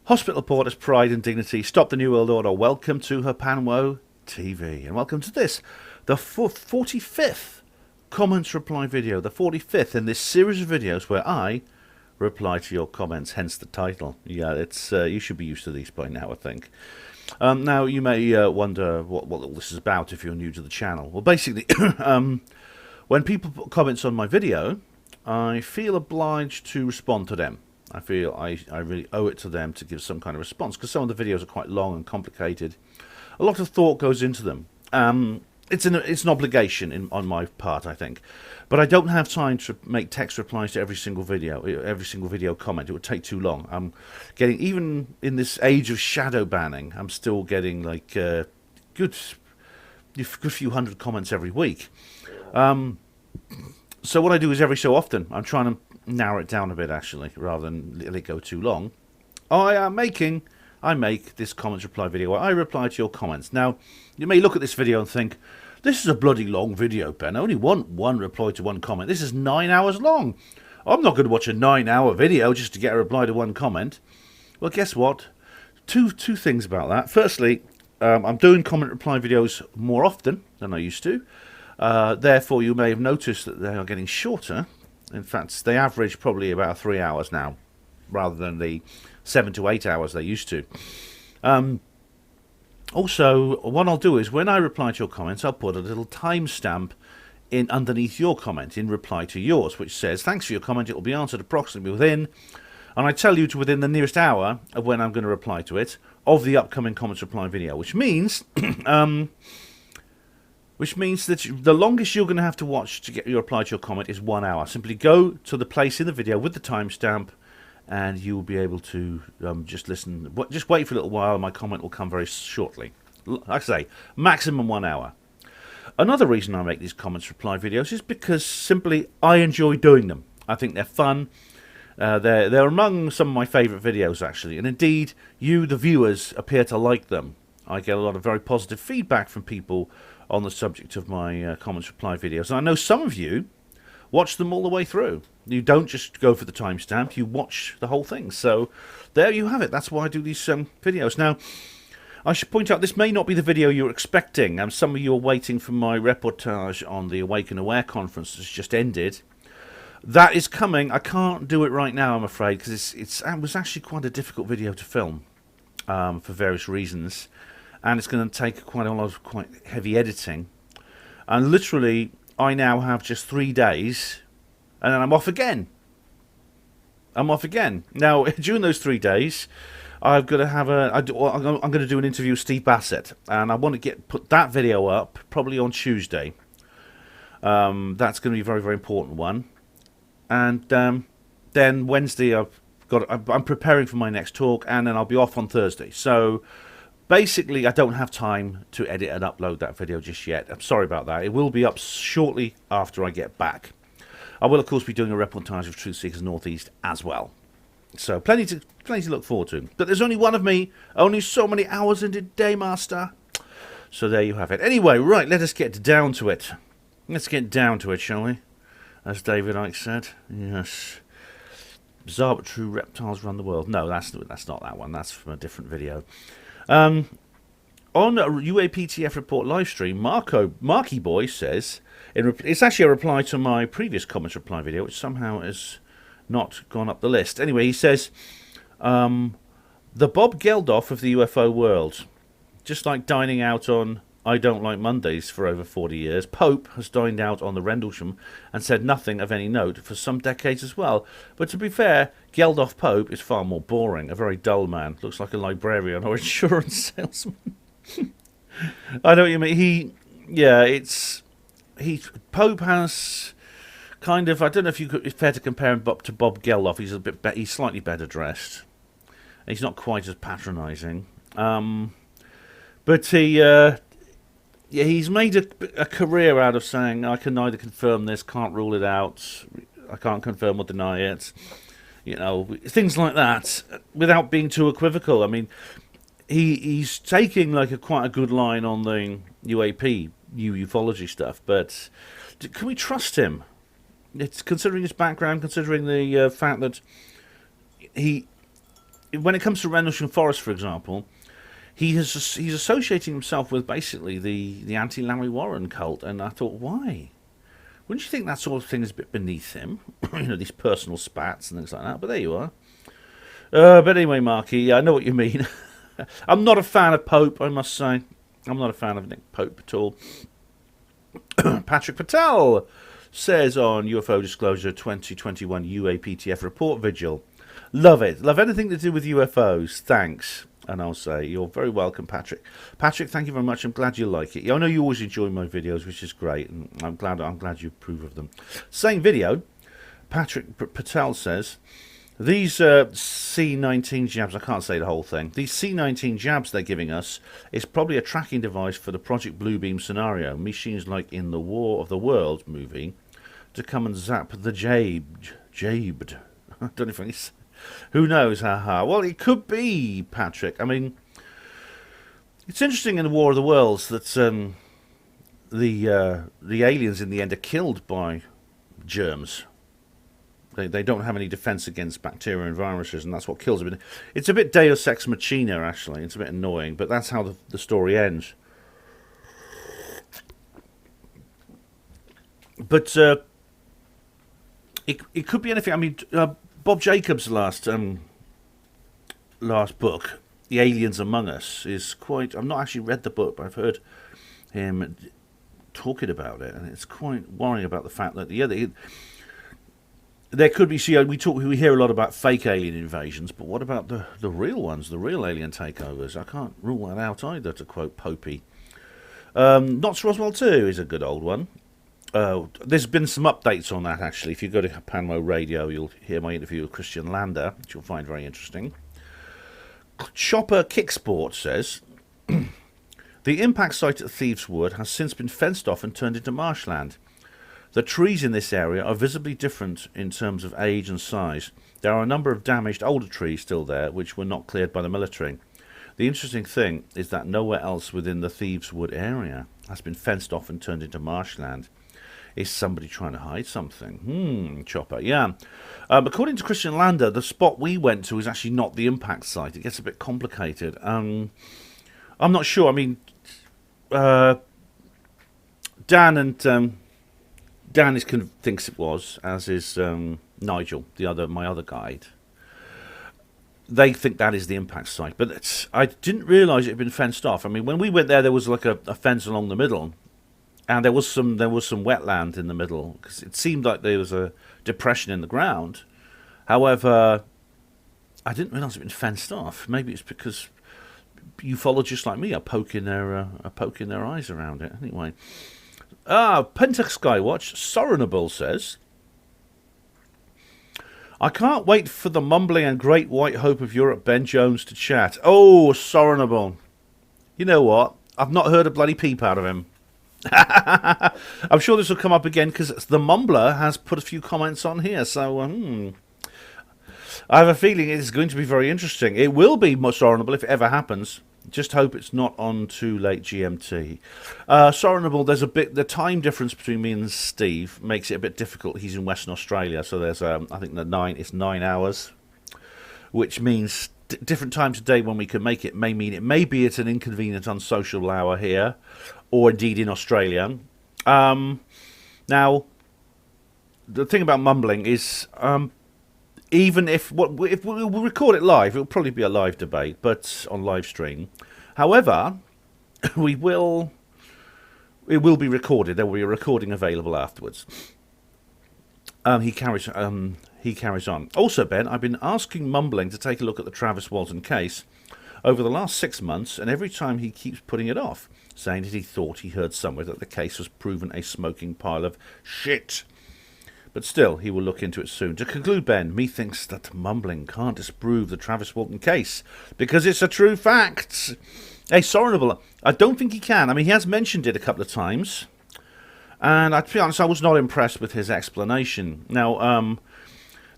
Hospital Porter's Pride and Dignity, Stop the New World Order. Welcome to HPANWO TV, and welcome to this, the 45th comments reply video, the 45th in this series of videos where I reply to your comments, hence the title. Yeah, it's you should be used to these by now, I think. Now, you may wonder what all this is about if you're new to the channel. Well, basically, when people put comments on my video, I feel obliged to respond to them. I feel I really owe it to them to give some kind of response, because some of the videos are quite long and complicated. A lot of thought goes into them. It's an obligation on my part, I think. But I don't have time to make text replies to every single video comment. It would take too long. I'm getting, even in this age of shadow banning, I'm still getting like good few hundred comments every week. So what I do is every so often, I'm trying to narrow it down a bit, actually, rather than let it go too long. I make this comments reply video where I reply to your comments. Now, you may look at this video and think, this is a bloody long video, Ben. I only want one reply to one comment. This is 9 hours long. I'm not going to watch a 9-hour video just to get a reply to one comment. Well, guess what? Two things about that. Firstly, I'm doing comment reply videos more often than I used to. Therefore, you may have noticed that they are getting shorter. In fact, they average probably about 3 hours now, rather than the 7 to 8 hours they used to. Also, what I'll do is, when I reply to your comments, I'll put a little timestamp in underneath your comment, in reply to yours, which says, thanks for your comment, it will be answered approximately within, and I tell you to within the nearest hour of when I'm going to reply to it, of the upcoming comments reply video, which means... which means that the longest you're going to have to watch to get your reply to your comment is 1 hour. Simply go to the place in the video with the timestamp, and you will be able to just listen. Just wait for a little while, and my comment will come very shortly. Like I say, maximum 1 hour. Another reason I make these comments reply videos is because simply I enjoy doing them. I think they're fun. They're among some of my favourite videos, actually. And indeed, you, the viewers, appear to like them. I get a lot of very positive feedback from people on the subject of my comments reply videos. And I know some of you watch them all the way through. You don't just go for the timestamp, you watch the whole thing. So there you have it. That's why I do these videos. Now, I should point out, this may not be the video you're expecting. Some of you are waiting for my reportage on the Awake and Aware conference that's just ended. That is coming. I can't do it right now, I'm afraid, because it was actually quite a difficult video to film for various reasons. And it's going to take quite a lot of quite heavy editing. And literally, I now have just 3 days, and then I'm off again. I'm off again. Now, during those 3 days, I'm going to do an interview with Steve Bassett, and I want to put that video up probably on Tuesday. That's going to be a very, very important one. And then Wednesday, I'm preparing for my next talk, and then I'll be off on Thursday. So basically, I don't have time to edit and upload that video just yet. I'm sorry about that. It will be up shortly after I get back. I will, of course, be doing a reportage of Truth Seekers Northeast as well. So plenty to look forward to. But there's only one of me. Only so many hours in a day, Master. So there you have it. Anyway, right, let us get down to it. Let's get down to it, shall we? As David Icke said. Yes. Bizarre but true reptiles run the world. No, that's not that one. That's from a different video. On a UAPTF report livestream, Marky Boy says, it's actually a reply to my previous comments reply video, which somehow has not gone up the list. Anyway, he says, the Bob Geldof of the UFO world, just like dining out on I Don't Like Mondays for over 40 years, Pope has dined out on the Rendlesham and said nothing of any note for some decades as well. But to be fair, Geldof Pope is far more boring, a very dull man. Looks like a librarian or insurance salesman. I know what you mean. Pope has kind of, I don't know if it's fair to compare him to Bob Geldof. He's slightly better dressed. He's not quite as patronising. But he's made a career out of saying, I can neither confirm this, can't rule it out, I can't confirm or deny it. You know, things like that, without being too equivocal. I mean, he's taking like quite a good line on the UAP, ufology stuff, but can we trust him? It's considering his background, considering the fact that he when it comes to Rendlesham Forest, for example, he's associating himself with basically the anti-Larry Warren cult, and I thought, why? Wouldn't you think that sort of thing is a bit beneath him? These personal spats and things like that. But there you are. But anyway, Marky, I know what you mean. I'm not a fan of Pope, I must say. I'm not a fan of Nick Pope at all. Patrick Patel says on UFO Disclosure 2021 UAPTF report vigil, love it. Love anything to do with UFOs. Thanks. And I'll say, you're very welcome, Patrick. Patrick, thank you very much. I'm glad you like it. I know you always enjoy my videos, which is great, and I'm glad you approve of them. Same video, Patrick Patel says, these C-19 jabs, I can't say the whole thing, these C-19 jabs they're giving us is probably a tracking device for the Project Bluebeam scenario, machines like in the War of the Worlds movie, to come and zap the jabed. I don't know if it's... Who knows, haha. Well, it could be, Patrick. I mean, it's interesting in the War of the Worlds that the aliens in the end are killed by germs. They don't have any defense against bacteria and viruses, and that's what kills them. It's a bit Deus Ex Machina, actually. It's a bit annoying, but that's how the story ends. But it could be anything. I mean, Bob Jacobs' last book, The Aliens Among Us, is quite... I've not actually read the book, but I've heard him talking about it, and it's quite worrying about the fact that there could be... See, we hear a lot about fake alien invasions, but what about the real ones, the real alien takeovers? I can't rule that out either, to quote Popey. Knots Roswell 2 is a good old one. There's been some updates on that, actually. If you go to HPANWO Radio, you'll hear my interview with Christian Lander, which you'll find very interesting. Chopper Kicksport says, the impact site at Thieves Wood has since been fenced off and turned into marshland. The trees in this area are visibly different in terms of age and size. There are a number of damaged older trees still there, which were not cleared by the military. The interesting thing is that nowhere else within the Thieves Wood area has been fenced off and turned into marshland. Is somebody trying to hide something? Chopper, yeah. According to Christian Lander, the spot we went to is actually not the impact site. It gets a bit complicated. I'm not sure. I mean, Dan thinks it was, as is Nigel, my other guide. They think that is the impact site, but I didn't realise it had been fenced off. I mean, when we went there was like a fence along the middle. And there was some wetland in the middle, because it seemed like there was a depression in the ground. However, I didn't realise it had been fenced off. Maybe it's because ufologists like me are poking their eyes around it. Anyway, Penta Skywatch Sorenable says, I can't wait for the mumbling and great white hope of Europe Ben Jones to chat. Oh, Sorenable. You know what? I've not heard a bloody peep out of him. I'm sure this will come up again because the Mumbler has put a few comments on here, so I have a feeling it's going to be very interesting. It will be most honourable if it ever happens. Just hope it's not on too late GMT. Honourable, there's the time difference between me and Steve makes it a bit difficult. He's in Western Australia, so there's I think it's 9 hours, which means different times of day when we can make it may mean it may be at an inconvenient, unsocial hour here, or indeed in Australia. Now, the thing about mumbling is, even if we'll record it live, it'll probably be a live debate, but on live stream. However, it will be recorded. There will be a recording available afterwards. He carries on. Also, Ben, I've been asking Mumbling to take a look at the Travis Walton case over the last 6 months, and every time he keeps putting it off, saying that he thought he heard somewhere that the case was proven a smoking pile of shit. But still, he will look into it soon. To conclude, Ben, methinks that Mumbling can't disprove the Travis Walton case, because it's a true fact. Hey, Sorenable, I don't think he can. I mean, he has mentioned it a couple of times, and to be honest, I was not impressed with his explanation. Now,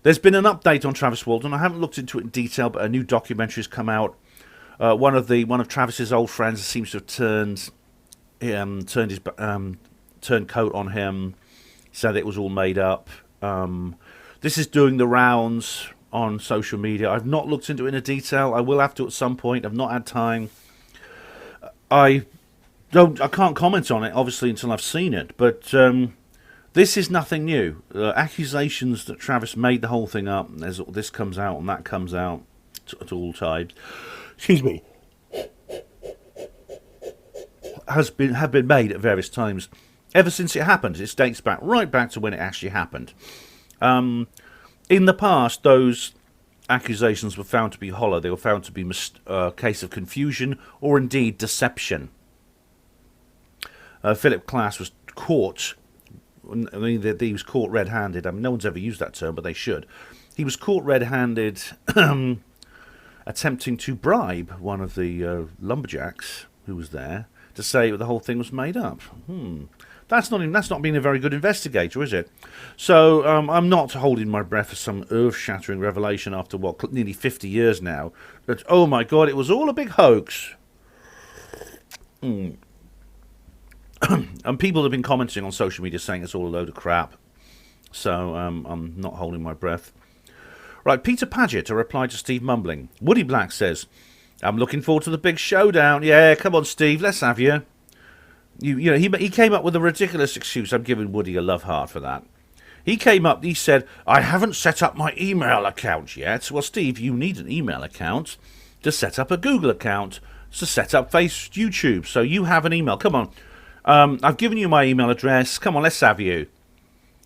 there's been an update on Travis Walton. I haven't looked into it in detail, but a new documentary has come out. One of Travis's old friends seems to have turned coat on him, said it was all made up. This is doing the rounds on social media. I've not looked into it in detail. I will have to at some point. I've not had time. I can't comment on it, obviously, until I've seen it. But this is nothing new. Accusations that Travis made the whole thing up. This comes out and that comes out at all times. Excuse me. Have been made at various times ever since it happened. It dates back right back to when it actually happened. In the past, those accusations were found to be hollow. They were found to be a case of confusion or indeed deception. Philip Klass was caught. I mean, he was caught red-handed. I mean, no one's ever used that term, but they should. He was caught red-handed attempting to bribe one of the lumberjacks who was there to say the whole thing was made up. That's not being a very good investigator, is it? So I'm not holding my breath for some earth-shattering revelation after, nearly 50 years now, that, oh my God, it was all a big hoax. And people have been commenting on social media saying it's all a load of crap. So I'm not holding my breath. Right, Peter Paget, a reply to Steve Mumbling. Woody Black says, I'm looking forward to the big showdown. Yeah, come on, Steve, let's have you. You know, he came up with a ridiculous excuse. I'm giving Woody a love heart for that. He said, I haven't set up my email account yet. Well, Steve, you need an email account to set up a Google account, to set up YouTube. So you have an email. Come on. I've given you my email address. Come on, let's have you.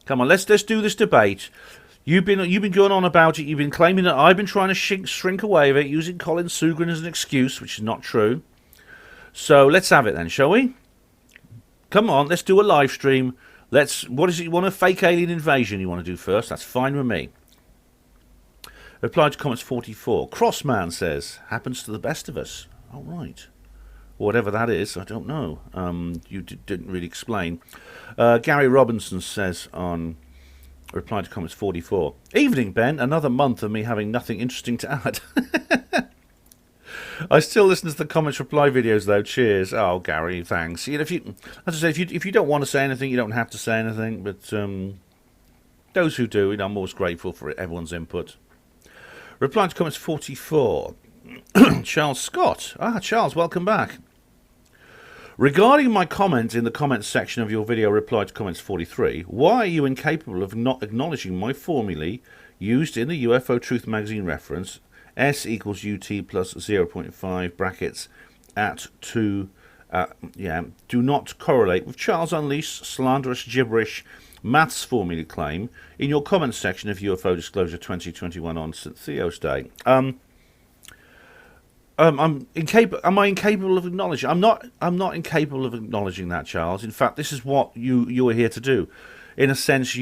Come on, let's do this debate. You've been going on about it. You've been claiming that I've been trying to shrink away of it, using Colin Sugrin as an excuse, which is not true. So let's have it then, shall we? Come on, let's do a live stream. What is it you want? A fake alien invasion you want to do first? That's fine with me. Reply to comments 44. Crossman says, happens to the best of us. All right. Whatever that is, I don't know. You didn't really explain. Gary Robinson says on reply to comments 44. Evening, Ben. Another month of me having nothing interesting to add. I still listen to the comments reply videos though. Cheers. Oh, Gary, thanks. You know, as I say, if you don't want to say anything, you don't have to say anything. But those who do, I'm always grateful for everyone's input. Reply to comments 44. Charles Scott. Charles, welcome back. Regarding my comment in the comments section of your video reply to comments 43, why are you incapable of not acknowledging my formulae used in the UFO Truth magazine reference S equals UT plus 0.5 brackets at 2 do not correlate with Charles Unleashed slanderous gibberish maths formula claim in your comments section of UFO Disclosure 2021 on St. Theo's Day? Am I incapable of acknowledging? I'm not incapable of acknowledging that, Charles. In fact, this is what you are here to do. In a sense,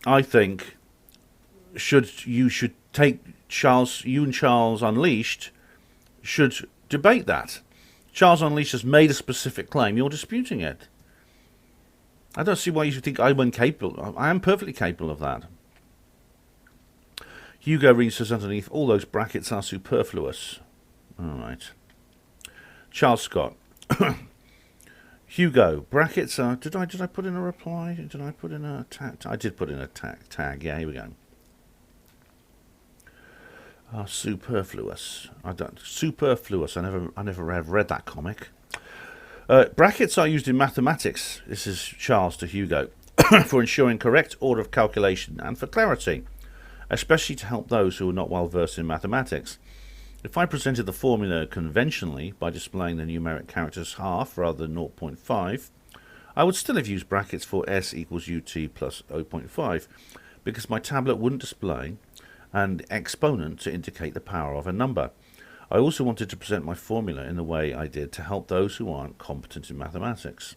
I think, should take Charles. You and Charles Unleashed should debate that. Charles Unleashed has made a specific claim. You're disputing it. I don't see why you should think I'm incapable. I am perfectly capable of that. Hugo Reed says underneath, all those brackets are superfluous. All right. Charles Scott. Hugo, brackets are... Did I put in a reply? Did I put in a tag? I did put in a tag. Yeah, here we go. Superfluous. Superfluous. I never have read that comic. Brackets are used in mathematics. This is Charles to Hugo. For ensuring correct order of calculation and for clarity, especially to help those who are not well versed in mathematics. If I presented the formula conventionally by displaying the numeric characters half rather than 0.5, I would still have used brackets for S equals UT plus 0.5 because my tablet wouldn't display an exponent to indicate the power of a number. I also wanted to present my formula in the way I did to help those who aren't competent in mathematics.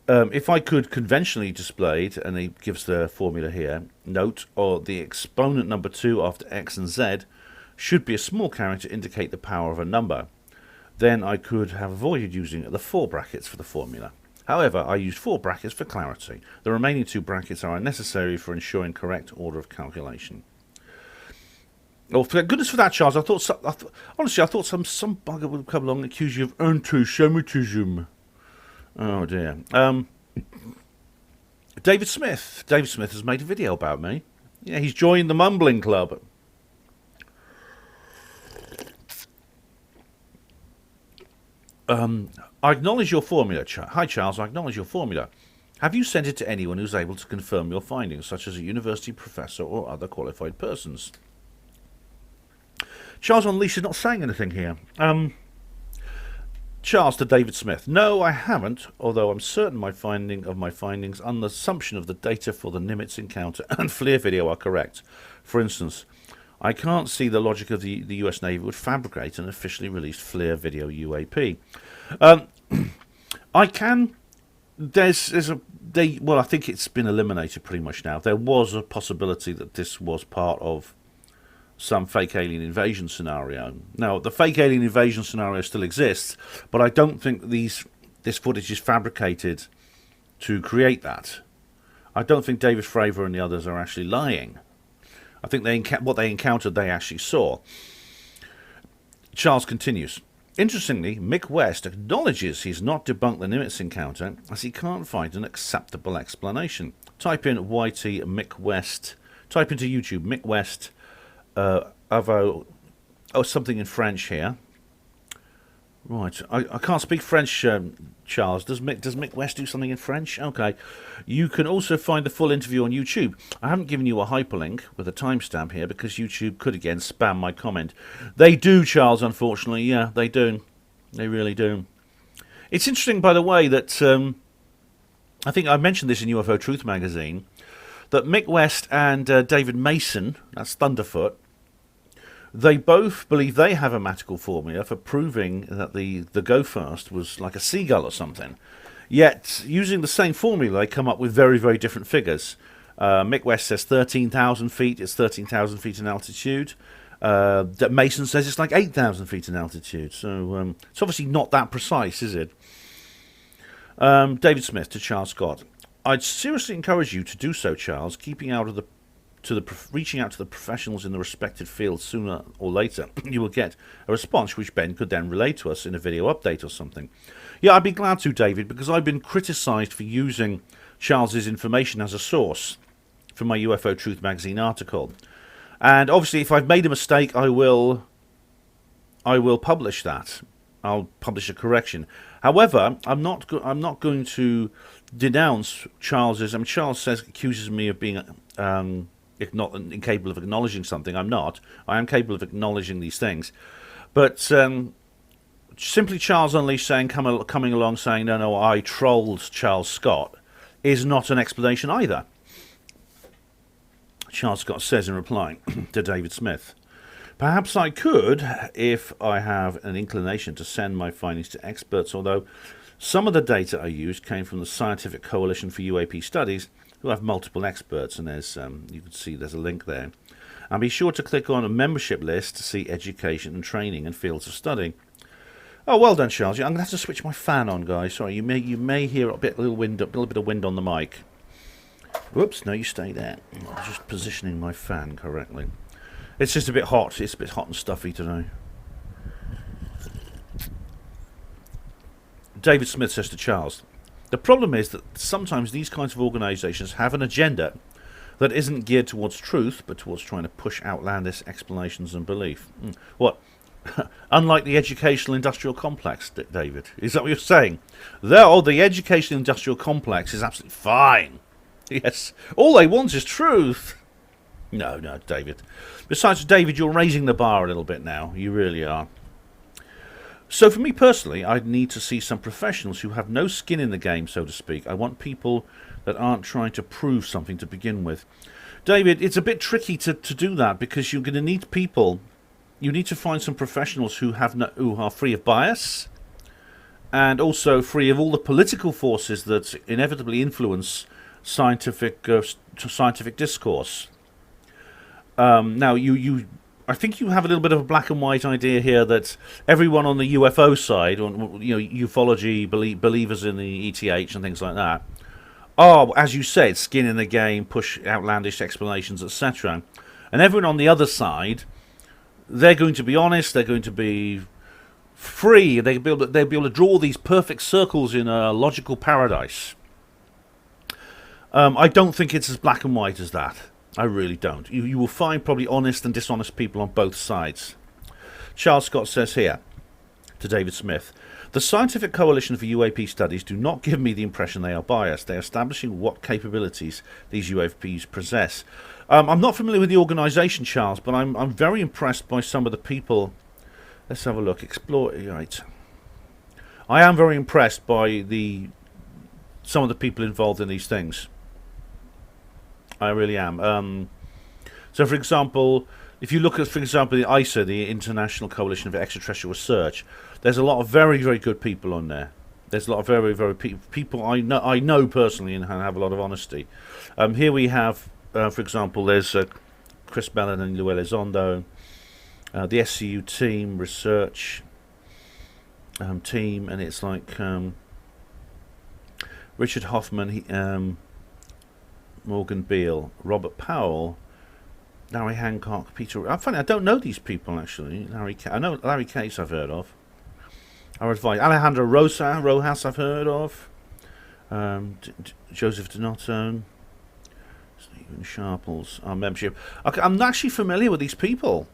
If I could conventionally display it, and he gives the formula here, note, or the exponent number 2 after x and z should be a small character to indicate the power of a number. Then I could have avoided using the 4 brackets for the formula. However, I used 4 brackets for clarity. The remaining 2 brackets are unnecessary for ensuring correct order of calculation. Oh, for goodness for that, Charles! Honestly, I thought some bugger would come along and accuse you of anti-Semitism. Oh dear. David Smith. David Smith has made a video about me. Yeah, he's joined the mumbling club. I acknowledge your formula. Hi, Charles. I acknowledge your formula. Have you sent it to anyone who's able to confirm your findings, such as a university professor or other qualified persons? Charles Unleashed is not saying anything here. Charles to David Smith. No, I haven't, although I'm certain my findings on the assumption of the data for the Nimitz encounter and FLIR video are correct. For instance, I can't see the logic of the US Navy would fabricate an officially released FLIR video UAP. I can. Well, I think it's been eliminated pretty much now. There was a possibility that this was part of some fake alien invasion scenario. Now, the fake alien invasion scenario still exists, but I don't think this footage is fabricated to create that. I don't think David Fravor and the others are actually lying. I think what they encountered, they actually saw. Charles continues. Interestingly, Mick West acknowledges he's not debunked the Nimitz encounter as he can't find an acceptable explanation. Type in YT Mick West. Type into YouTube Mick West. Something in French here. Right, I can't speak French, Charles. Does Mick West do something in French? Okay. You can also find the full interview on YouTube. I haven't given you a hyperlink with a timestamp here because YouTube could again spam my comment. They do, Charles, unfortunately. Yeah, they do. They really do. It's interesting, by the way, that I think I mentioned this in UFO Truth magazine, that Mick West and David Mason, that's Thunderfoot, they both believe they have a mathematical formula for proving that the Go Fast was like a seagull or something. Yet, using the same formula, they come up with very, very different figures. Mick West says 13,000 feet, it's 13,000 feet in altitude. Mason says it's like 8,000 feet in altitude. So it's obviously not that precise, is it? David Smith to Charles Scott. I'd seriously encourage you to do so, Charles, reaching out to the professionals in the respective fields sooner or later. You will get a response which Ben could then relay to us in a video update or something. Yeah, I'd be glad to, David, because I've been criticised for using Charles's information as a source for my UFO Truth magazine article. And obviously, if I've made a mistake, I will publish that. I'll publish a correction. However, I'm not going to denounce Charles's. I mean, Charles accuses me of being incapable of acknowledging something. I'm not. I am capable of acknowledging these things, but simply Charles Unleashed saying coming along saying no, I trolled Charles Scott is not an explanation either. Charles Scott says in reply to David Smith, perhaps I could, if I have an inclination, to send my findings to experts, although some of the data I used came from the Scientific Coalition for UAP Studies, who have multiple experts, and there's you can see there's a link there. And be sure to click on a membership list to see education and training and fields of study. Oh, well done, Charles. I'm going to have to switch my fan on, little bit of wind on the mic. Whoops, no, you stay there. I'm just positioning my fan correctly. It's just a bit hot. It's a bit hot and stuffy today. David Smith says to Charles, the problem is that sometimes these kinds of organisations have an agenda that isn't geared towards truth, but towards trying to push outlandish explanations and belief. What? Unlike the educational industrial complex, David? Is that what you're saying? The educational industrial complex is absolutely fine. Yes. All they want is truth. No, David. Besides, David, you're raising the bar a little bit now. You really are. So for me personally, I'd need to see some professionals who have no skin in the game, so to speak. I want people that aren't trying to prove something to begin with. David, it's a bit tricky to do that because you're going to need people. You need to find some professionals who are free of bias and also free of all the political forces that inevitably influence scientific discourse. Now, I think you have a little bit of a black and white idea here that everyone on the UFO side, ufology, believers in the ETH and things like that, are, as you said, skin in the game, push outlandish explanations, etc. And everyone on the other side, they're going to be honest, they're going to be free, they'll be able to draw these perfect circles in a logical paradise. I don't think it's as black and white as that. I really don't. You will find probably honest and dishonest people on both sides. Charles Scott says here to David Smith, the Scientific Coalition for UAP Studies do not give me the impression they are biased. They are establishing what capabilities these UAPs possess. I'm not familiar with the organisation, Charles, but I'm very impressed by some of the people. Let's have a look. Explore. Right. I am very impressed by some of the people involved in these things. I really am. So, for example, if you look at, for example, the ISA, the International Coalition for Extraterrestrial Research, there's a lot of very, very good people on there. There's a lot of very, very people I know personally and have a lot of honesty. Here we have, for example, there's Chris Mellon and Lou Elizondo, the SCU team, research team, and it's like Richard Hoffman, Morgan Beale, Robert Powell, Larry Hancock, Peter. Funny, I don't know these people actually. I know Larry Case I've heard of. Our advice, Alejandro Rojas I've heard of. Joseph Donato, Stephen Sharples, our membership. Okay, I'm actually familiar with these people,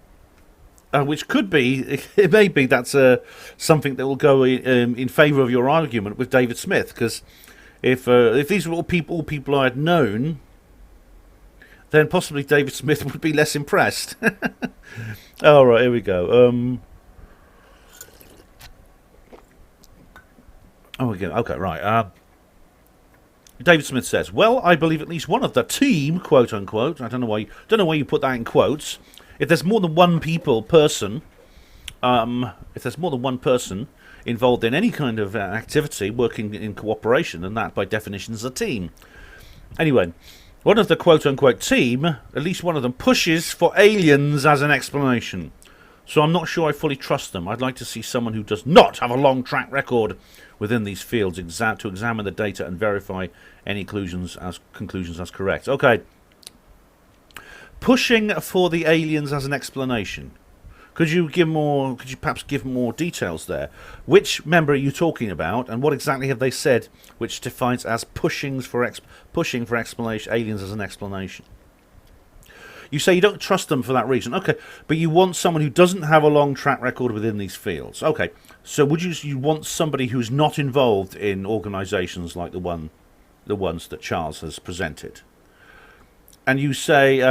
which could be, it may be that's something that will go in favour of your argument with David Smith, because if these were all people I had known, then possibly David Smith would be less impressed. All right, here we go. Okay, right. David Smith says, "Well, I believe at least one of the team, quote unquote. I don't know why you put that in quotes. If there's more than one person, if there's more than one person involved in any kind of activity working in cooperation, then that by definition is a team. Anyway." One of the quote-unquote team, at least one of them, pushes for aliens as an explanation. So I'm not sure I fully trust them. I'd like to see someone who does not have a long track record within these fields to examine the data and verify any conclusions as correct. Okay. Pushing for the aliens as an explanation. Could you perhaps give more details there? Which member are you talking about, and what exactly have they said which defines as pushing for explanation, aliens as an explanation? You say you don't trust them for that reason. Okay, but you want someone who doesn't have a long track record within these fields. Okay, so would you want somebody who's not involved in organisations like the ones that Charles has presented? And you say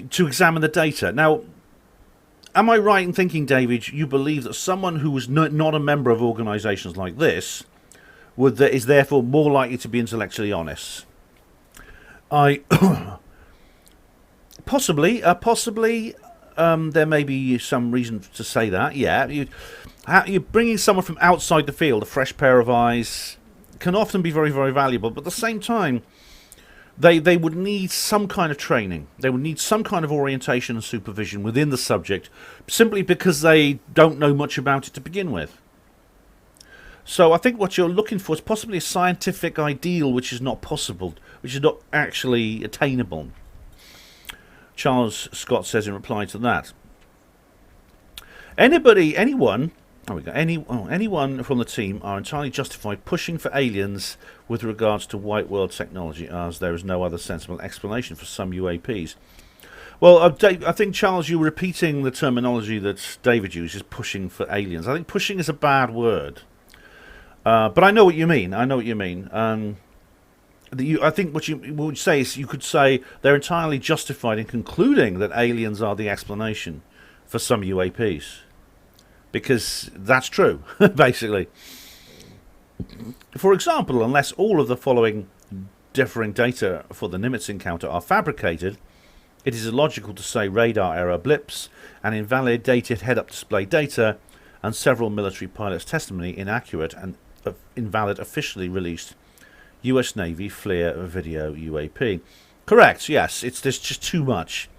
to examine the data. Now, am I right in thinking, David, you believe that someone who was not a member of organisations like this is therefore more likely to be intellectually honest? Possibly. There may be some reason to say that. Yeah, you're bringing someone from outside the field, a fresh pair of eyes, can often be very, very valuable. But at the same time, They would need some kind of training. They would need some kind of orientation and supervision within the subject, simply because they don't know much about it to begin with. So I think what you're looking for is possibly a scientific ideal which is not possible, which is not actually attainable. Charles Scott says in reply to that, anyone from the team are entirely justified pushing for aliens with regards to white world technology, as there is no other sensible explanation for some UAPs. Well, I think, Charles, you're repeating the terminology that David uses, pushing for aliens. I think pushing is a bad word. But I know what you mean. I think what you would say is you could say they're entirely justified in concluding that aliens are the explanation for some UAPs. Because that's true, basically. For example, unless all of the following differing data for the Nimitz encounter are fabricated, it is illogical to say radar error blips and invalidated head-up display data and several military pilots' testimony inaccurate and invalid officially released US Navy FLIR video UAP. Correct, yes, there's just too much.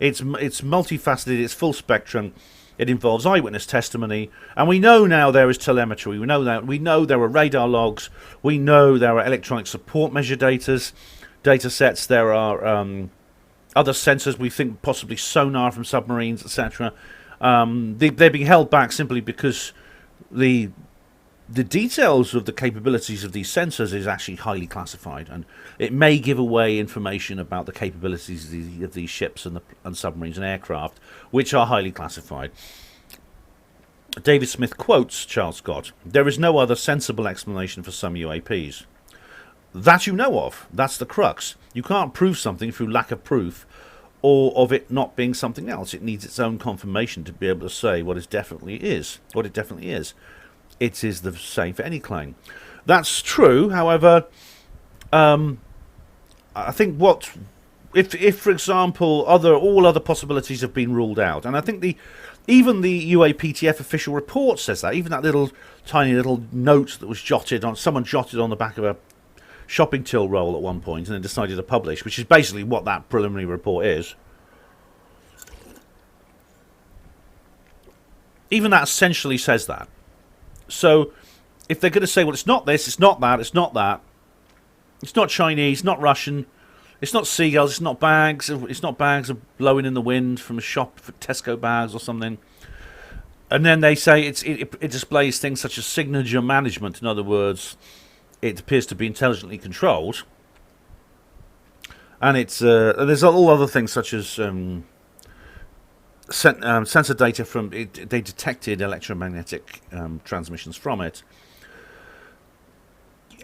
It's multifaceted, it's full spectrum. It involves eyewitness testimony, and we know now there is telemetry. We know there are radar logs. We know there are electronic support measure data sets. There are other sensors. We think possibly sonar from submarines, etc. They're being held back simply because the the details of the capabilities of these sensors is actually highly classified, and it may give away information about the capabilities of these ships and submarines and aircraft, which are highly classified. David Smith quotes Charles Scott, "There is no other sensible explanation for some UAPs. That you know of. That's the crux. You can't prove something through lack of proof, or of it not being something else. It needs its own confirmation to be able to say what it definitely is. It is the same for any claim." That's true. However, I think if for example all other possibilities have been ruled out, and I think even the UAPTF official report says that. Even that tiny little note that was someone jotted on the back of a shopping till roll at one point and then decided to publish, which is basically what that preliminary report is. Even that essentially says that. So if they're going to say, well, it's not this, it's not that, it's not that, it's not Chinese, not Russian, it's not seagulls, it's not bags of blowing in the wind from a shop for Tesco bags or something, and then they say it displays things such as signature management. In other words, it appears to be intelligently controlled, and there's all other things such as sensor data from it. They detected electromagnetic transmissions from it.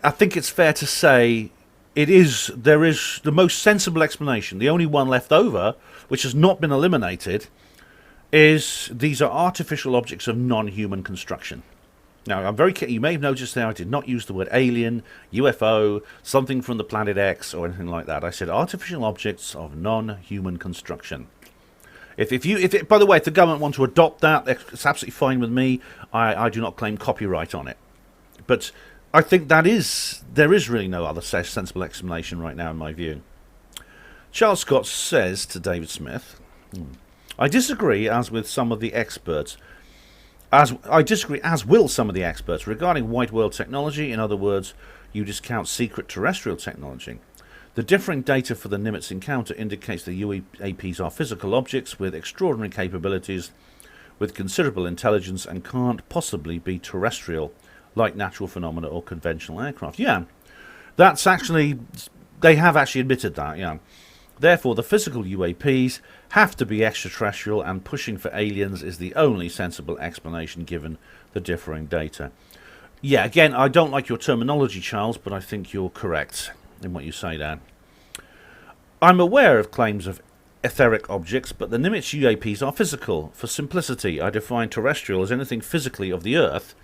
I think it's fair to say there is the most sensible explanation. The only one left over, which has not been eliminated, is these are artificial objects of non-human construction. Now, I'm very careful. You may have noticed there I did not use the word alien, UFO, something from the planet X, or anything like that. I said artificial objects of non-human construction. By the way, if the government want to adopt that, it's absolutely fine with me. I do not claim copyright on it. But I think there is really no other sensible explanation right now, in my view. Charles Scott says to David Smith, "I disagree, as will some of the experts regarding white world technology. In other words, you discount secret terrestrial technology. The differing data for the Nimitz encounter indicates the UAPs are physical objects with extraordinary capabilities, with considerable intelligence, and can't possibly be terrestrial, like natural phenomena or conventional aircraft." Yeah, they have actually admitted that, yeah. Therefore, the physical UAPs have to be extraterrestrial, and pushing for aliens is the only sensible explanation given the differing data. Yeah, again, I don't like your terminology, Charles, but I think you're correct in what you say there. "I'm aware of claims of etheric objects, but the Nimitz UAPs are physical. For simplicity, I define terrestrial as anything physically of the Earth,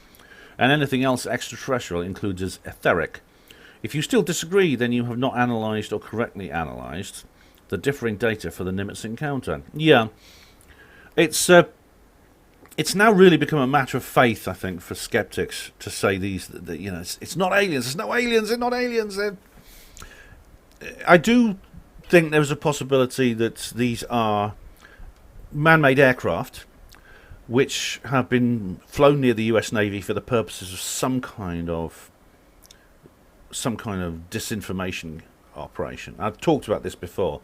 and anything else extraterrestrial includes as etheric. If you still disagree, then you have not analysed or correctly analysed the differing data for the Nimitz encounter." Yeah, it's now really become a matter of faith, I think, for skeptics to say it's not aliens, it's not aliens, they're not aliens. I do think there's a possibility that these are man-made aircraft which have been flown near the US Navy for the purposes of some kind of disinformation operation. I've talked about this before,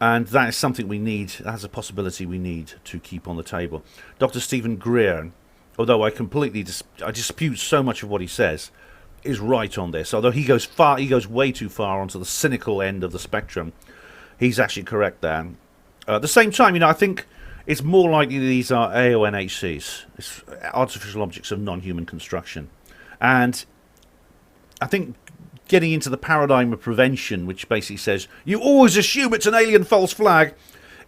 and that is something that's a possibility we need to keep on the table. Dr. Stephen Greer, although I completely dispute so much of what he says, is right on this. Although he goes way too far onto the cynical end of the spectrum, he's actually correct there. At the same time, I think it's more likely these are AONHCs, it's artificial objects of non-human construction. And I think getting into the paradigm of prevention, which basically says you always assume it's an alien false flag,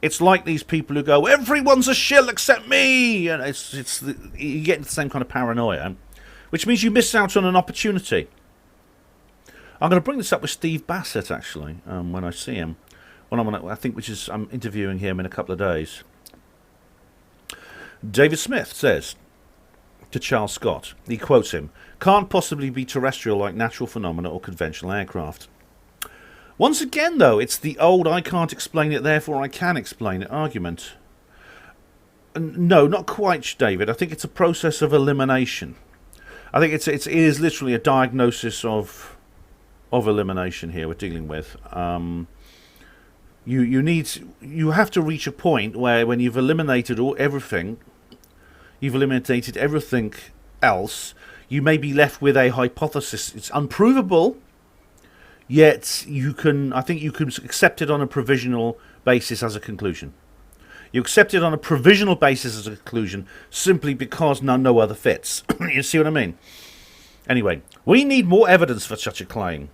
it's like these people who go, everyone's a shill except me, and you get into the same kind of paranoia, which means you miss out on an opportunity. I'm going to bring this up with Steve Bassett, actually, when I see him. I'm interviewing him in a couple of days. David Smith says to Charles Scott, he quotes him, "Can't possibly be terrestrial like natural phenomena or conventional aircraft." Once again, though, it's the old "I can't explain it, therefore I can explain it" argument. No, not quite, David. I think it's a process of elimination. I think it is literally a diagnosis of elimination here we're dealing with. You have to reach a point where, when you've eliminated everything else, you may be left with a hypothesis. It's unprovable, yet I think you can accept it on a provisional basis as a conclusion. You accept it on a provisional basis as a conclusion simply because no other fits. You see what I mean? Anyway, we need more evidence for such a claim.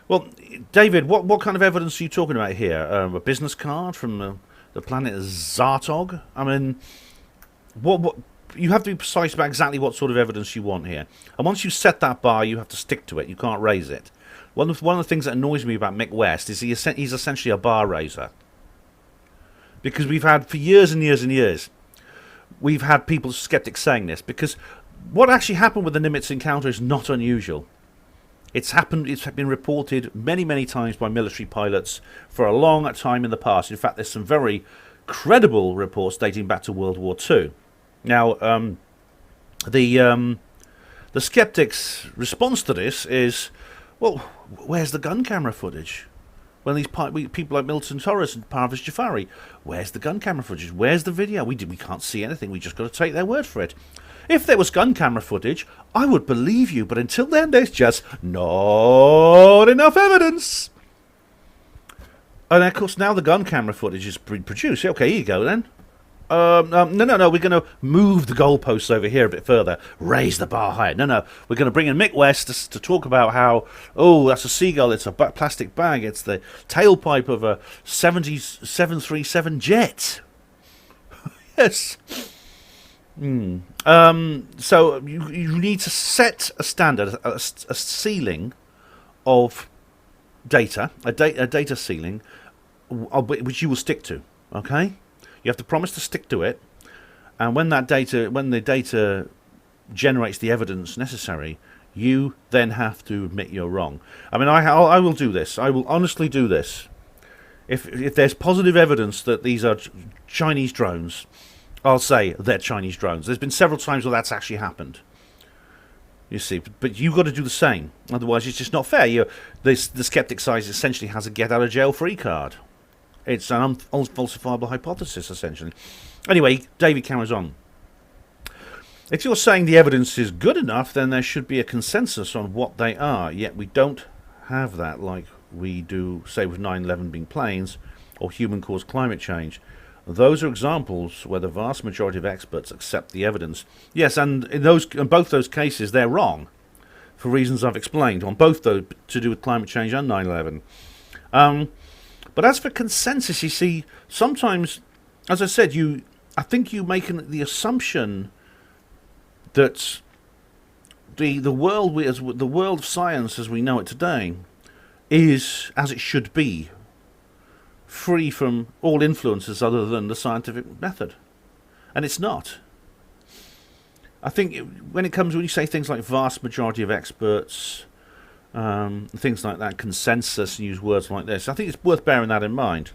Well, David, what kind of evidence are you talking about here? A business card from the planet Zartog? I mean, what? You have to be precise about exactly what sort of evidence you want here. And once you set that bar, you have to stick to it. You can't raise it. One of the things that annoys me about Mick West is he's essentially a bar raiser. Because we've had, for years and years and years, we've had people, skeptics, saying this. Because what actually happened with the Nimitz encounter is not unusual. It's been reported many, many times by military pilots for a long time in the past. In fact, there's some very credible reports dating back to World War II. Now, the skeptics' response to this is, well, where's the gun camera footage? When these people like Milton Torres and Parviz Jafari, where's the gun camera footage? Where's the video? We can't see anything. We just got to take their word for it. If there was gun camera footage, I would believe you. But until then, there's just not enough evidence. And of course, now the gun camera footage is produced. Okay, here you go then. No, we're going to move the goalposts over here a bit further, raise the bar higher. No, we're going to bring in Mick West to talk about how, oh, that's a seagull, it's a plastic bag, it's the tailpipe of a 737 jet. Yes. So you need to set a standard, a ceiling of data, a data ceiling, which you will stick to, okay? You have to promise to stick to it, and when the data generates the evidence necessary, you then have to admit you're wrong. I mean, I will do this. I will honestly do this. If there's positive evidence that these are Chinese drones, I'll say they're Chinese drones. There's been several times where that's actually happened. You see, but you've got to do the same. Otherwise, it's just not fair. The skeptic side essentially has a get-out-of-jail-free card. It's an unfalsifiable hypothesis, essentially. Anyway, David carries on. If you're saying the evidence is good enough, then there should be a consensus on what they are. Yet we don't have that like we do, say, with 9/11 being planes or human-caused climate change. Those are examples where the vast majority of experts accept the evidence. Yes, and in both those cases, they're wrong, for reasons I've explained, on both those to do with climate change and 9/11. But as for consensus, you see, sometimes, as I said, I think you make the assumption that the world of science as we know it today is as it should be, free from all influences other than the scientific method, and it's not. I think when you say things like vast majority of experts, things like that, consensus, and use words like this, I think it's worth bearing that in mind.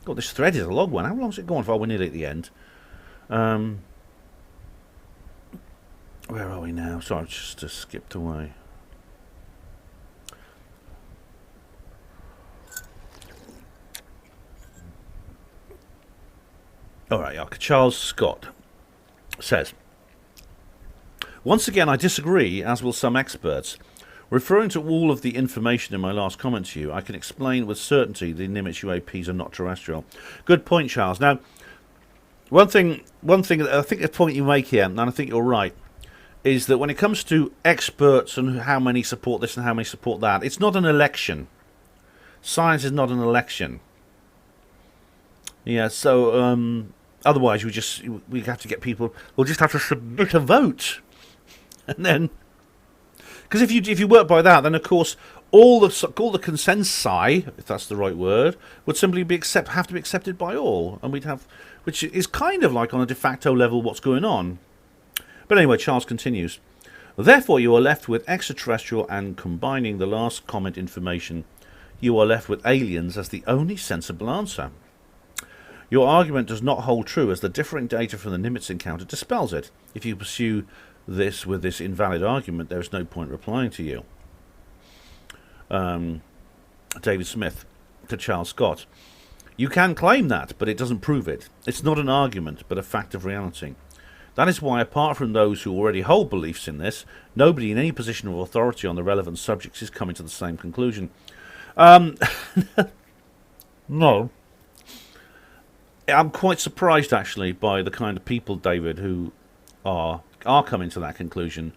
God, this thread is a long one. How long is it going for? We're nearly at the end. Where are we now? Sorry, I just skipped away. All right, Charles Scott says, once again, I disagree, as will some experts. Referring to all of the information in my last comment to you, I can explain with certainty the Nimitz UAPs are not terrestrial. Good point, Charles. Now, one thing I think the point you make here, and I think you're right, is that when it comes to experts and how many support this and how many support that, it's not an election. Science is not an election. Yeah, so otherwise we have to get people. We'll just have to submit a vote, and then because if you work by that, then of course all the consensi, if that's the right word, would simply have to be accepted by all, and we'd have, which is kind of like on a de facto level what's going on. But anyway, Charles continues. Therefore, you are left with extraterrestrial, and combining the last comment information, you are left with aliens as the only sensible answer. Your argument does not hold true, as the differing data from the Nimitz encounter dispels it. If you pursue this with this invalid argument, there is no point replying to you. David Smith to Charles Scott. You can claim that, but it doesn't prove it. It's not an argument, but a fact of reality. That is why, apart from those who already hold beliefs in this, nobody in any position of authority on the relevant subjects is coming to the same conclusion. No. I'm quite surprised, actually, by the kind of people, David, who are coming to that conclusion,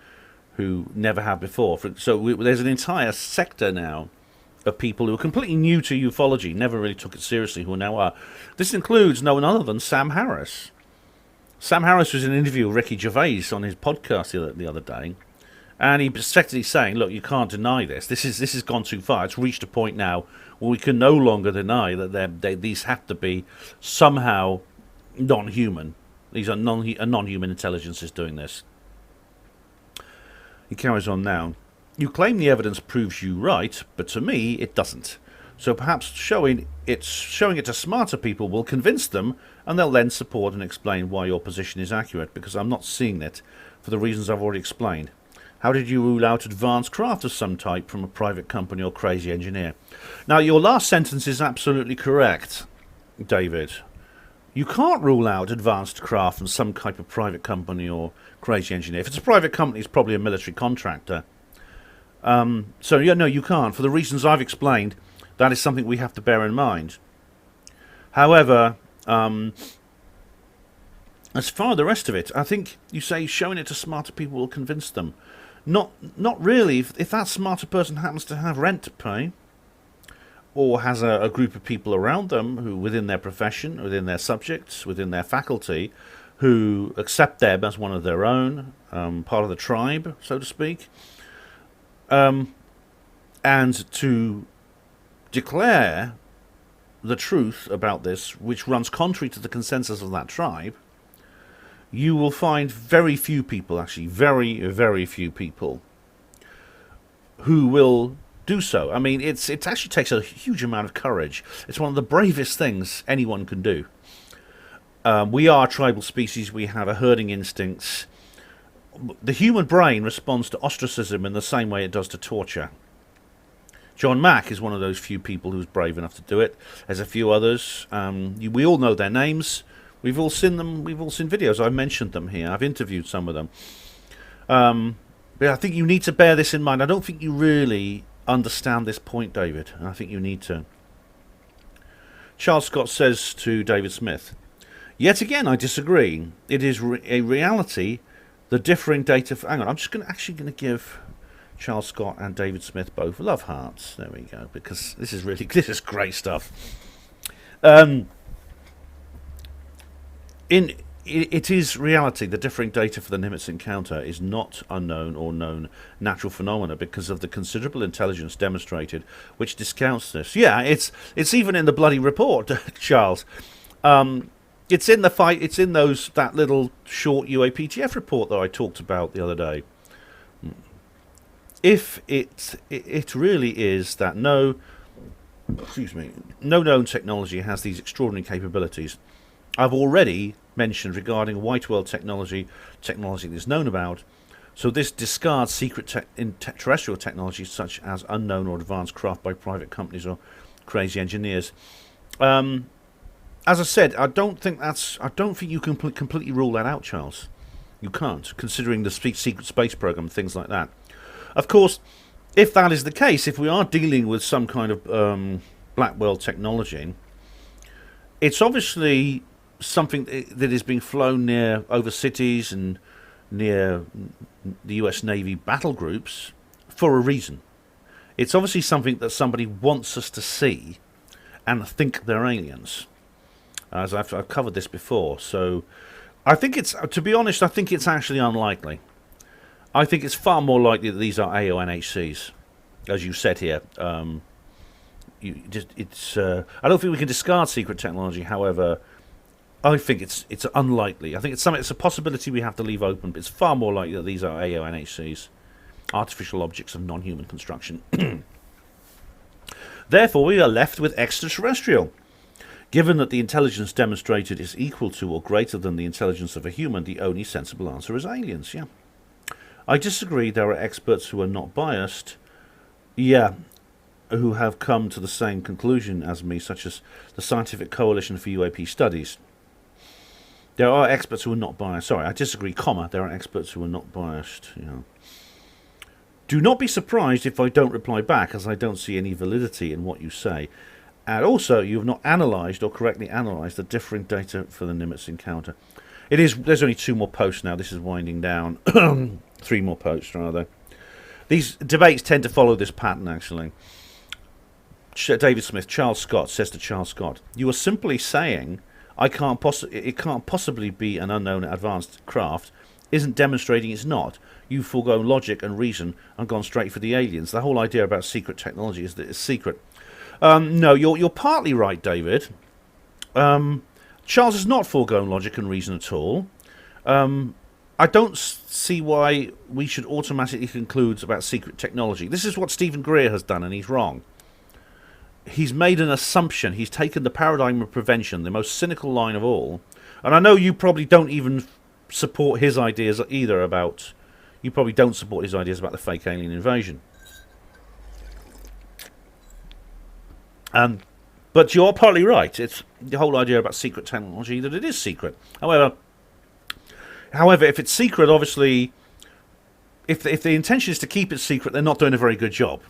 who never have before. There's an entire sector now of people who are completely new to ufology, never really took it seriously, who now are. This includes no one other than Sam Harris. Sam Harris was in an interview with Ricky Gervais on his podcast the other day, and he was effectively saying, look, you can't deny this. This has gone too far. It's reached a point now where we can no longer deny that these have to be somehow non-human. These are non-human intelligences doing this. He carries on now. You claim the evidence proves you right, but to me it doesn't. So perhaps showing it to smarter people will convince them, and they'll then support and explain why your position is accurate, because I'm not seeing it for the reasons I've already explained. How did you rule out advanced craft of some type from a private company or crazy engineer? Now, your last sentence is absolutely correct, David. You can't rule out advanced craft from some type of private company or crazy engineer. If it's a private company, it's probably a military contractor. So, yeah, no, you can't. For the reasons I've explained, that is something we have to bear in mind. However, as far as the rest of it, I think you say showing it to smarter people will convince them. Not really. If that smarter person happens to have rent to pay, or has a group of people around them who, within their profession, within their subjects, within their faculty, who accept them as one of their own, part of the tribe, so to speak, and to declare the truth about this, which runs contrary to the consensus of that tribe, you will find very few people, actually very, very few people, who will do so. I mean, it actually takes a huge amount of courage. It's one of the bravest things anyone can do. We are a tribal species. We have a herding instincts. The human brain responds to ostracism in the same way it does to torture. John Mack is one of those few people who's brave enough to do it. There's a few others. We all know their names. We've all seen them. We've all seen videos. I've mentioned them here. I've interviewed some of them. But I think you need to bear this in mind. I don't think you really understand this point, David. And I think you need to. Charles Scott says to David Smith, yet again, I disagree. It is a reality. The differing data. Hang on. I'm just actually going to give Charles Scott and David Smith both love hearts. There we go. Because this is great stuff. It is reality. The differing data for the Nimitz encounter is not unknown or known natural phenomena because of the considerable intelligence demonstrated, which discounts this. Yeah, it's even in the bloody report, Charles. It's in the fight. It's in that little short UAPTF report that I talked about the other day. If it really is that no known technology has these extraordinary capabilities. I've already mentioned regarding white world technology that is known about. So this discards secret terrestrial technologies such as unknown or advanced craft by private companies or crazy engineers. As I said, I don't think you can completely rule that out, Charles. You can't, considering the secret space program and things like that. Of course, if that is the case, if we are dealing with some kind of black world technology, it's obviously something that is being flown over cities and near the US Navy battle groups for a reason. It's obviously something that somebody wants us to see and think they're aliens. As I've covered this before, so I think to be honest, I think it's actually unlikely. I think it's far more likely that these are AONHCs, as you said here. I don't think we can discard secret technology. However, I think it's unlikely. I think it's a possibility we have to leave open. But it's far more likely that these are AONHCs, artificial objects of non-human construction. Therefore, we are left with extraterrestrial. Given that the intelligence demonstrated is equal to or greater than the intelligence of a human, the only sensible answer is aliens. Yeah. I disagree. There are experts who are not biased. Yeah. Who have come to the same conclusion as me, such as the Scientific Coalition for UAP Studies. There are experts who are not biased. Sorry, I disagree, comma. There are experts who are not biased. Do not be surprised if I don't reply back, as I don't see any validity in what you say. And also, you have not analysed or correctly analysed the differing data for the Nimitz encounter. There's only 2 more posts now. This is winding down. 3 more posts, rather. These debates tend to follow this pattern, actually. David Smith, Charles Scott, says to Charles Scott, you are simply saying it can't possibly be an unknown advanced craft, isn't demonstrating it's not. You've foregone logic and reason and gone straight for the aliens. The whole idea about secret technology is that it's secret. No, you're partly right, David. Charles has not foregone logic and reason at all. I don't see why we should automatically conclude about secret technology. This is what Stephen Greer has done, and he's wrong. He's made an assumption. He's taken the paradigm of prevention, the most cynical line of all. And I know you probably don't even support his ideas either about... You probably don't support his ideas about the fake alien invasion. But you're partly right. It's the whole idea about secret technology that it is secret. However, if it's secret, obviously, if the intention is to keep it secret, they're not doing a very good job.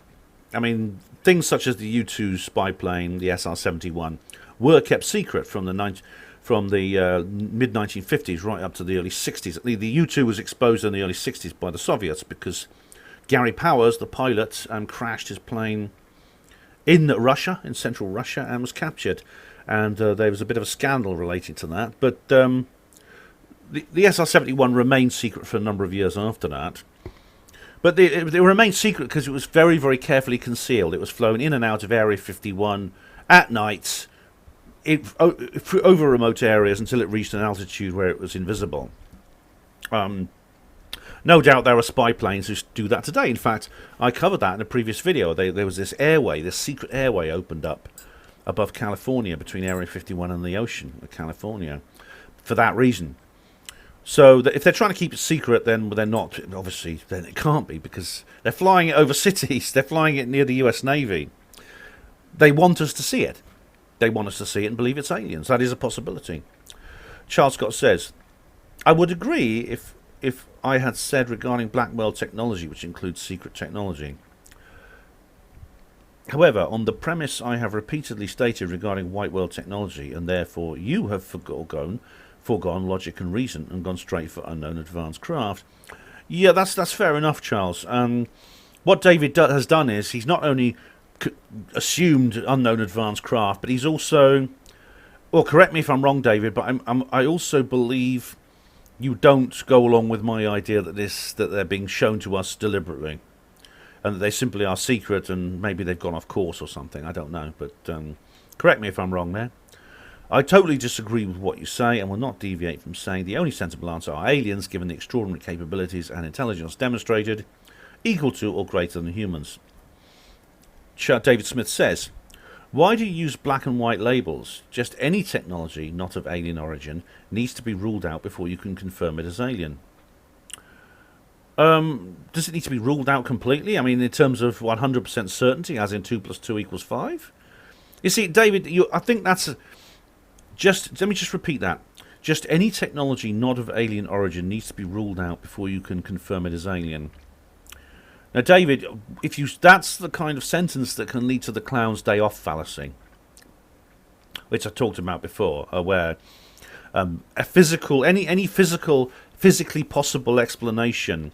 I mean, things such as the U-2 spy plane, the SR-71, were kept secret from the mid-1950s right up to the early 60s. The U-2 was exposed in the early 60s by the Soviets because Gary Powers, the pilot, crashed his plane in Russia, in central Russia, and was captured. And there was a bit of a scandal relating to that. But the SR-71 remained secret for a number of years after that. But it remained secret because it was very, very carefully concealed. It was flown in and out of Area 51 at night, over remote areas until it reached an altitude where it was invisible. No doubt there are spy planes who do that today. In fact, I covered that in a previous video. There was this airway, this secret airway opened up above California between Area 51 and the ocean of California for that reason. So if they're trying to keep it secret, then they're not, obviously, then it can't be, because they're flying it over cities, they're flying it near the US Navy. They want us to see it. They want us to see it and believe it's aliens. That is a possibility. Charles Scott says, I would agree if I had said regarding black world technology, which includes secret technology. However, on the premise I have repeatedly stated regarding white world technology, and therefore you have foregone logic and reason and gone straight for unknown advanced craft. Yeah, that's fair enough, Charles. What David has done is he's not only assumed unknown advanced craft, but he's also, well, correct me if I'm wrong, David, but I also believe you don't go along with my idea that they're being shown to us deliberately, and that they simply are secret, and maybe they've gone off course or something. I don't know, but correct me if I'm wrong there. I totally disagree with what you say and will not deviate from saying the only sensible answer are aliens, given the extraordinary capabilities and intelligence demonstrated, equal to or greater than humans. David Smith says, why do you use black and white labels? Just any technology not of alien origin needs to be ruled out before you can confirm it as alien. Does it need to be ruled out completely? I mean, in terms of 100% certainty, as in 2 + 2 = 5? You see, David, I think that's... let me just repeat that. Just any technology not of alien origin needs to be ruled out before you can confirm it as alien. Now, David, that's the kind of sentence that can lead to the clown's day off fallacy, which I talked about before, where any physically possible explanation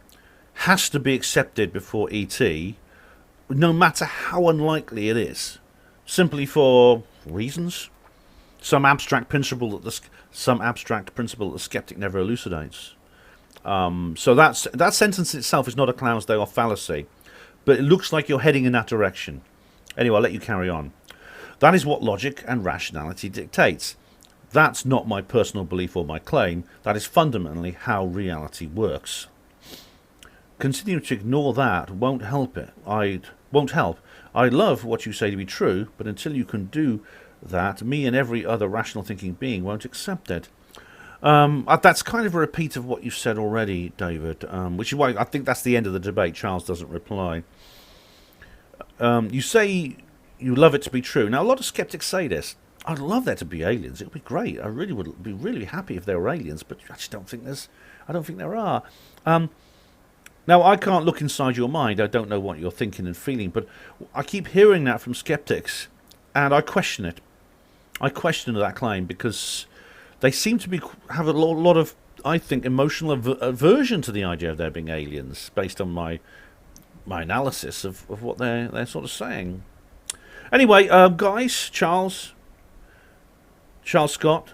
has to be accepted before ET, no matter how unlikely it is, simply for reasons. Some abstract principle that the skeptic never elucidates. So that sentence itself is not a clown's day off fallacy, but it looks like you're heading in that direction. Anyway, I'll let you carry on. That is what logic and rationality dictates. That's not my personal belief or my claim. That is fundamentally how reality works. Continuing to ignore that won't help. I love what you say to be true, but until you can do that, me and every other rational thinking being won't accept it. That's kind of a repeat of what you said already, David, which is why I think that's the end of the debate. Charles doesn't reply. You say you love it to be true. Now, a lot of skeptics say this. I'd love there to be aliens. It would be great. I really would be really happy if there were aliens, but I just don't think there's. I don't think there are. Now, I can't look inside your mind. I don't know what you're thinking and feeling, but I keep hearing that from skeptics, and I question it. I question that claim because they seem to have a lot of, I think, emotional aversion to the idea of there being aliens, based on my analysis of what they're sort of saying. Anyway, guys, Charles Scott,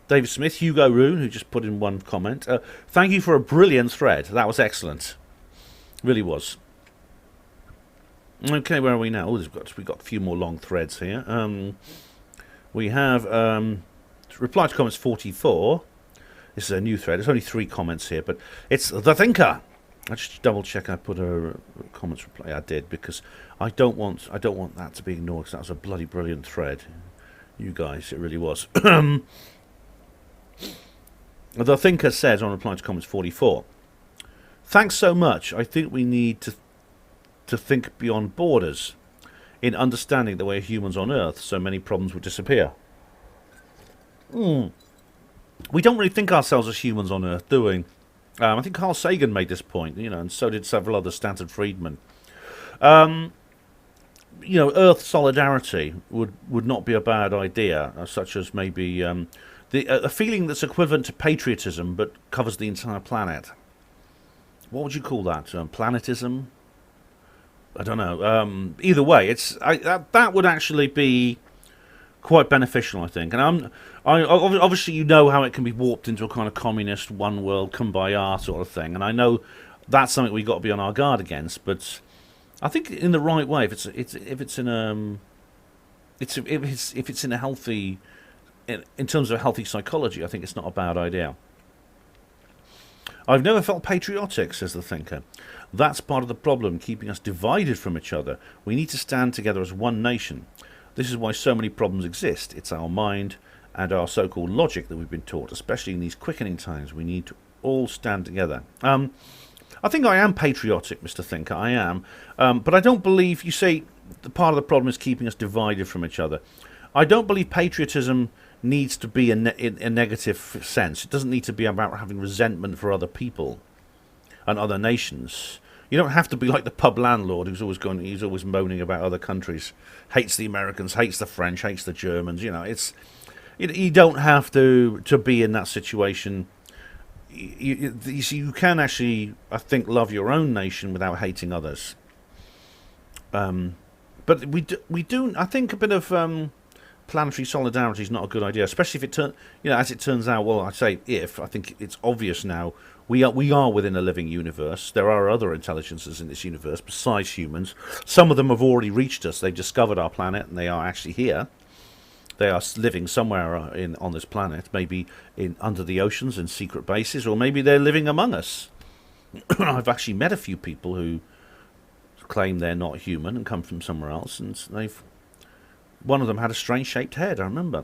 David Smith, Hugo Roon, who just put in one comment. Thank you for a brilliant thread. That was excellent. Really was. Okay, where are we now? Oh, we've got a few more long threads here. We have reply to comments 44. This is a new thread. There's only 3 comments here, but it's The Thinker. I just double check I put a comments reply. I did, because I don't want that to be ignored, because that was a bloody brilliant thread. You guys, it really was. The Thinker says on reply to comments 44, thanks so much. I think we need to think beyond borders in understanding the way humans on Earth, so many problems would disappear. We don't really think ourselves as humans on Earth, do we? I think Carl Sagan made this point, and so did several other Stanford Friedman. Earth solidarity would not be a bad idea, such as maybe a feeling that's equivalent to patriotism but covers the entire planet. What would you call that? Planetism? I don't know. Either way, that would actually be quite beneficial, I think. And obviously, how it can be warped into a kind of communist, one world, kumbaya sort of thing. And I know that's something we've got to be on our guard against. But I think in the right way, if it's in a healthy, in terms of healthy psychology, I think it's not a bad idea. I've never felt patriotic, says the Thinker. That's part of the problem, keeping us divided from each other. We need to stand together as one nation. This is why so many problems exist. It's our mind and our so-called logic that we've been taught, especially in these quickening times. We need to all stand together. I think I am patriotic, Mr. Thinker, I am. But I don't believe, you say, the part of the problem is keeping us divided from each other. I don't believe patriotism needs to be in a negative sense. It doesn't need to be about having resentment for other people and other nations. You don't have to be like the pub landlord who's always moaning about other countries, hates the Americans, hates the French, hates the Germans. You don't have to be in that situation. You can actually, I think, love your own nation without hating others. But we do. I think a bit of planetary solidarity is not a good idea, especially if as it turns out. Well, I say if. I think it's obvious now. We are within a living universe. There are other intelligences in this universe besides humans. Some of them have already reached us. They've discovered our planet, and they are actually here. They are living somewhere on this planet, maybe under the oceans in secret bases, or maybe they're living among us. I've actually met a few people who claim they're not human and come from somewhere else, and one of them had a strange shaped head, I remember.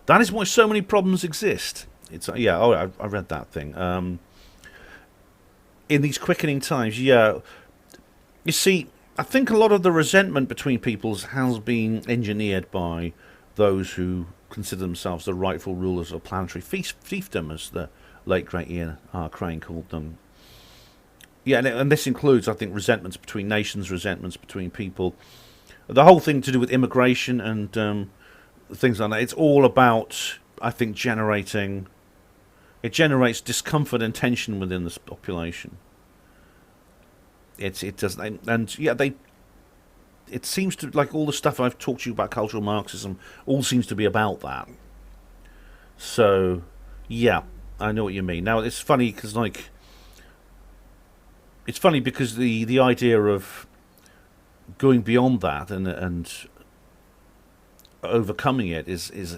That is why so many problems exist. I read that thing. In these quickening times, you see, I think a lot of the resentment between peoples has been engineered by those who consider themselves the rightful rulers of planetary fiefdom, as the late great Ian R. Crane called them. Yeah, and this includes, I think, resentments between nations, resentments between people. The whole thing to do with immigration and things like that. It's all about, I think, It generates discomfort and tension within the population. It does, and yeah, it seems to, like all the stuff I've talked to you about cultural Marxism, all seems to be about that. So, yeah, I know what you mean. Now it's funny because the idea of going beyond that and overcoming it is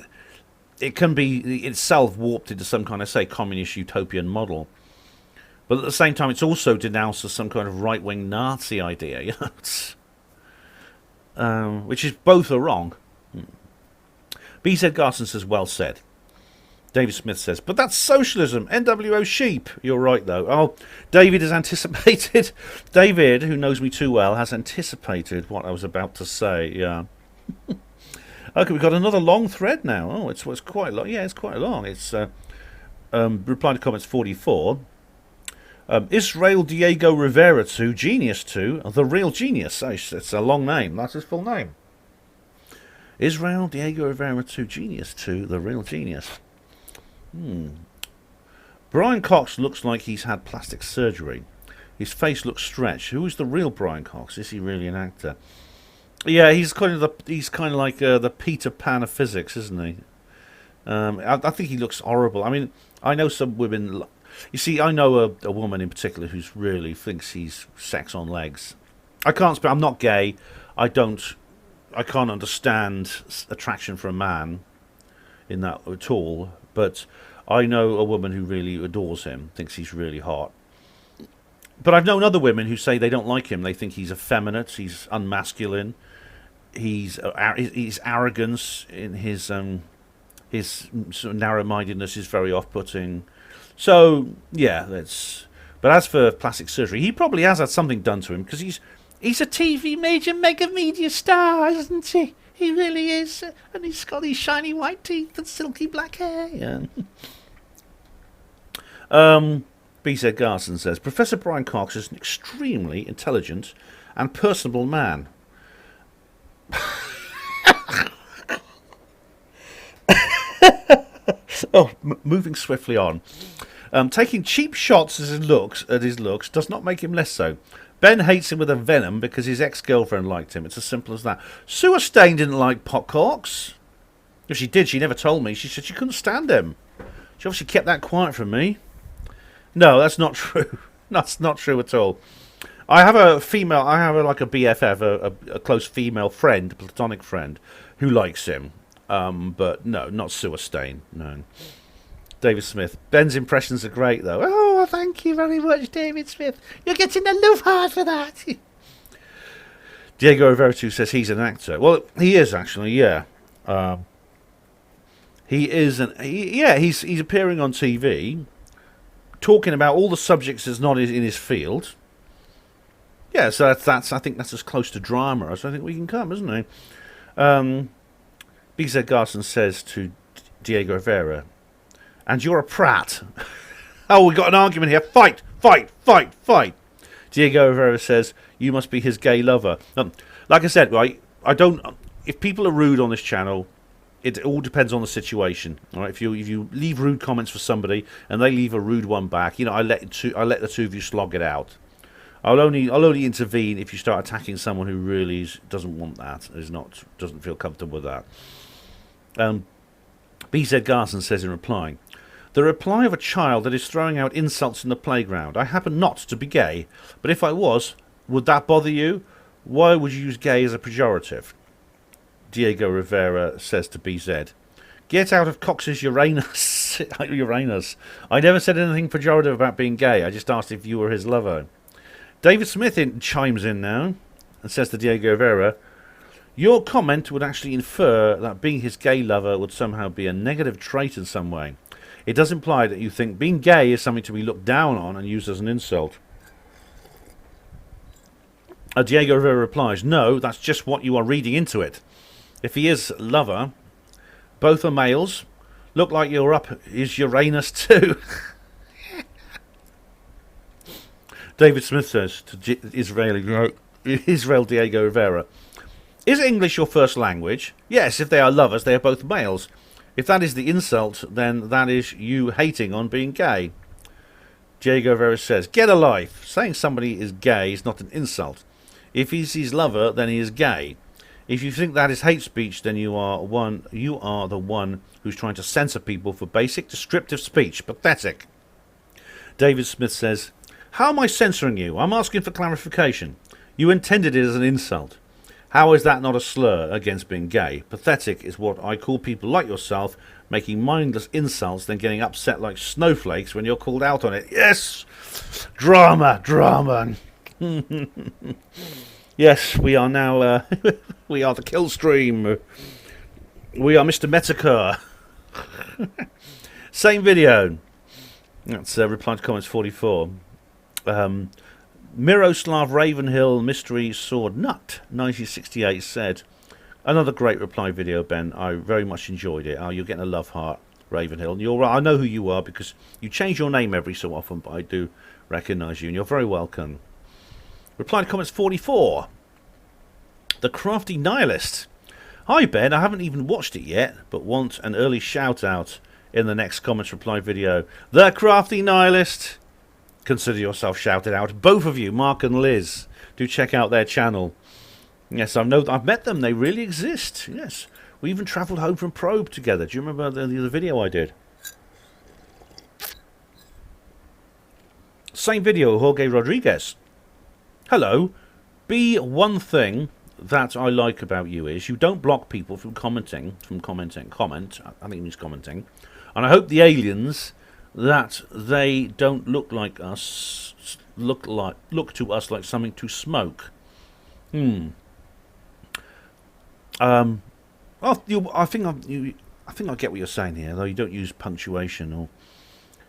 it can be itself warped into some kind of, say, communist utopian model. But at the same time, it's also denounced as some kind of right-wing Nazi idea, which is both are wrong. B.Z. Garson says, well said. David Smith says, but that's socialism, NWO sheep. You're right, though. Oh, David has anticipated. David, who knows me too well, has anticipated what I was about to say, yeah. Okay, we've got another long thread now. Oh, it's quite long. Yeah, it's quite long. It's reply to comments 44. Israel Diego Rivera 2, Genius 2, The Real Genius. Oh, it's a long name. That's his full name. Israel Diego Rivera 2, Genius 2, The Real Genius. Brian Cox looks like he's had plastic surgery. His face looks stretched. Who is the real Brian Cox? Is he really an actor? Yeah, he's kind of like the Peter Pan of physics, isn't he? I think he looks horrible. I mean, I know some women. You see, I know a woman in particular who's really thinks he's sex on legs. I'm not gay. I can't understand attraction for a man in that at all. But I know a woman who really adores him, thinks he's really hot. But I've known other women who say they don't like him. They think he's effeminate, he's unmasculine, his arrogance in his sort of narrow-mindedness is very off-putting. So yeah, But as for plastic surgery, he probably has had something done to him because he's a TV major mega media star, isn't he? He really is, and he's got these shiny white teeth and silky black hair. Yeah. B.Z. Garson says, Professor Brian Cox is an extremely intelligent and personable man. Moving swiftly on. Taking cheap shots at his looks does not make him less so. Ben hates him with a venom because his ex-girlfriend liked him. It's as simple as that. Sue Stain didn't like Cox. If she did, she never told me. She said she couldn't stand him. She obviously kept that quiet from me. No, that's not true. That's not true at all. I have a BFF, a close female friend, a platonic friend, who likes him. But no, not Sue Stain. No. David Smith. Ben's impressions are great, though. Oh, thank you very much, David Smith. You're getting the love heart for that. Diego Rivera says he's an actor. Well, he is actually. Yeah. He is he's appearing on TV, talking about all the subjects that's not in his field. Yeah, so that's I think that's as close to drama as I think we can come, isn't it? B.Z. Garson says to Diego Rivera, and you're a prat. Oh, we got an argument here. Fight, fight, fight, fight. Diego Rivera says, you must be his gay lover. Like I said, right, I don't. If people are rude on this channel, it all depends on the situation. All right, if you leave rude comments for somebody and they leave a rude one back, I let the two of you slog it out. I'll only intervene if you start attacking someone who really doesn't want that, doesn't feel comfortable with that. B.Z. Garson says in reply, the reply of a child that is throwing out insults in the playground. I happen not to be gay, but if I was, would that bother you? Why would you use gay as a pejorative? Diego Rivera says to BZ, get out of Cox's Uranus. Uranus. I never said anything pejorative about being gay. I just asked if you were his lover. David Smith chimes in now and says to Diego Rivera, your comment would actually infer that being his gay lover would somehow be a negative trait in some way. It does imply that you think being gay is something to be looked down on and used as an insult. Diego Rivera replies, no, that's just what you are reading into it. If he is lover, both are males. Look like you're up is Uranus too. David Smith says to Israel Diego Rivera, is English your first language? Yes, if they are lovers, they are both males. If that is the insult, then that is you hating on being gay. Diego Rivera says, get a life. Saying somebody is gay is not an insult. If he's his lover, then he is gay. If you think that is hate speech, then you are the one who's trying to censor people for basic descriptive speech. Pathetic. David Smith says, how am I censoring you? I'm asking for clarification. You intended it as an insult. How is that not a slur against being gay? Pathetic is what I call people like yourself making mindless insults, then getting upset like snowflakes when you're called out on it. Yes! Drama, drama. Yes, we are now, we are the kill stream. We are Mr. Metacar. Same video. That's reply to comments 44. Miroslav Ravenhill Mystery Sword Nut 1968 said, Another great reply video, Ben. I very much enjoyed it. You're getting a love heart, Ravenhill. And you're right. I know who you are because you change your name every so often, but I do recognise you, and you're very welcome. Reply to comments 44. The Crafty Nihilist. Hi, Ben. I haven't even watched it yet, but want an early shout-out in the next comments reply video. The Crafty Nihilist. Consider yourself shouted out. Both of you, Mark and Liz. Do check out their channel. Yes, I've met them. They really exist. Yes. We even travelled home from Probe together. Do you remember the video I did? Same video, Jorge Rodriguez. Hello. One thing that I like about you is you don't block people from commenting. Comment. I think it means commenting. And I hope the aliens that they don't look like us, look to us like something to smoke. I think I get what you're saying here, though you don't use punctuation or.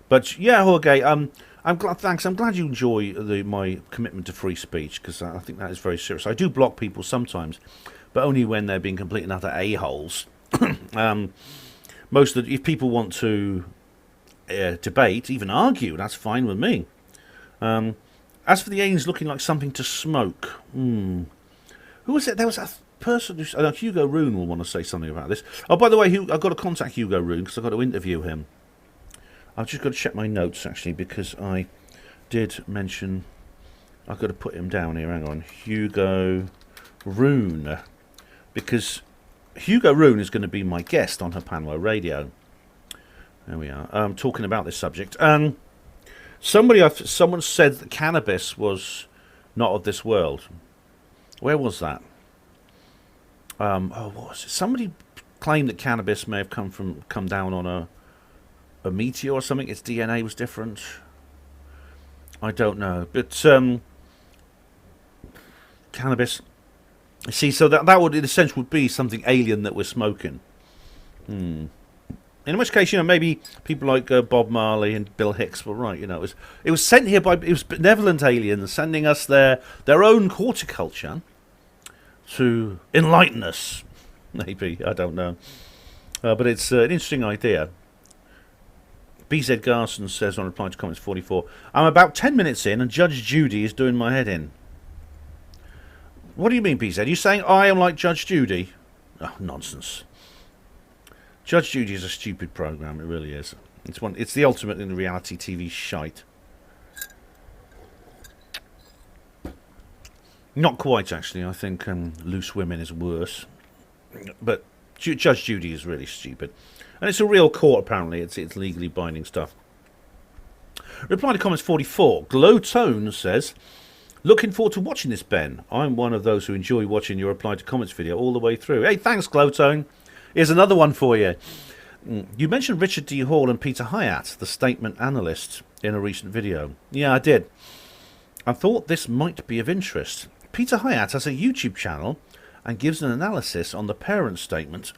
But yeah, Jorge, I'm glad. Thanks. I'm glad you enjoy my commitment to free speech because I think that is very serious. I do block people sometimes, but only when they're being complete and utter a-holes. If people want to debate, even argue, that's fine with me. As for the aliens looking like something to smoke, who was it? There was a person who Hugo Rune will want to say something about this. Oh, by the way, I've got to contact Hugo Rune because I've got to interview him. I've just got to check my notes actually because I did mention I've got to put him down here. Hang on, Hugo Rune, because Hugo Rune is going to be my guest on HPANWO Radio. There we are. Talking about this subject. Someone said that cannabis was not of this world. Where was that? What was it? Somebody claimed that cannabis may have come down on a meteor or something. Its DNA was different. I don't know, but cannabis. See, so that would in a sense would be something alien that we're smoking. In which case, maybe people like Bob Marley and Bill Hicks were right. It was sent here by benevolent aliens sending us their own horticulture to enlighten us. Maybe, I don't know, but it's an interesting idea. BZ Garson says on reply to comments 44, I'm about 10 minutes in and Judge Judy is doing my head in. What do you mean, BZ? Are you saying I am like Judge Judy? Oh, nonsense. Judge Judy is a stupid program, it really is. It's the ultimate in reality TV shite. Not quite, actually. I think Loose Women is worse. But Judge Judy is really stupid. And it's a real court, apparently. It's legally binding stuff. Reply to comments 44. Glow Tone says, looking forward to watching this, Ben. I'm one of those who enjoy watching your reply to comments video all the way through. Hey, thanks, Glow Tone. Here's another one for you. You mentioned Richard D. Hall and Peter Hyatt, the statement analyst, in a recent video. Yeah, I did. I thought this might be of interest. Peter Hyatt has a YouTube channel and gives an analysis on the parent statement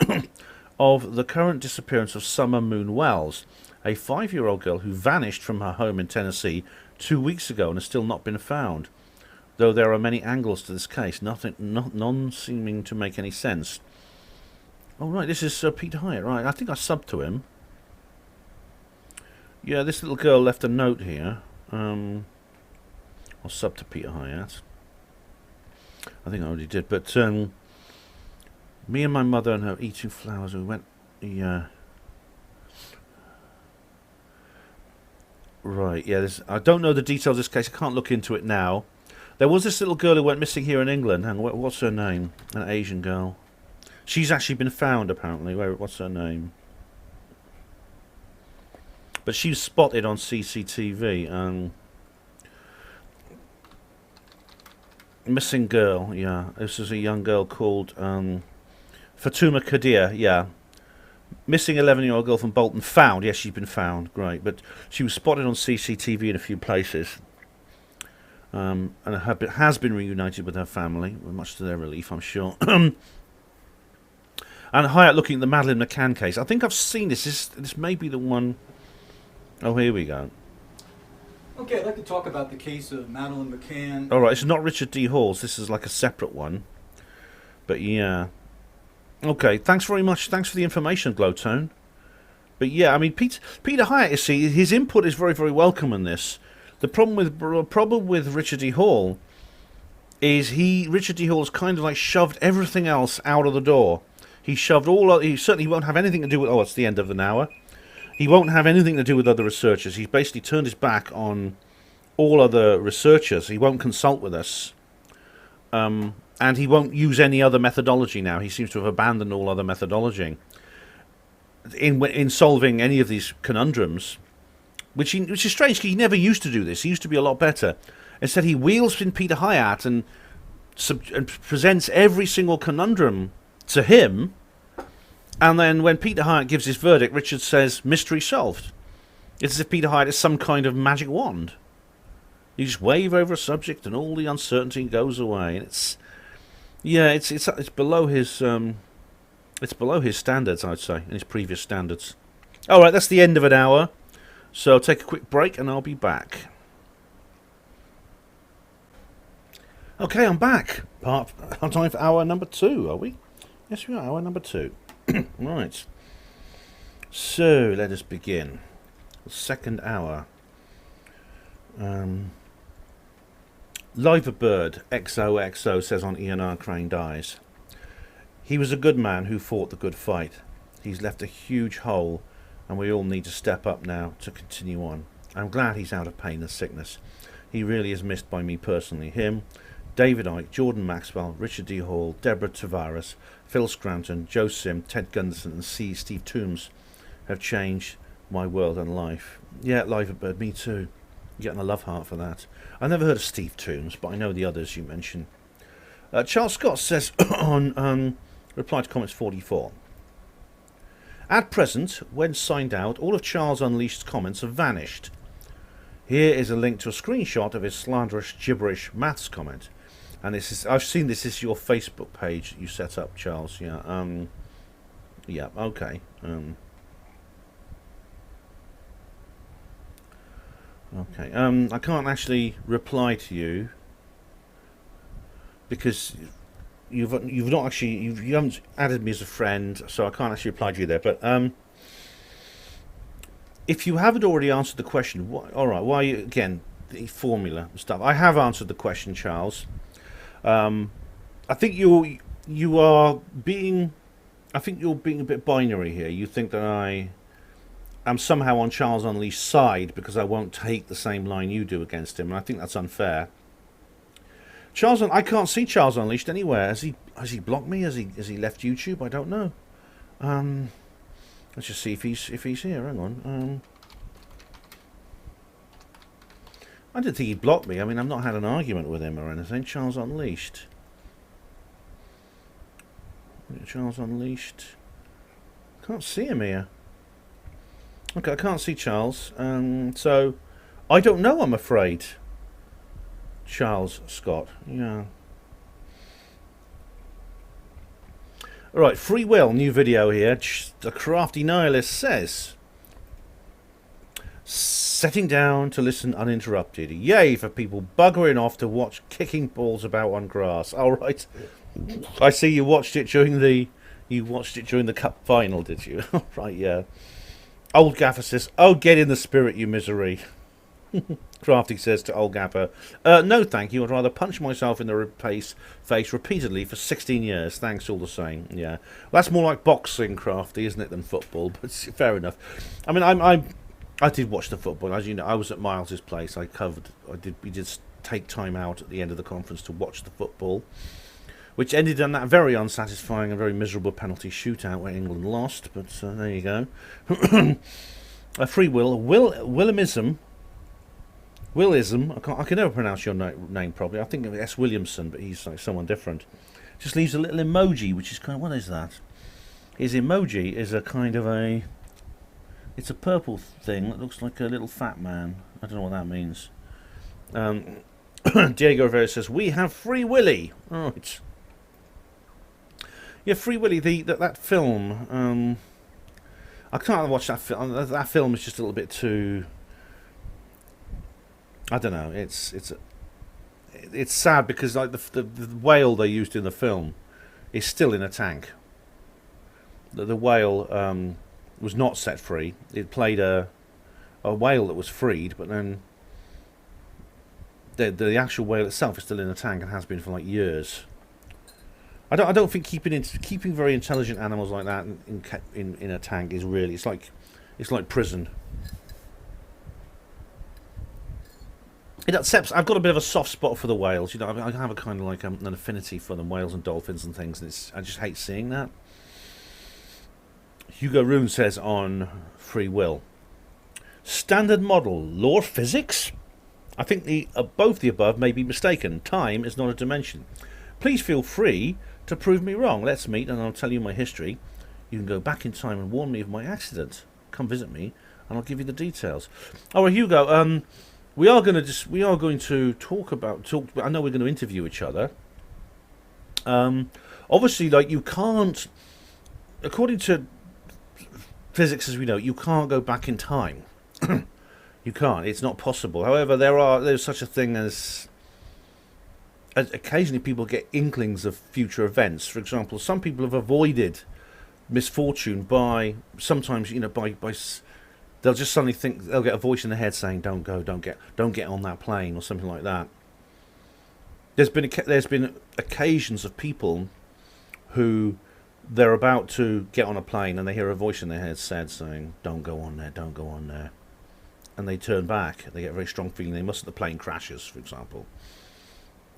of the current disappearance of Summer Moon Wells, a 5-year-old girl who vanished from her home in Tennessee 2 weeks ago and has still not been found. Though there are many angles to this case, none seeming to make any sense. Oh, right, this is Peter Hyatt, right. I think I subbed to him. Yeah, this little girl left a note here. I'll sub to Peter Hyatt. I think I already did, but me and my mother and her eating flowers, we went, right, yeah, I don't know the details of this case, I can't look into it now. There was this little girl who went missing here in England, and what's her name? An Asian girl. She's actually been found, apparently. What's her name? But she was spotted on CCTV. Missing girl, yeah. This is a young girl called Fatuma Kadir, yeah. Missing 11-year-old girl from Bolton. Found, yes, she's been found. Great. But she was spotted on CCTV in a few places. And has been reunited with her family, much to their relief, I'm sure. And Hyatt looking at the Madeleine McCann case. I think I've seen this. This may be the one. Oh, here we go. Okay, I'd like to talk about the case of Madeleine McCann. All right, it's not Richard D. Hall's. This is like a separate one. But yeah. Okay, thanks very much. Thanks for the information, Glowtone. But yeah, I mean, Peter Hyatt, you see, his input is very, very welcome in this. The problem with Richard D. Hall is Richard D. Hall's kind of like shoved everything else out of the door. He certainly won't have anything to do with. Oh, it's the end of an hour. He won't have anything to do with other researchers. He's basically turned his back on all other researchers. He won't consult with us. And he won't use any other methodology now. He seems to have abandoned all other methodology in solving any of these conundrums, which is strange because he never used to do this. He used to be a lot better. Instead, he wheels in Peter Hyatt and presents every single conundrum to him. And then when Peter Hyatt gives his verdict, Richard says, mystery solved. It's as if Peter Hyatt is some kind of magic wand. You just wave over a subject and all the uncertainty goes away. And it's below his standards, I'd say, and his previous standards. All right, that's the end of an hour. So I'll take a quick break and I'll be back. Okay, I'm back. Time for hour number 2, are we? Yes, we are. Hour number 2. Right. So let us begin. The second hour. Live a bird, XOXO, says on ENR Crane Dies. He was a good man who fought the good fight. He's left a huge hole, and we all need to step up now to continue on. I'm glad he's out of pain and sickness. He really is missed by me personally. Him, David Icke, Jordan Maxwell, Richard D. Hall, Deborah Tavares, Phil Scranton, Joe Sim, Ted Gunderson, and Steve Toombs have changed my world and life. Yeah, Live a Bird, me too. Getting a love heart for that. I've never heard of Steve Toombs, but I know the others you mentioned. Charles Scott says on reply to comments 44. At present, when signed out, all of Charles Unleashed's comments have vanished. Here is a link to a screenshot of his slanderous gibberish maths comment. And this is, I've seen this is your Facebook page you set up, Charles. Yeah. Yeah. Okay. Okay. I can't actually reply to you because you haven't added me as a friend, so I can't actually reply to you there. But if you haven't already answered the question, all right. Why again the formula and stuff? I have answered the question, Charles. I think you're being a bit binary here. You think that I am somehow on Charles Unleashed's side because I won't take the same line you do against him, and I think that's unfair. I can't see Charles Unleashed anywhere. Has he blocked me? Has he left YouTube? I don't know. Let's just see if he's here. Hang on. I didn't think he blocked me. I mean, I've not had an argument with him or anything. Charles Unleashed. Charles Unleashed. Can't see him here. Okay, I can't see Charles. So I don't know, I'm afraid. Charles Scott. Yeah. Alright, Free Will, new video here. The Crafty Nihilist says, setting down to listen uninterrupted. Yay for people buggering off to watch kicking balls about on grass. Alright. I see you watched it during the cup final, did you? Right, yeah. Old Gaffer says, oh, get in the spirit, you misery. Crafty says to Old Gaffer, no thank you, I'd rather punch myself in the face repeatedly for 16 years. Thanks all the same. Yeah. Well, that's more like boxing, Crafty, isn't it, than football? But fair enough. I mean, I did watch the football. As you know, I was at Miles's place. We did take time out at the end of the conference to watch the football, which ended in that very unsatisfying and very miserable penalty shootout where England lost. But there you go. Free Will, Willism. I can never pronounce your name properly. I think of S. Williamson, but he's like someone different. Just leaves a little emoji, which is kind of, what is that? His emoji is a kind of it's a purple thing that looks like a little fat man. I don't know what that means. Diego Rivera says, we have Free Willy. Right. Yeah, Free Willy, that film. I can't watch that film. That film is just a little bit too. I don't know. It's sad because like the whale they used in the film is still in a tank. that the whale was not set free. It played a whale that was freed, but then the actual whale itself is still in a tank and has been for like years. I don't think keeping very intelligent animals like that in a tank is really, it's like prison. I've got a bit of a soft spot for the whales. You know, I have a kind of like an affinity for them, whales and dolphins and things. And I just hate seeing that. Hugo Rune says on free will, standard model, law of physics. I think both the above may be mistaken. Time is not a dimension. Please feel free to prove me wrong. Let's meet, and I'll tell you my history. You can go back in time and warn me of my accident. Come visit me, and I'll give you the details. Oh, well, Hugo. We are going to talk. I know we're going to interview each other. Obviously, like, you can't, according to physics as we know, you can't go back in time. You can't. It's not possible. However, there's such a thing as occasionally people get inklings of future events. For example, some people have avoided misfortune by sometimes, they'll just suddenly think, they'll get a voice in their head saying, "Don't go, don't get on that plane," or something like that. There's been occasions of people who they're about to get on a plane and they hear a voice in their head saying, "Don't go on there, don't go on there," and they turn back. They get a very strong feeling the plane crashes, for example.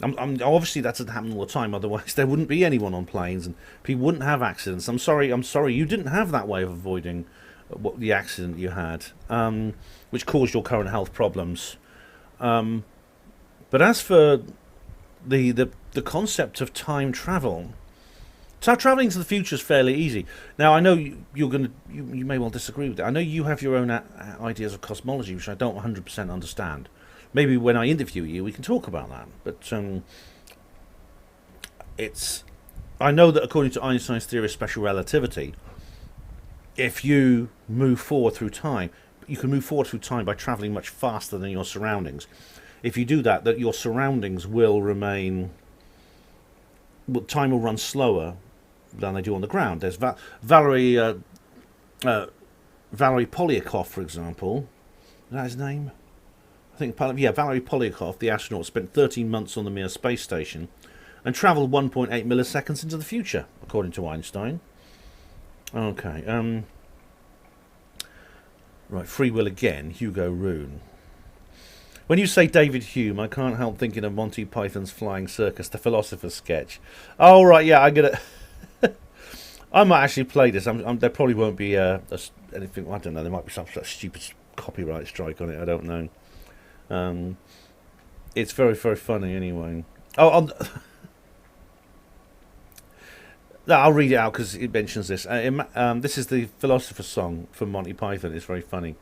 Obviously that doesn't happen all the time. Otherwise, there wouldn't be anyone on planes and people wouldn't have accidents. I'm sorry, you didn't have that way of avoiding what the accident you had, which caused your current health problems. But as for the concept of time travel, traveling to the future is fairly easy. Now, I know you may well disagree with it. I know you have your own ideas of cosmology, which I don't 100% understand. Maybe when I interview you, we can talk about that. But I know that according to Einstein's theory of special relativity, if you move forward through time, you can move forward through time by travelling much faster than your surroundings. If you do that your surroundings will remain, time will run slower than they do on the ground. There's Valery Polyakov, for example. Is that his name? I think, Valery Polyakov, the astronaut, spent 13 months on the Mir space station and travelled 1.8 milliseconds into the future, according to Einstein. Okay, right, free will again, Hugo Rune. When you say David Hume, I can't help thinking of Monty Python's Flying Circus, the Philosopher's sketch. Oh, right, yeah, I might actually play this. There probably won't be anything, I don't know, there might be some sort of stupid copyright strike on it, I don't know. It's very, very funny anyway. I'll read it out because it mentions this. This is the Philosopher's Song from Monty Python. It's very funny.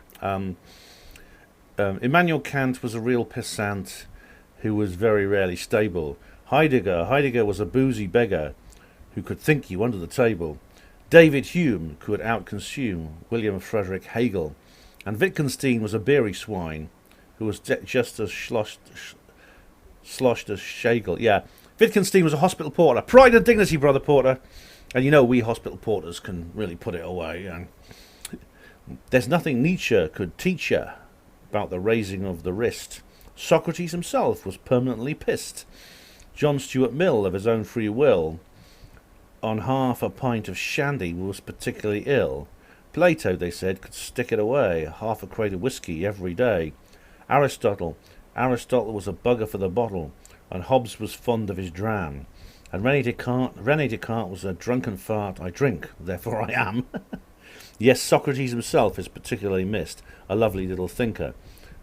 Immanuel Kant was a real pissant who was very rarely stable. Heidegger was a boozy beggar who could think you under the table. David Hume could outconsume William Frederick Hegel. And Wittgenstein was a beery swine who was just as sloshed as Schlegel. Yeah. Wittgenstein was a hospital porter. Pride and dignity, Brother Porter. And we hospital porters can really put it away. And there's nothing Nietzsche could teach you about the raising of the wrist. Socrates himself was permanently pissed. John Stuart Mill, of his own free will, on half a pint of shandy was particularly ill. Plato, they said, could stick it away, half a crate of whiskey every day. Aristotle was a bugger for the bottle, and Hobbes was fond of his dram. And René Descartes was a drunken fart. I drink, therefore I am. Yes, Socrates himself is particularly missed, a lovely little thinker,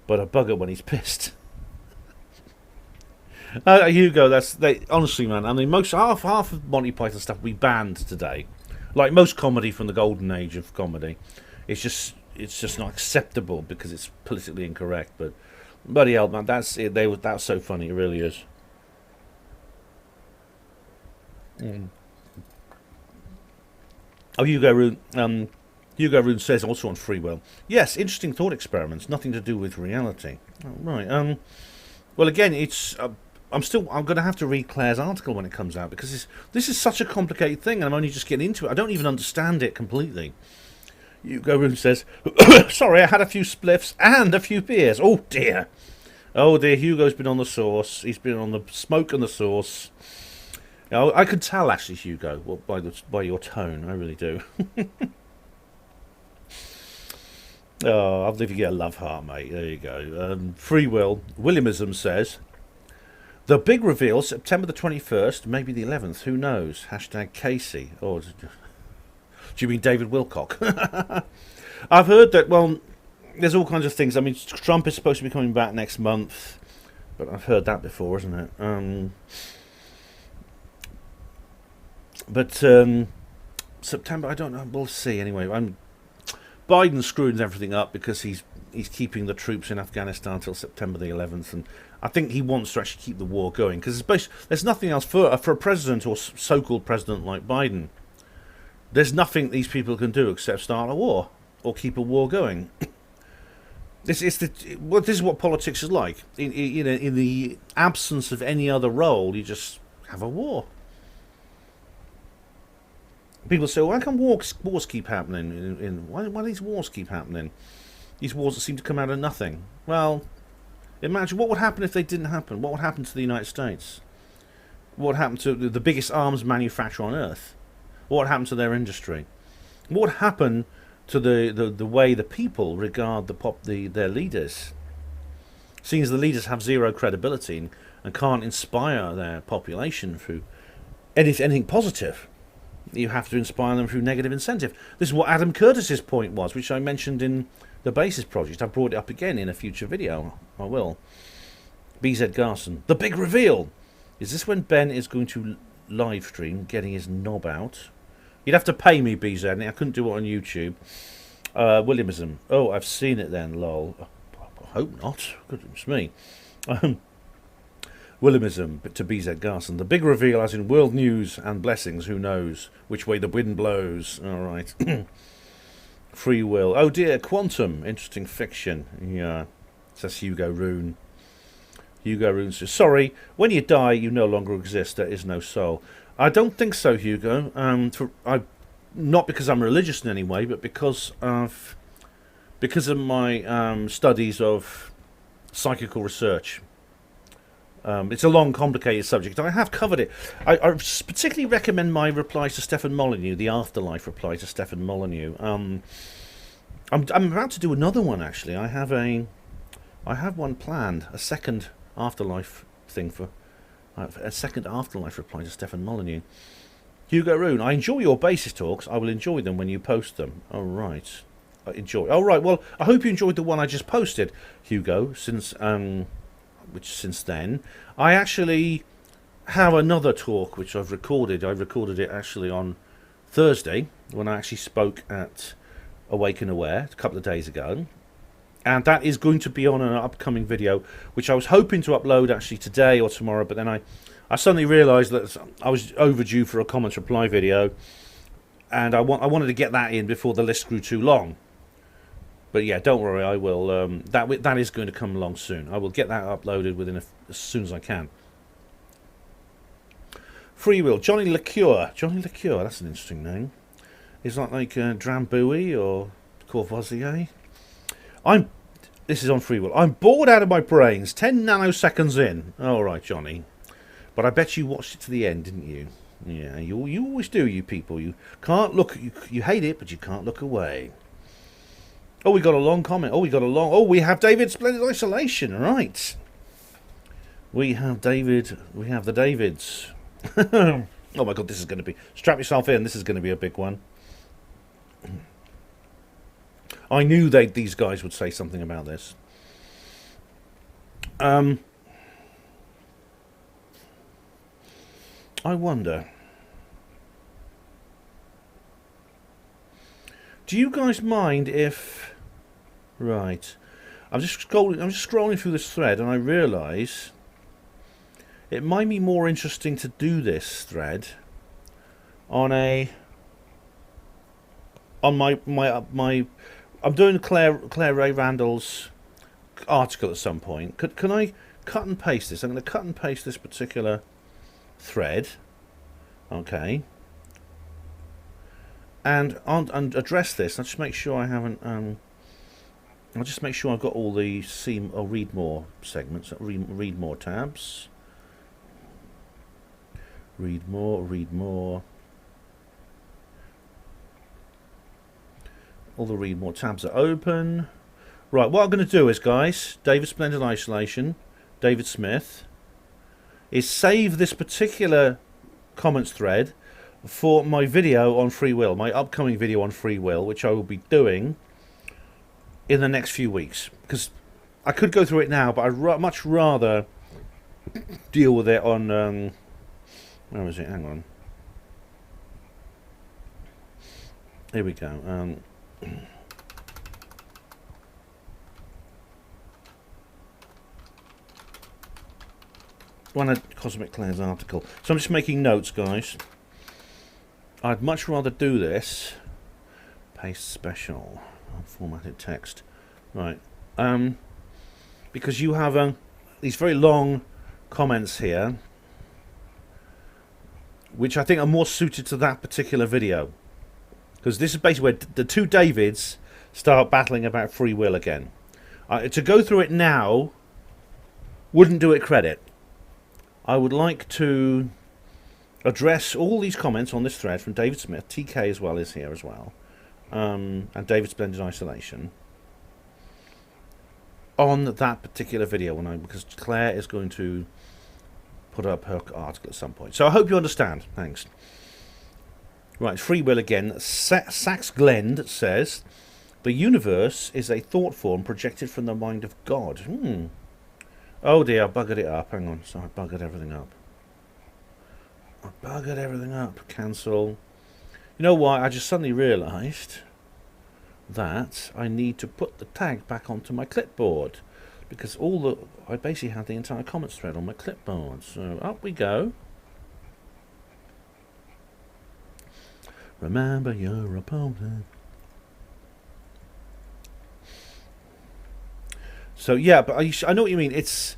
but a bugger when he's pissed. Hugo, honestly, man. I mean, half of Monty Python stuff we banned today, like most comedy from the golden age of comedy. It's just not acceptable because it's politically incorrect. But bloody hell, man, that's it. That's so funny. It really is. Oh, Hugo Rune says also on free will. Yes, interesting thought experiments, nothing to do with reality. Oh, right. Well, again, it's I'm going to have to read Claire's article when it comes out, because this is such a complicated thing, and I'm only just getting into it. I don't even understand it completely. Hugo Room says, sorry, I had a few spliffs and a few beers. Oh dear. Oh dear, Hugo's been on the sauce. He's been on the smoke and the sauce. Oh, I can tell, actually, Hugo, by your tone. I really do. Oh, I'll leave you get a love heart, mate. There you go. Free Will. Williamism says, the big reveal, September the 21st, maybe the 11th, who knows? Hashtag Casey. Or do you mean David Wilcock? I've heard that, well, there's all kinds of things. I mean, Trump is supposed to be coming back next month, but I've heard that before, isn't it? September, I don't know. We'll see anyway. Biden's screwing everything up because he's keeping the troops in Afghanistan until September the 11th, and I think he wants to actually keep the war going, because there's nothing else for a president or so-called president like Biden. There's nothing these people can do except start a war or keep a war going. This is what politics is like. In the absence of any other role, you just have a war. People say, well, why can wars keep happening? Why do these wars keep happening? These wars that seem to come out of nothing. Well, imagine what would happen if they didn't happen. What would happen to the United States? What would happen to the biggest arms manufacturer on Earth? What would happen to their industry? What would happen to the way the people regard their leaders? Seeing as the leaders have zero credibility and can't inspire their population through anything positive. You have to inspire them through negative incentive. This is what Adam Curtis's point was, which I mentioned in the Basis Project. I brought it up again in a future video. I will. BZ Garson. The big reveal. Is this when Ben is going to live stream getting his knob out? You'd have to pay me, BZ. I couldn't do it on YouTube. Williamism. Oh, I've seen it then, lol. I hope not. Goodness me. Williamism to BZ Garson. The big reveal, as in world news and blessings. Who knows which way the wind blows? All right. Free will. Oh dear, quantum. Interesting fiction. Yeah. Says Hugo Rune. Hugo Rune says, sorry, when you die, you no longer exist. There is no soul. I don't think so, Hugo. Not because I'm religious in any way, but because of my studies of psychical research. It's a long, complicated subject. I have covered it. I particularly recommend my replies to Stephen Molyneux, the Afterlife reply to Stephen Molyneux. I'm about to do another one, actually. I have one planned, a second Afterlife thing for a second Afterlife reply to Stephen Molyneux. Hugo Rune, I enjoy your Basis talks. I will enjoy them when you post them. All right. Enjoy. All right. Well, I hope you enjoyed the one I just posted, Hugo. Since then, I actually have another talk which I've recorded. I recorded it actually on Thursday when I actually spoke at Awake and Aware a couple of days ago. And that is going to be on an upcoming video, which I was hoping to upload actually today or tomorrow, but then I suddenly realised that I was overdue for a comments reply video, and I wanted to get that in before the list grew too long. But yeah, don't worry, I will. That is going to come along soon. I will get that uploaded as soon as I can. Free Will, Johnny Liqueur. Johnny Liqueur, that's an interesting name. Is that like Drambuie or Courvoisier? This is on Free Will. I'm bored out of my brains. 10 nanoseconds in. All right, Johnny. But I bet you watched it to the end, didn't you? Yeah, you always do, you people. You can't look. You hate it, but you can't look away. Oh, we got a long comment. Oh, we have David Splendid Isolation. Right. We have David. We have the Davids. Oh my God, this is going to be. Strap yourself in. This is going to be a big one. I knew these guys would say something about this. I wonder. Do you guys mind if? Right, I'm just scrolling through this thread, and I realise it might be more interesting to do this thread on my. I'm doing Claire Ray Randall's article at some point. Can cut and paste this. I'm going to cut and paste this particular thread. Okay. And address this. I'll just make sure I haven't. I'll just make sure I've got all the see or read more segments. Read more tabs. Read more. Read more. All the read more tabs are open. Right. What I'm going to do is, guys, David Splendid Isolation, David Smith, is save this particular comments thread for my video on free will, my upcoming video on free will, which I will be doing in the next few weeks. Because I could go through it now, but I'd much rather deal with it on... where is it? Hang on. Here we go. One of Cosmic Claire's article. So I'm just making notes, guys. I'd much rather do this. Paste special. Formatted text. Right. Because you have these very long comments here, which I think are more suited to that particular video. Because this is basically where the two Davids start battling about free will again. To go through it now wouldn't do it credit. I would like to address all these comments on this thread from David Smith, TK as well is here as well, and David Splendid Isolation on that particular video because Claire is going to put up her article at some point. So I hope you understand. Thanks. Right, free will again. Sax Glend says, the universe is a thought form projected from the mind of God. Oh dear, I buggered it up. Hang on, so I buggered everything up. Cancel. You know why? I just suddenly realised that I need to put the tag back onto my clipboard because I basically had the entire comments thread on my clipboard. So up we go. Remember your opponent. So yeah, but I know what you mean. It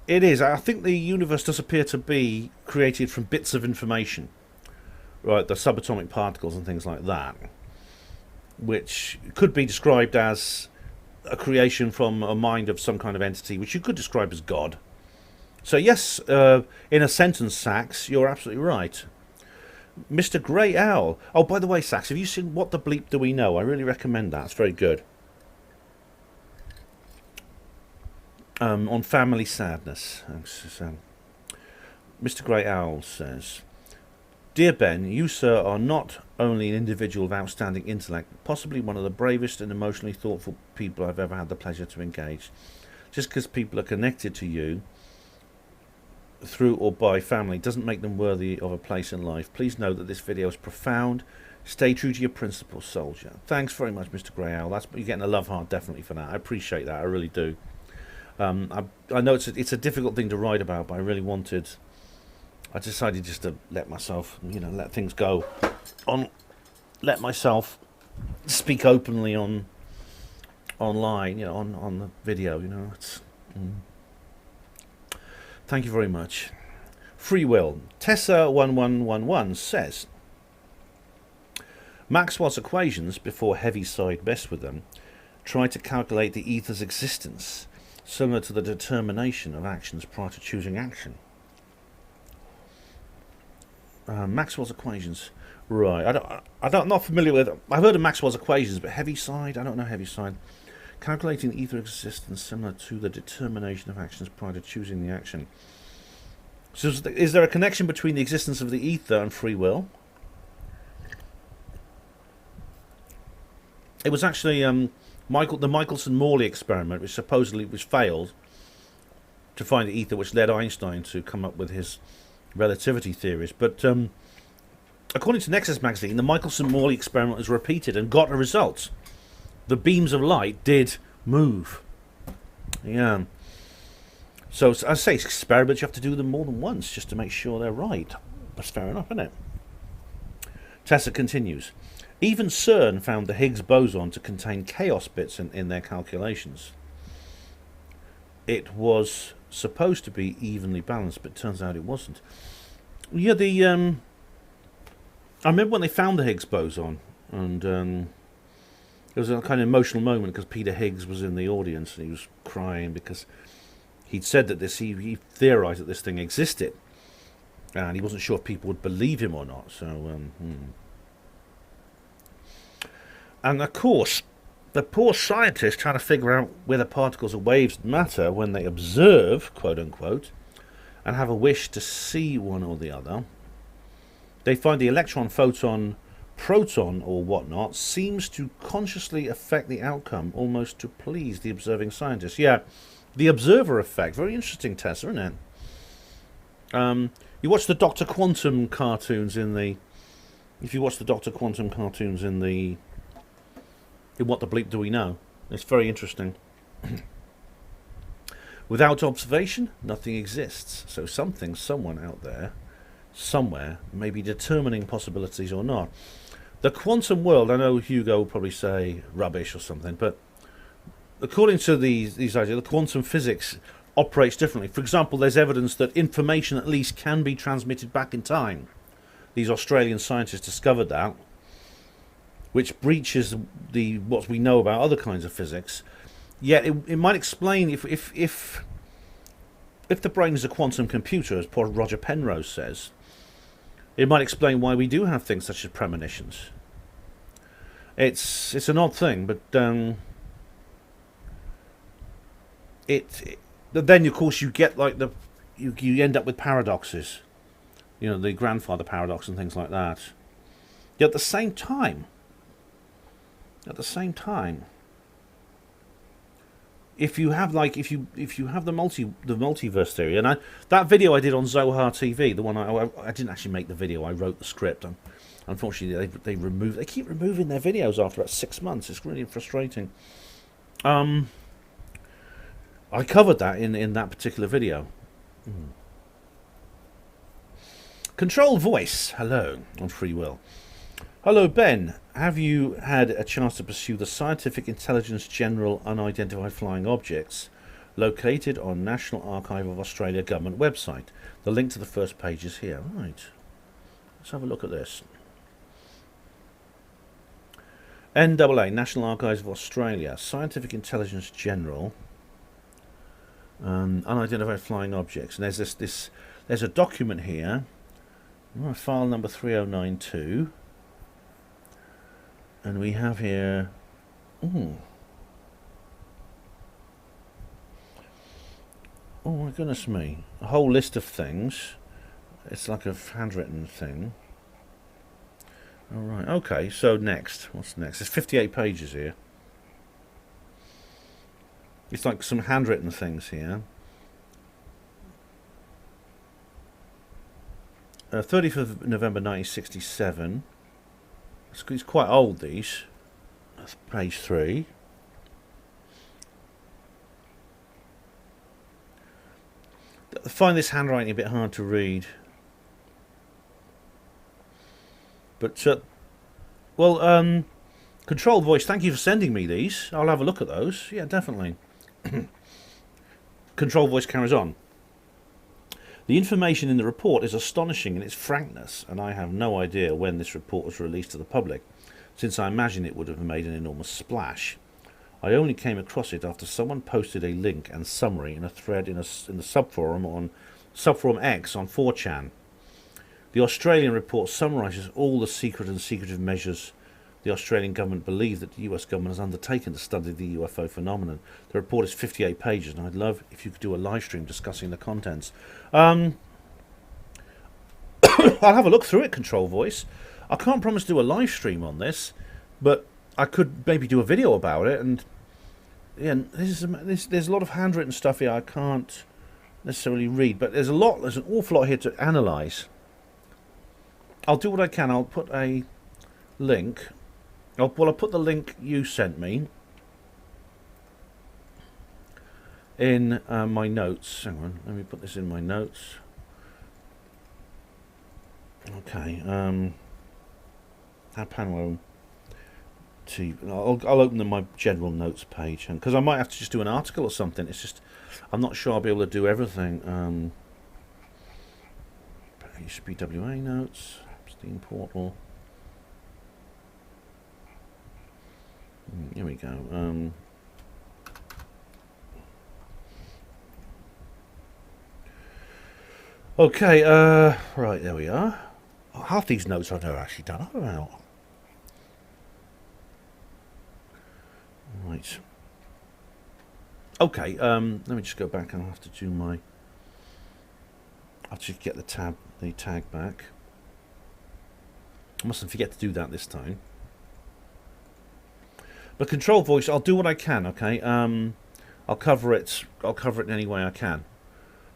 is. I think the universe does appear to be created from bits of information, right? The subatomic particles and things like that, which could be described as a creation from a mind of some kind of entity, which you could describe as God. So yes, in a sentence, Sax, you're absolutely right. Mr. Grey Owl. Oh, by the way, Sax, have you seen What the Bleep Do We Know? I really recommend that. It's very good. On family sadness. Mr. Grey Owl says, Dear Ben, you, sir, are not only an individual of outstanding intellect, but possibly one of the bravest and emotionally thoughtful people I've ever had the pleasure to engage. Just because people are connected to you through or by family doesn't make them worthy of a place in life. Please know that this video is profound. Stay true to your principles, soldier. Thanks very much, Mr. Grey Owl. You're getting a love heart definitely for that. I appreciate that. I really do. I know it's a difficult thing to write about, but I decided just to let myself, let things go, let myself speak openly online, on the video, Thank you very much. Free will. Tessa1111 says, Maxwell's equations, before Heaviside messed with them, try to calculate the ether's existence, similar to the determination of actions prior to choosing action. Maxwell's equations. Right. I'm not familiar with it. I've heard of Maxwell's equations, but Heaviside, I don't know Heaviside. Calculating the ether existence similar to the determination of actions prior to choosing the action. So is there a connection between the existence of the ether and free will? It was actually the Michelson-Morley experiment, which supposedly failed to find the ether, which led Einstein to come up with his relativity theories. But according to Nexus magazine, the Michelson-Morley experiment was repeated and got a result. The beams of light did move. Yeah. So as I say, experiments, you have to do them more than once just to make sure they're right. That's fair enough, isn't it? Tessa continues. Even CERN found the Higgs boson to contain chaos bits in their calculations. it was supposed to be evenly balanced, but it turns out it wasn't. Yeah, I remember when they found the Higgs boson, and it was a kind of emotional moment because Peter Higgs was in the audience and he was crying because he'd said that he theorized that this thing existed, and he wasn't sure if people would believe him or not. So, and of course, the poor scientists trying to figure out whether particles are waves of matter when they observe, quote unquote, and have a wish to see one or the other. They find the electron, photon, proton, or whatnot seems to consciously affect the outcome, almost to please the observing scientist. Yeah, the observer effect. Very interesting, Tessa, isn't it? You watch the Dr. Quantum cartoons in the... If you watch the Dr. Quantum cartoons in the... In What the Bleep Do We Know? It's very interesting. Without observation, nothing exists. So something, someone out there, somewhere, may be determining possibilities or not. The quantum world, I know Hugo will probably say rubbish or something, but according to these ideas, the quantum physics operates differently. For example, there's evidence that information at least can be transmitted back in time. These Australian scientists discovered that, which breaches what we know about other kinds of physics. Yet it might explain if the brain is a quantum computer, as poor Roger Penrose says, it might explain why we do have things such as premonitions. It's an odd thing, but then of course you get like you end up with paradoxes, the grandfather paradox and things like that. Yet at the same time, if you have the multiverse theory, and that video I did on Zohar TV, the one I didn't actually make the video, I wrote the script. Unfortunately, they keep removing their videos after about 6 months. It's really frustrating. I covered that in that particular video. Control voice. Hello on free will. Hello, Ben. Have you had a chance to pursue the Scientific Intelligence General Unidentified Flying Objects located on National Archive of Australia government website? The link to the first page is here. Right. Let's have a look at this. NAA, National Archives of Australia, Scientific Intelligence General, Unidentified Flying Objects. And there's a document here, file number 3092. And we have here, oh my goodness me, a whole list of things. It's like a handwritten thing. All right, okay, so next, what's next? There's 58 pages here. It's like some handwritten things here. 30th of November 1967. It's quite old, these. That's page 3. I find this handwriting a bit hard to read. But, Control Voice, thank you for sending me these. I'll have a look at those. Yeah, definitely. Control Voice carries on. The information in the report is astonishing in its frankness, and I have no idea when this report was released to the public, since I imagine it would have made an enormous splash. I only came across it after someone posted a link and summary in a thread in the subforum on Subforum X on 4chan. The Australian report summarises all the secret and secretive measures the Australian government believes that the US government has undertaken to study the UFO phenomenon. The report is 58 pages, and I'd love if you could do a live stream discussing the contents. I'll have a look through it, Control Voice. I can't promise to do a live stream on this, but I could maybe do a video about it. And yeah, there's a lot of handwritten stuff here I can't necessarily read, but there's an awful lot here to analyse. I'll do what I can. I'll put a link. I'll put the link you sent me in my notes. Hang on, let me put this in my notes. Okay. HPANWO TV. I'll open my general notes page, because I might have to just do an article or something. It's just I'm not sure I'll be able to do everything. HPWA notes, Steam Portal. Here we go. Okay, right, there we are. Half these notes I've never actually done up about. Right. Okay, let me just go back and I'll have to do my... I'll just get the tag back. I mustn't forget to do that this time. But control voice, I'll do what I can, okay? I'll cover it in any way I can.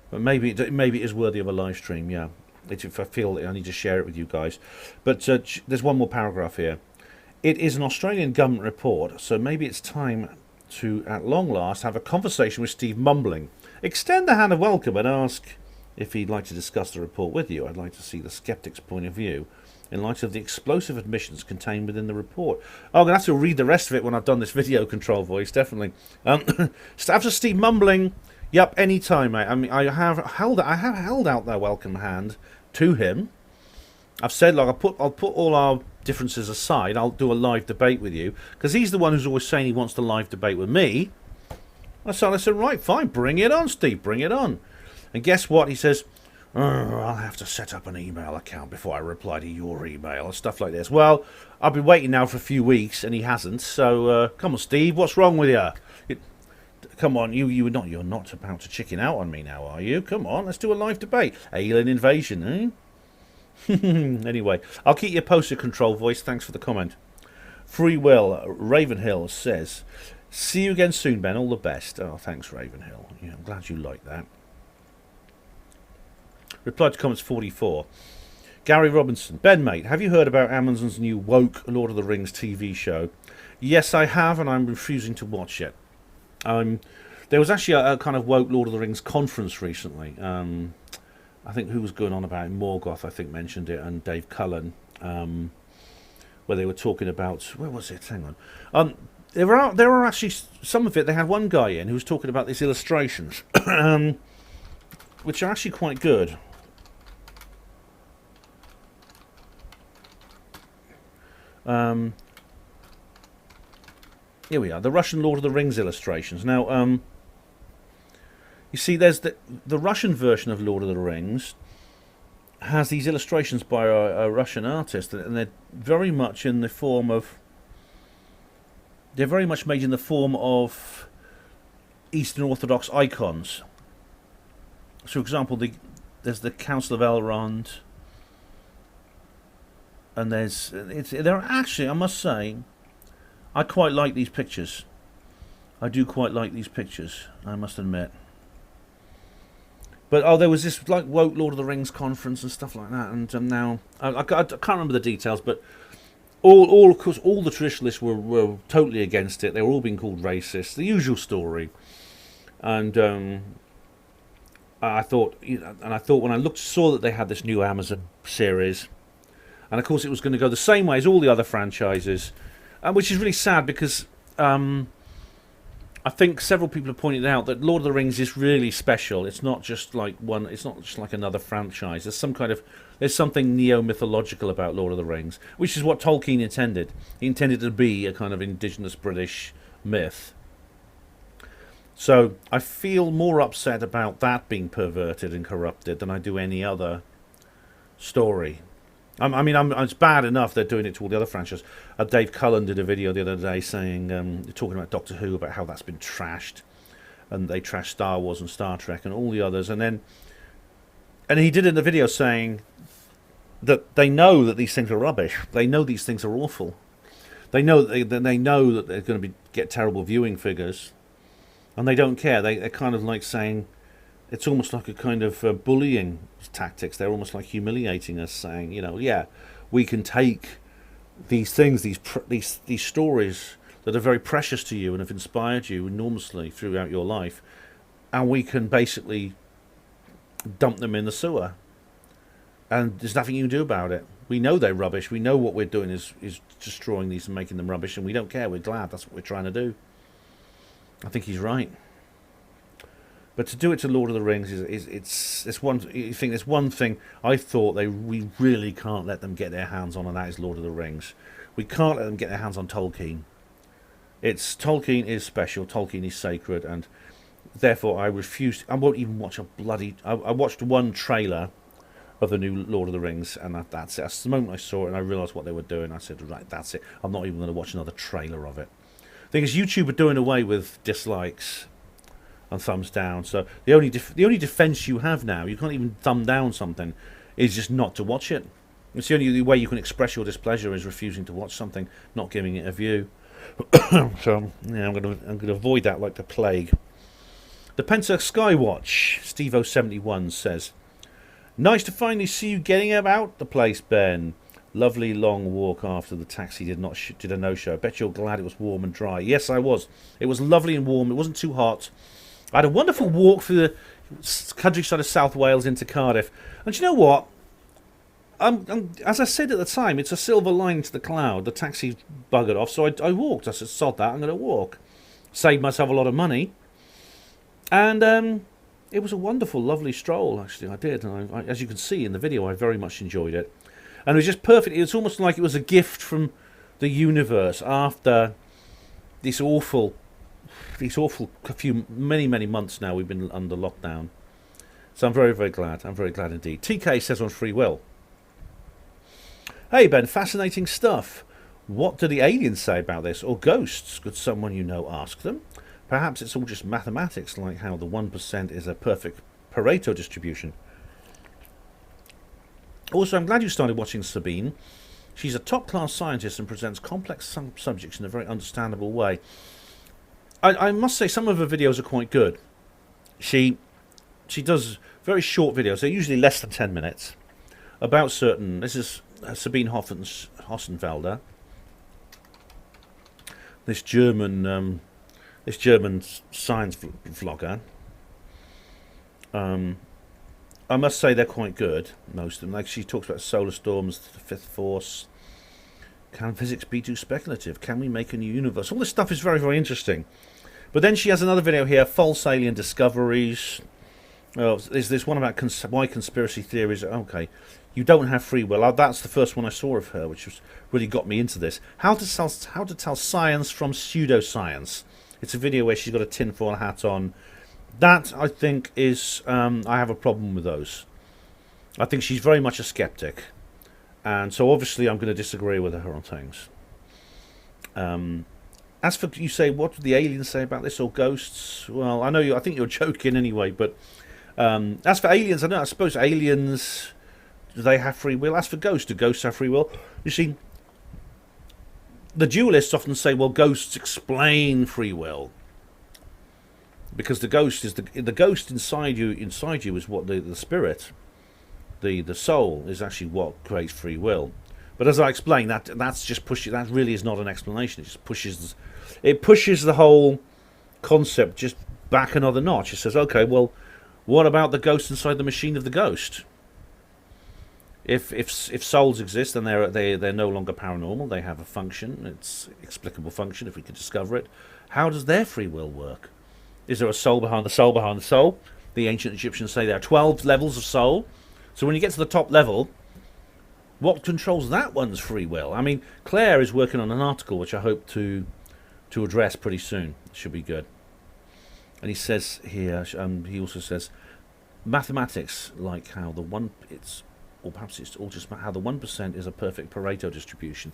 But maybe it is worthy of a live stream, yeah. If I feel I need to share it with you guys. But there's one more paragraph here. It is an Australian government report, so maybe it's time to, at long last, have a conversation with Steve Mumbling. Extend the hand of welcome and ask if he'd like to discuss the report with you. I'd like to see the skeptic's point of view in light of the explosive admissions contained within the report. Oh, I'm going to have to read the rest of it when I've done this video, control voice, definitely. After Steve Mumbling... Yep, any time, mate. I mean, I have held out their welcome hand to him. I've said, like, I'll put all our differences aside. I'll do a live debate with you, because he's the one who's always saying he wants to live debate with me. So I said, right, fine, bring it on, Steve, bring it on. And guess what? He says, I'll have to set up an email account before I reply to your email and stuff like this. Well, I've been waiting now for a few weeks, and he hasn't. So come on, Steve, what's wrong with you? Come on, you're not about to chicken out on me now, are you? Come on, let's do a live debate. Alien invasion, eh? Anyway, I'll keep you posted, control voice. Thanks for the comment. Free Will Ravenhill says, see you again soon, Ben. All the best. Oh, thanks, Ravenhill. Yeah, I'm glad you like that. Reply to comments 44. Gary Robinson. Ben, mate, have you heard about Amazon's new woke Lord of the Rings TV show? Yes, I have, and I'm refusing to watch it. There was actually a kind of woke Lord of the Rings conference recently. I think who was going on about it? Morgoth, I think, mentioned it, and Dave Cullen, where they were talking about... Where was it? Hang on. There were actually some of it. They had one guy in who was talking about these illustrations, which are actually quite good. Here we are, the Russian Lord of the Rings illustrations. Now, you see, there's the Russian version of Lord of the Rings has these illustrations by a Russian artist, and they're very much in the form of... They're very much made in the form of Eastern Orthodox icons. So, for example, there's the Council of Elrond, and they're actually, I must say, I quite like these pictures. I do quite like these pictures, I must admit. But there was this like woke Lord of the Rings conference and stuff like that, and now I can't remember the details, but of course all the traditionalists were totally against it. They were all being called racist, the usual story. And I thought when I saw that they had this new Amazon series, and of course it was going to go the same way as all the other franchises. Which is really sad, because I think several people have pointed out that Lord of the Rings is really special. It's not just like it's not just like another franchise. There's something neo-mythological about Lord of the Rings, which is what Tolkien intended. He intended to be a kind of indigenous British myth. So I feel more upset about that being perverted and corrupted than I do any other story. It's bad enough they're doing it to all the other franchises. Dave Cullen did a video the other day saying, talking about Doctor Who, about how that's been trashed, and they trashed Star Wars and Star Trek and all the others, and he did in the video saying that they know that these things are rubbish. They know these things are awful. They know that they're going to get terrible viewing figures, and they don't care. They're kind of like saying, it's almost like a kind of bullying tactics. They're almost like humiliating us, saying, yeah, we can take these things, these stories that are very precious to you and have inspired you enormously throughout your life, and we can basically dump them in the sewer, and there's nothing you can do about it. We know they're rubbish. We know what we're doing is destroying these and making them rubbish, and we don't care. We're glad. That's what we're trying to do. I think he's right. But to do it to Lord of the Rings it's one. You think there's one thing I thought we really can't let them get their hands on, and that is Lord of the Rings. We can't let them get their hands on Tolkien. Tolkien is special. Tolkien is sacred, and therefore I refuse. I won't even watch a bloody. I watched one trailer of the new Lord of the Rings, and that's it. That's the moment I saw it, and I realised what they were doing. I said, right, that's it. I'm not even going to watch another trailer of it. The thing is, YouTube are doing away with dislikes and thumbs down. So the only defence you have now, you can't even thumb down something, is just not to watch it. It's the only way you can express your displeasure is refusing to watch something, not giving it a view. So yeah, I'm going to avoid that like the plague. The Penta Skywatch, Steve071 says, "Nice to finally see you getting about the place, Ben. Lovely long walk after the taxi did a no-show. Bet you're glad it was warm and dry." Yes, I was. It was lovely and warm. It wasn't too hot. I had a wonderful walk through the countryside of South Wales into Cardiff. And you know what? As I said at the time, it's a silver lining to the cloud. The taxi buggered off, so I walked. I said, sod that, I'm going to walk. Saved myself a lot of money. And it was a wonderful, lovely stroll, actually. I did. And as you can see in the video, I very much enjoyed it. And it was just perfect. It was almost like it was a gift from the universe after these awful many months now we've been under lockdown. So I'm very, very glad. I'm very glad indeed. TK says on free will, "Hey Ben, fascinating stuff. What do the aliens say about this? Or ghosts? Could someone you know ask them? Perhaps it's all just mathematics, like how the 1% is a perfect Pareto distribution." Also, I'm glad you started watching Sabine. She's a top-class scientist and presents complex subjects in a very understandable way. I must say some of her videos are quite good. She does very short videos. They're usually less than 10 minutes about certain. This is Sabine Hossenfelder, this German science vlogger. I must say they're quite good, most of them. Like, she talks about solar storms, the fifth force. Can physics be too speculative? Can we make a new universe? All this stuff is very, very interesting. But then she has another video here, false alien discoveries. Oh, there's this one about why conspiracy theories. Okay, you don't have free will. That's the first one I saw of her, which really got me into this. How to tell science from pseudoscience. It's a video where she's got a tinfoil hat on. That, I think, is... I have a problem with those. I think she's very much a skeptic. And so, obviously, I'm going to disagree with her on things. As for, you say, what do the aliens say about this, or ghosts? Well, I think you're joking anyway, but... as for aliens, I suppose aliens... Do they have free will? As for ghosts, do ghosts have free will? You see, the dualists often say, well, ghosts explain free will. Because the ghost is the ghost inside you is what the spirit, the soul, is actually what creates free will. But as I explained, that's just pushing. That really is not an explanation. It just pushes the whole concept just back another notch. It says, okay, well, what about the ghost inside the machine of the ghost? If souls exist, then they're no longer paranormal. They have a function. It's an explicable function if we can discover it. How does their free will work? Is there a soul behind the soul behind the soul? The ancient Egyptians say there are 12 levels of soul. So when you get to the top level, what controls that one's free will? I mean, Claire is working on an article which I hope to address pretty soon. It should be good. And he says here, he also says, mathematics, like how the one, or perhaps it's all just how the 1% is a perfect Pareto distribution.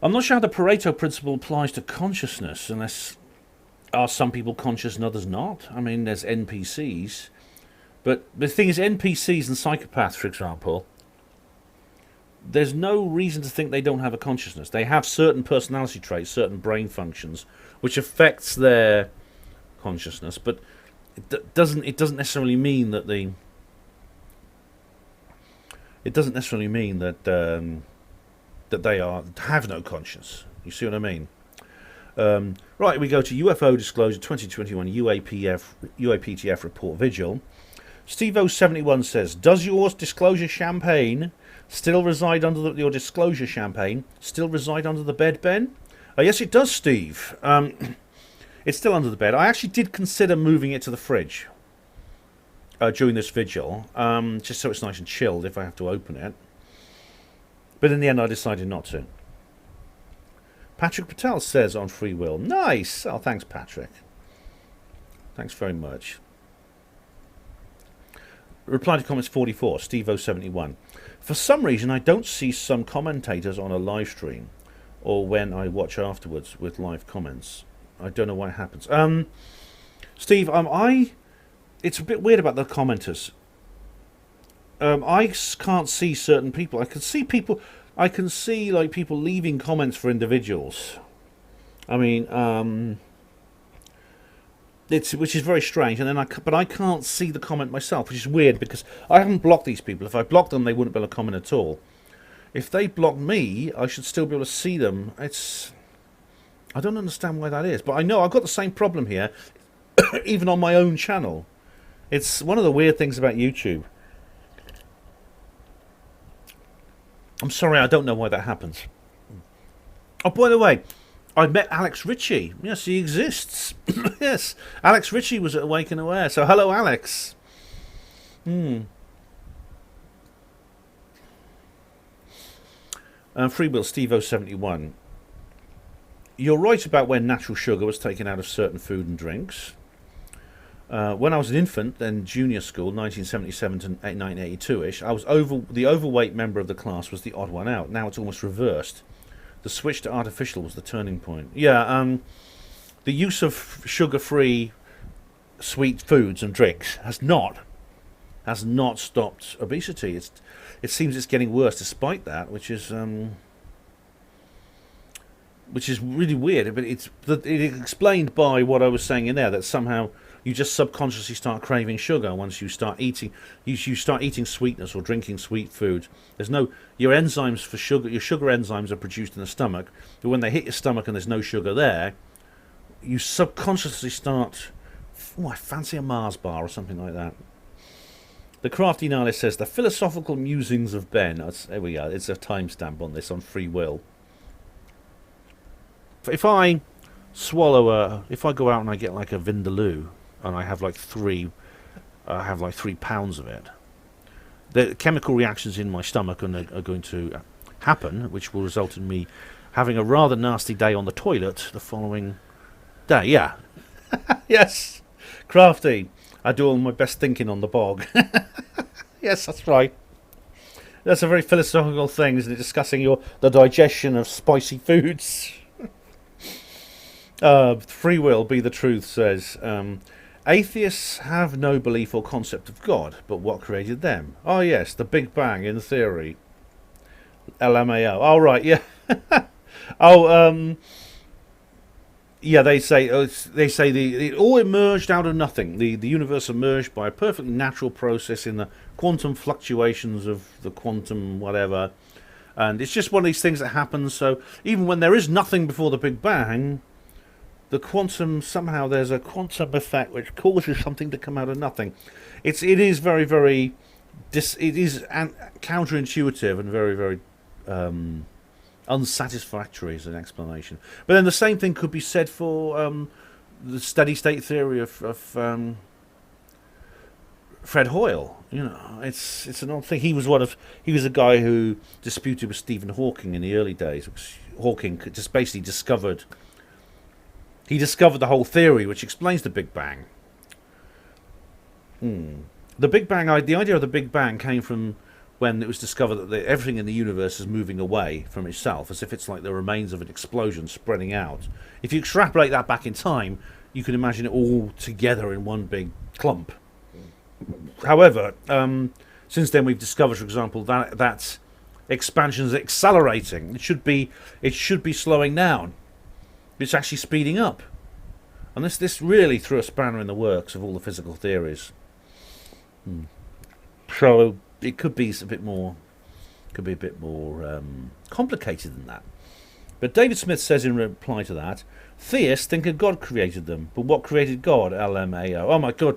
I'm not sure how the Pareto principle applies to consciousness, unless are some people conscious and others not? I mean, there's NPCs, but the thing is, NPCs and psychopaths, for example, there's no reason to think they don't have a consciousness. They have certain personality traits, certain brain functions, which affects their consciousness, but it doesn't necessarily mean that that they have no conscience. You see what I mean? Right, we go to UFO Disclosure 2021 UAPTF Report Vigil. Steve071 says, does your disclosure champagne still reside under your disclosure champagne still reside under the bed, Ben? Yes, it does, Steve. It's still under the bed. I actually did consider moving it to the fridge during this vigil, just so it's nice and chilled if I have to open it. But in the end, I decided not to. Patrick Patel says on free will, nice. Oh, thanks, Patrick. Thanks very much. Reply to comments 44, Steve071. For some reason, I don't see some commentators on a live stream or when I watch afterwards with live comments. I don't know why it happens. Steve, it's a bit weird about the commenters. I can't see certain people. I can see people. I can see like people leaving comments for individuals. I mean, which is very strange. And then but I can't see the comment myself, which is weird because I haven't blocked these people. If I blocked them, they wouldn't be able to comment at all. If they block me, I should still be able to see them. I don't understand why that is, but I know I've got the same problem here, even on my own channel. It's one of the weird things about YouTube. I'm sorry, I don't know why that happens. Oh, by the way, I met Alex Ritchie. Yes, he exists. Yes, Alex Ritchie was at Awake and Aware. So, hello, Alex. Freewill Steve071. You're right about when natural sugar was taken out of certain food and drinks. When I was an infant, then junior school, 1977 to 1982-ish, I was the overweight member of the class was the odd one out. Now it's almost reversed. The switch to artificial was the turning point. Yeah, the use of sugar-free sweet foods and drinks has not stopped obesity. It seems it's getting worse despite that, which is really weird. But it's explained by what I was saying in there, that somehow you just subconsciously start craving sugar once you start eating. You start eating sweetness or drinking sweet food. Your enzymes for sugar. Your sugar enzymes are produced in the stomach, but when they hit your stomach and there's no sugar there, you subconsciously start. Oh, I fancy a Mars bar or something like that. The crafty nihilist says the philosophical musings of Ben. There we go. It's a timestamp on this on free will. If I if I go out and I get like a vindaloo and I have like 3 pounds of it, the chemical reactions in my stomach are going to happen, which will result in me having a rather nasty day on the toilet the following day. Yeah. Yes. Crafty. I do all my best thinking on the bog. Yes, that's right. That's a very philosophical thing, isn't it? Discussing the digestion of spicy foods. Free will be the truth says, atheists have no belief or concept of God, but what created them? Oh yes, the Big Bang in theory. LMAO. Oh right, yeah. Yeah, they say it all emerged out of nothing. The universe emerged by a perfectly natural process in the quantum fluctuations of the quantum whatever, and it's just one of these things that happens. So even when there is nothing before the Big Bang, the quantum somehow there's a quantum effect which causes something to come out of nothing. It is very very counterintuitive and very very unsatisfactory as an explanation. But then the same thing could be said for the steady state theory of Fred Hoyle. You know, it's an odd thing. He was a guy who disputed with Stephen Hawking in the early days. Hawking just basically discovered the whole theory, which explains the Big Bang. The Big Bang, the idea of the Big Bang came from when it was discovered that everything in the universe is moving away from itself, as if it's like the remains of an explosion spreading out. If you extrapolate that back in time, you can imagine it all together in one big clump. However, since then we've discovered, for example, that expansion is accelerating. It should be slowing down. It's actually speeding up. And this really threw a spanner in the works of all the physical theories. So it could be a bit more complicated than that. But David Smith says in reply to that, theists think a God created them, but what created God? LMAO. Oh my God,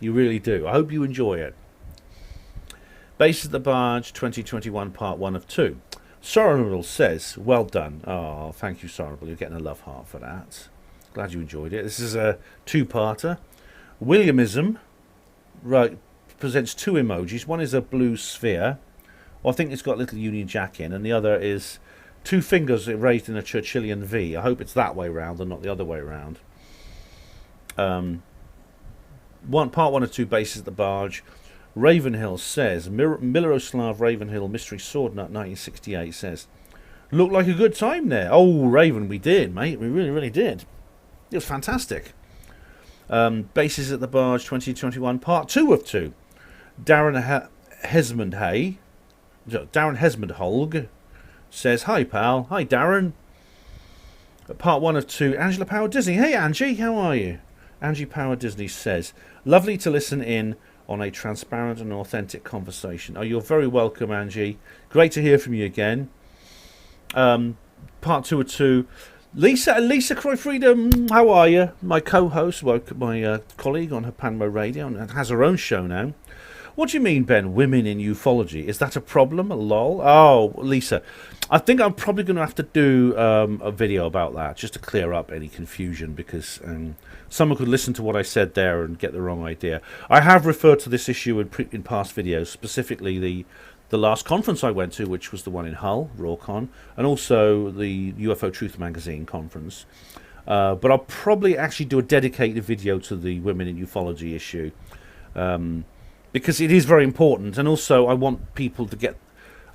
You really do. I hope you enjoy it. Bases of the Barge 2021 part 1 of 2. Sorrowful says, well done. Oh, thank you, Sorrowful. You're getting a love heart for that. Glad you enjoyed it. This is a two-parter. Williamism presents two emojis. One is a blue sphere. Well, I think it's got a little Union Jack in, and the other is two fingers raised in a Churchillian V. I hope it's that way round and not the other way round. Part 1 of 2, Bases of the Barge. Ravenhill says, Miroslav Ravenhill, Mystery Swordnut 1968 says, looked like a good time there. Oh, Raven, we did, mate. We really, really did. It was fantastic. Bases at the Barge 2021 part 2 of 2. Darren Hesmondholg says, hi, pal. Hi, Darren. Part 1 of 2, Angela Power Disney. Hey, Angie, how are you? Angie Power Disney says, lovely to listen in on a transparent and authentic conversation. Oh, you're very welcome, Angie. Great to hear from you again. Part 2 of 2. Lisa Croy Freedom, how are you? My co-host, my colleague on HPANWO Radio, and has her own show now. What do you mean, Ben? Women in ufology? Is that a problem? Lol. Oh, Lisa, I think I'm probably going to have to do a video about that just to clear up any confusion, because someone could listen to what I said there and get the wrong idea. I have referred to this issue in past videos, specifically the last conference I went to, which was the one in Hull, Rawcon, and also the UFO Truth Magazine conference. But I'll probably actually do a dedicated video to the women in ufology issue. Because it is very important, and also I don't want people to get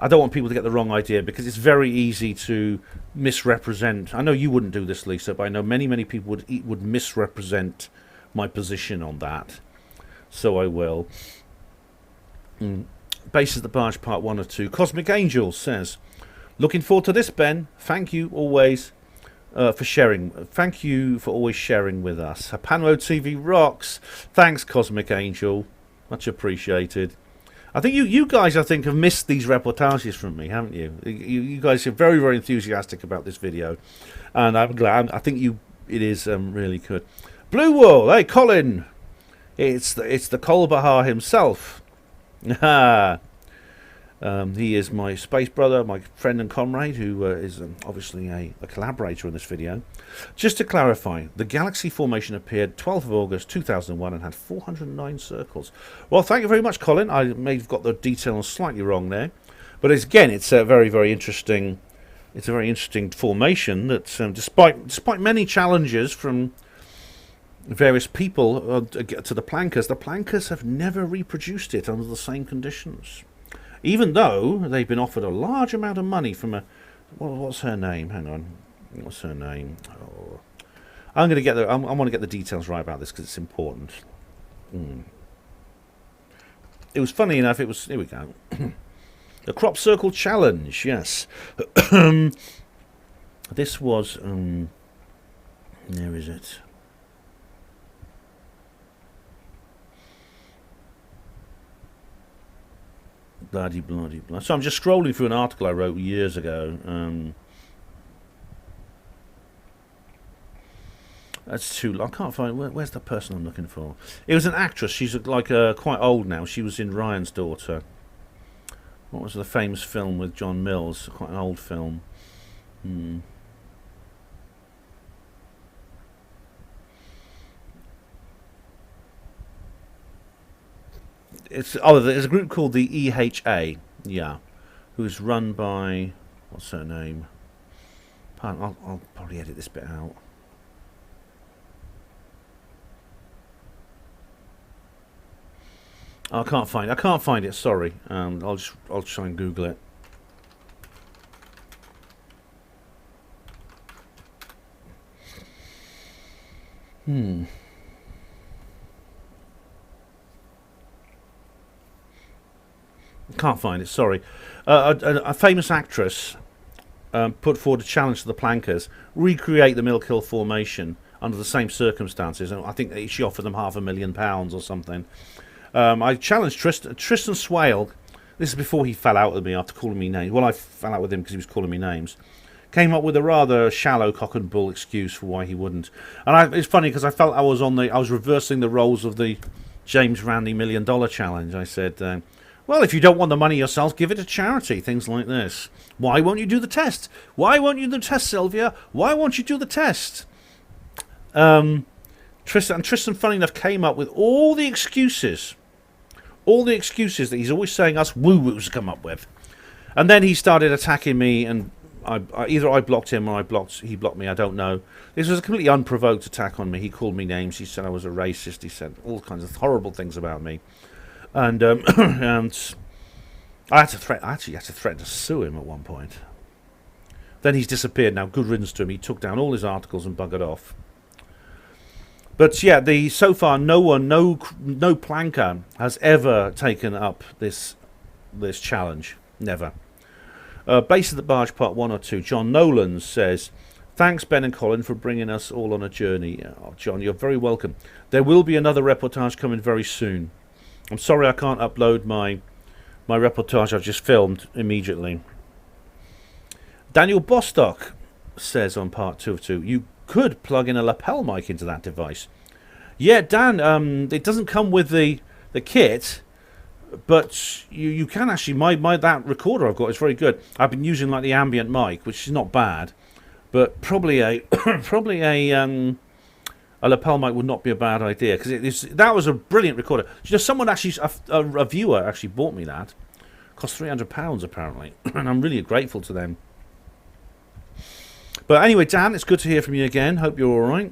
the wrong idea, because it's very easy to misrepresent. I know you wouldn't do this, Lisa, but I know many people would misrepresent my position on that. So I will. Bases of the Barge part 1 of 2. Cosmic Angel says, looking forward to this, Ben. Thank you always for sharing. Thank you for always sharing with us. HPANWO TV rocks. Thanks, Cosmic Angel. Much appreciated. I think you guys, have missed these reportages from me, haven't you? You guys are very, very enthusiastic about this video, and I'm glad. I think it is really good. Blue Wall, hey Colin, it's the Kolbahar himself. He is my space brother, my friend and comrade, who is obviously a collaborator in this video. Just to clarify, the galaxy formation appeared 12th of August 2001 and had 409 circles. Well, thank you very much, Colin. I may have got the details slightly wrong there, but again, it's a very, very interesting. It's a very interesting formation that, despite many challenges from various people to the plankers have never reproduced it under the same conditions. Even though they've been offered a large amount of money from a... what's her name? Hang on. What's her name? Oh. I want to get the details right about this, because it's important. It was funny enough. It was... Here we go. The Crop Circle Challenge, yes. This was... where is it? Bloody. So I'm just scrolling through an article I wrote years ago. That's too long. I can't find... Where's the person I'm looking for? It was an actress. She's quite old now. She was in Ryan's Daughter. What was the famous film with John Mills? Quite an old film. There's a group called the EHA, who's run by... What's her name? I'll probably edit this bit out. I can't find it. Sorry. I'll try and Google it. Can't find it. Sorry. A famous actress put forward a challenge to the plankers: recreate the Mill Hill formation under the same circumstances. And I think she offered them £500,000 or something. I challenged Tristan Swale. This is before he fell out with me after calling me names. Well, I fell out with him because he was calling me names. Came up with a rather shallow cock and bull excuse for why he wouldn't. And it's funny because I felt I was reversing the roles of the James Randi $1 Million Challenge. I said, well, if you don't want the money yourself, give it to charity. Things like this. Why won't you do the test? Why won't you do the test, Sylvia? Why won't you do the test? Tristan, funny enough, came up with all the excuses that he's always saying us woo-woos come up with. And then he started attacking me, and either I blocked him or he blocked me, I don't know. This was a completely unprovoked attack on me. He called me names, he said I was a racist, he said all kinds of horrible things about me. And, and I actually had to threaten to sue him at one point. Then he's disappeared now, good riddance to him. He took down all his articles and buggered off. But yeah, so far no planker has ever taken up this challenge. Never. Base of the Barge Part 1 or 2. John Nolan says, thanks Ben and Colin for bringing us all on a journey. Oh, John, you're very welcome. There will be another reportage coming very soon. I'm sorry I can't upload my reportage I've just filmed immediately. Daniel Bostock says on Part 2 of 2, you could plug in a lapel mic into that device. Yeah, Dan, it doesn't come with the kit, but you can actually. That recorder I've got is very good. I've been using like the ambient mic, which is not bad, but probably a lapel mic would not be a bad idea, because that was a brilliant recorder. Someone actually, a viewer actually bought me that. Cost £300 apparently, and I'm really grateful to them. But anyway, Dan, it's good to hear from you again. Hope you're all right.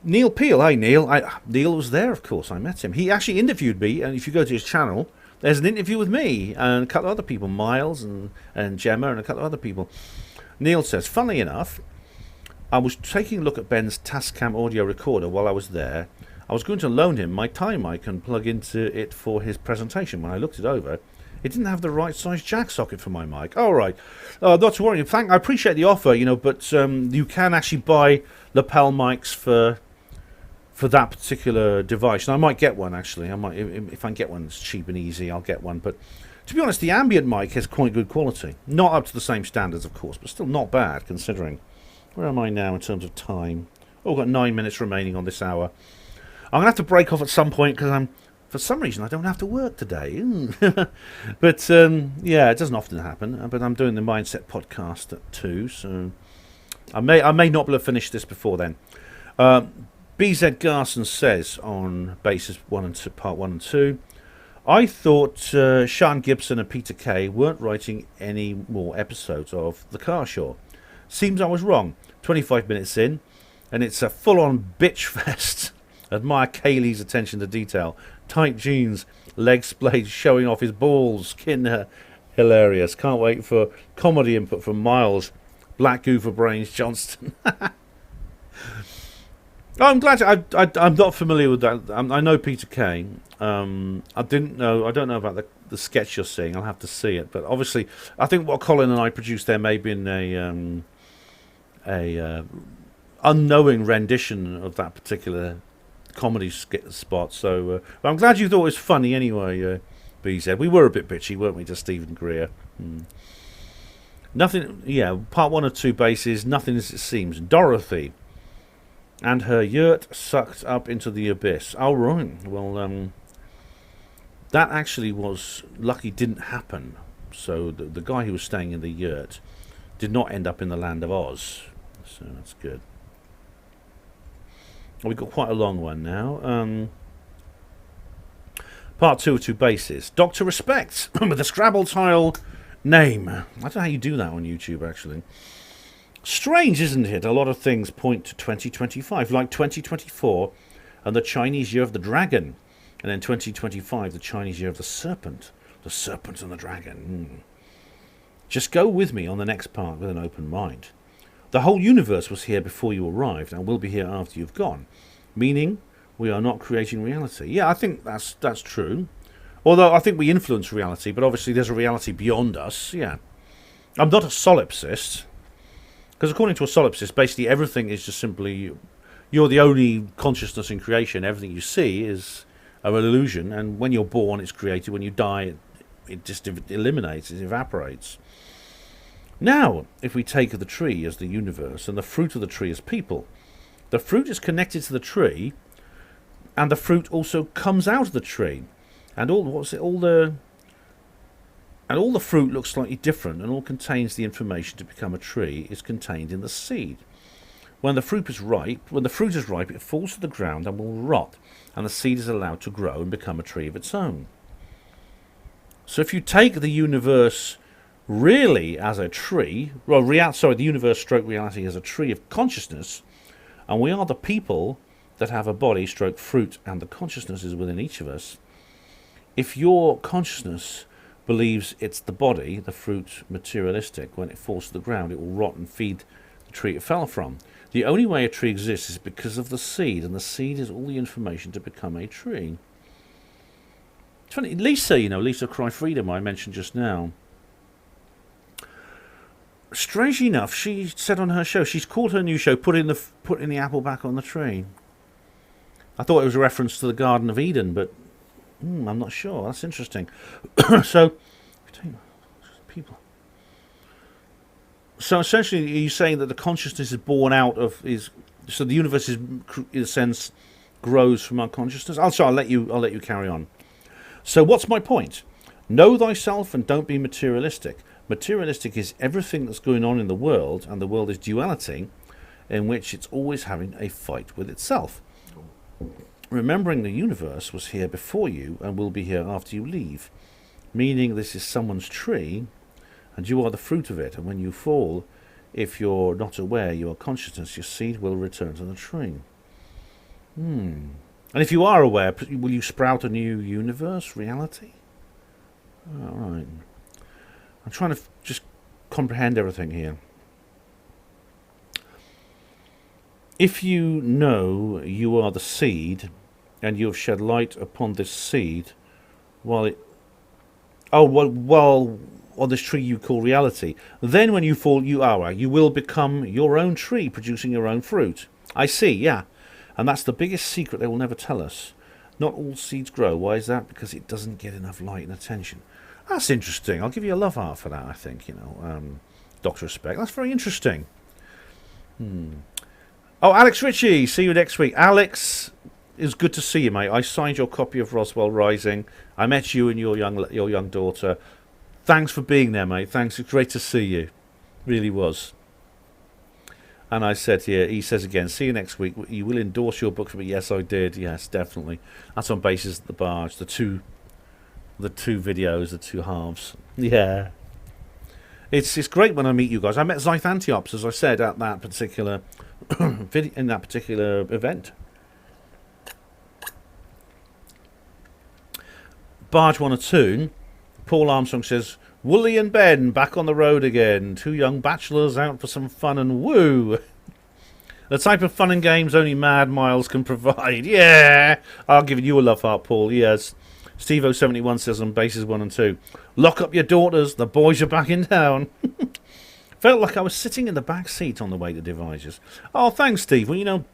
Neil Peel, hey Neil. Neil was there, of course. I met him. He actually interviewed me, and if you go to his channel, there's an interview with me and a couple of other people, Miles and Gemma and a couple of other people. Neil says, funnily enough, I was taking a look at Ben's Tascam audio recorder while I was there. I was going to loan him my tie mic and plug into it for his presentation. When I looked it over, it didn't have the right size jack socket for my mic. All right, not to worry. I appreciate the offer, but you can actually buy lapel mics for that particular device. And I might get one actually. If I can get one that's cheap and easy, I'll get one. But to be honest, the ambient mic has quite good quality. Not up to the same standards, of course, but still not bad considering. Where am I now in terms of time? Oh, I've got 9 minutes remaining on this hour. I'm going to have to break off at some point because for some reason, I don't have to work today. But, yeah, it doesn't often happen. But I'm doing the Mindset podcast at 2, so I may not be able to finish this before then. BZ Garson says on Bases 1 and 2, Part 1 and 2, I thought Sean Gibson and Peter Kay weren't writing any more episodes of The Car Show. Seems I was wrong. 25 minutes in, and it's a full-on bitch fest. Admire Kaylee's attention to detail. Tight jeans, leg splayed, showing off his balls. Hilarious. Can't wait for comedy input from Miles. Black goo for brains, Johnston. I'm glad. I'm not familiar with that. I know Peter Kay. I don't know about the sketch you're seeing. I'll have to see it. But obviously, I think what Colin and I produced there may have been a unknowing rendition of that particular comedy spot. So I'm glad you thought it was funny anyway, BZ. We were a bit bitchy, weren't we, to Stephen Greer? Nothing. Yeah, Part 1 or 2 bases. Nothing as it seems. Dorothy and her yurt sucked up into the abyss. Oh, right. Well, that actually was lucky didn't happen. So the guy who was staying in the yurt did not end up in the land of Oz. So that's good. We've got quite a long one now. Part 2 of 2 bases. Dr. Respect with a Scrabble tile name. I don't know how you do that on YouTube, actually. Strange, isn't it? A lot of things point to 2025, like 2024 and the Chinese Year of the Dragon. And then 2025, the Chinese Year of the Serpent. The Serpent and the Dragon. Just go with me on the next part with an open mind. The whole universe was here before you arrived and will be here after you've gone. Meaning, we are not creating reality. Yeah, I think that's true. Although I think we influence reality, but obviously there's a reality beyond us. Yeah. I'm not a solipsist. Because according to a solipsist, basically everything is just simply... You're the only consciousness in creation. Everything you see is an illusion. And when you're born, it's created. When you die, it just eliminates. It evaporates. Now, if we take the tree as the universe and the fruit of the tree as people, the fruit is connected to the tree and the fruit also comes out of the tree, and all the fruit looks slightly different, and all contains the information to become a tree is contained in the seed. When the fruit is ripe, it falls to the ground and will rot, and the seed is allowed to grow and become a tree of its own. So if you take the universe really as a tree, the universe stroke reality as a tree of consciousness, and we are the people that have a body stroke fruit, and the consciousness is within each of us. If your consciousness believes it's the body, the fruit, materialistic, when it falls to the ground it will rot and feed the tree it fell from. The only way a tree exists is because of the seed, and the seed is all the information to become a tree. It's funny, Lisa Cry Freedom, I mentioned just now. Strangely enough, she said on her show, she's called her new show "Putting the Apple Back on the Tree." I thought it was a reference to the Garden of Eden, but I'm not sure. That's interesting. So essentially, are you saying that the consciousness is born out of so the universe is, in a sense, grows from our consciousness? I'll let you carry on. So what's my point? Know thyself and don't be materialistic. Materialistic is everything that's going on in the world, and the world is duality, in which it's always having a fight with itself. Remembering the universe was here before you and will be here after you leave, meaning this is someone's tree, and you are the fruit of it, and when you fall, if you're not aware you are consciousness, your seed will return to the tree. And if you are aware, will you sprout a new universe, reality? All right. I'm trying to just comprehend everything here. If you know you are the seed, and you have shed light upon this seed, on this tree you call reality, then when you fall, you will become your own tree, producing your own fruit. I see, yeah. And that's the biggest secret they will never tell us. Not all seeds grow. Why is that? Because it doesn't get enough light and attention. That's interesting. I'll give you a love heart for that, I think, Dr. Respect. That's very interesting. Oh, Alex Ritchie, see you next week. Alex, it's good to see you, mate. I signed your copy of Roswell Rising. I met you and your young daughter. Thanks for being there, mate. Thanks. It's great to see you. Really was. And I said here, he says again, see you next week. You will endorse your book for me. Yes, I did. Yes, definitely. That's on Basis at the Barge. The two videos, the two halves. Yeah. It's great when I meet you guys. I met Zyth Antiops, as I said, at that particular in that particular event. Barge 1 or 2. Paul Armstrong says, Wooly and Ben back on the road again. Two young bachelors out for some fun and woo. The type of fun and games only Mad Miles can provide. Yeah, I'll give you a love heart, Paul. Yes. Steve071 says on Bases 1 and 2, lock up your daughters, the boys are back in town. Felt like I was sitting in the back seat on the way to Devices. Oh, thanks, Steve. Well,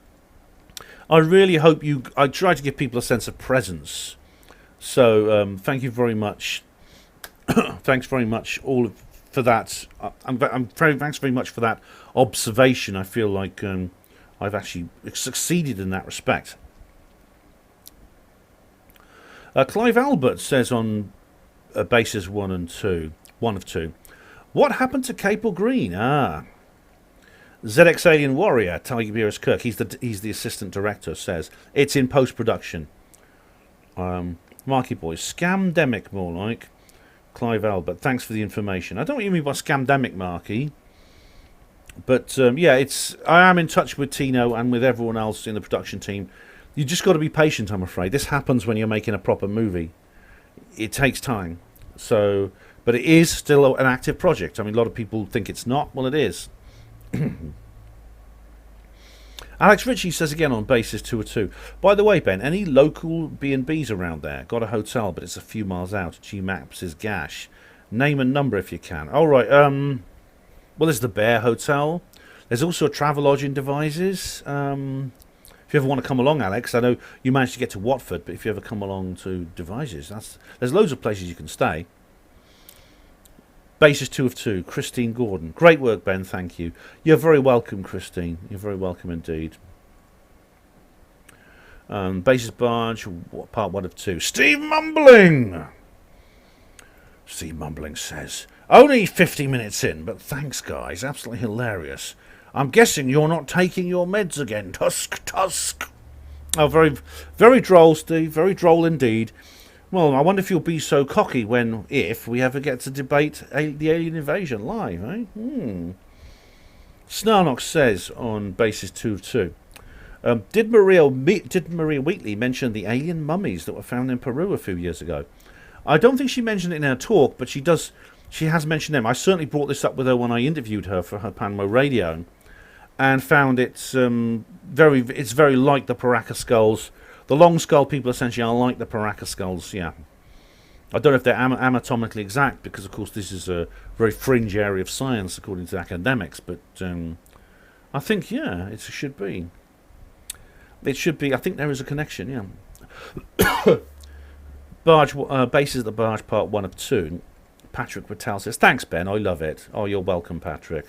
I really hope I try to give people a sense of presence. So thank you very much. Thanks very much for that. Thanks very much for that observation. I feel like I've actually succeeded in that respect. Clive Albert says on Bases 1 and 2, 1 of 2, what happened to Capel Green? ZX Alien Warrior, Tiger Beerus Kirk, he's the assistant director, says it's in post-production. Marky Boy, Scamdemic more like. Clive Albert, thanks for the information. I don't know what you mean by scamdemic, Marky. But yeah, I am in touch with Tino and with everyone else in the production team. You just got to be patient, I'm afraid. This happens when you're making a proper movie. It takes time. So, but it is still an active project. I mean, a lot of people think it's not. Well, it is. Alex Ritchie says again on Basis 2 or 2. By the way, Ben, any local B&Bs around there? Got a hotel, but it's a few miles out. G-Maps is Gash. Name and number if you can. All right. Well, there's the Bear Hotel. There's also a Travelodge in Devizes. If you ever want to come along, Alex, I know you managed to get to Watford, but if you ever come along to Devizes, there's loads of places you can stay. Basis 2 of 2, Christine Gordon. Great work, Ben, thank you. You're very welcome, Christine. You're very welcome indeed. Basis Barge, part 1 of 2. Steve Mumbling! Steve Mumbling says, only 50 minutes in, but thanks guys, absolutely hilarious. I'm guessing you're not taking your meds again, Tusk. Oh, very, very droll, Steve, very droll indeed. Well, I wonder if you'll be so cocky if we ever get to debate the alien invasion live, eh? Snarnox says on Basis 2 of 2, did Maria Wheatley mention the alien mummies that were found in Peru a few years ago? I don't think she mentioned it in her talk, but she has mentioned them. I certainly brought this up with her when I interviewed her for her HPANWO radio, and found it's very like the Paracas skulls. The long skull people essentially are like the Paracas skulls, yeah. I don't know if they're anatomically exact, because of course this is a very fringe area of science according to academics, but I think, yeah, it should be. It should be. I think there is a connection, yeah. Bases of the Barge, part 1 of 2. Patrick Patel says, thanks, Ben, I love it. Oh, you're welcome, Patrick.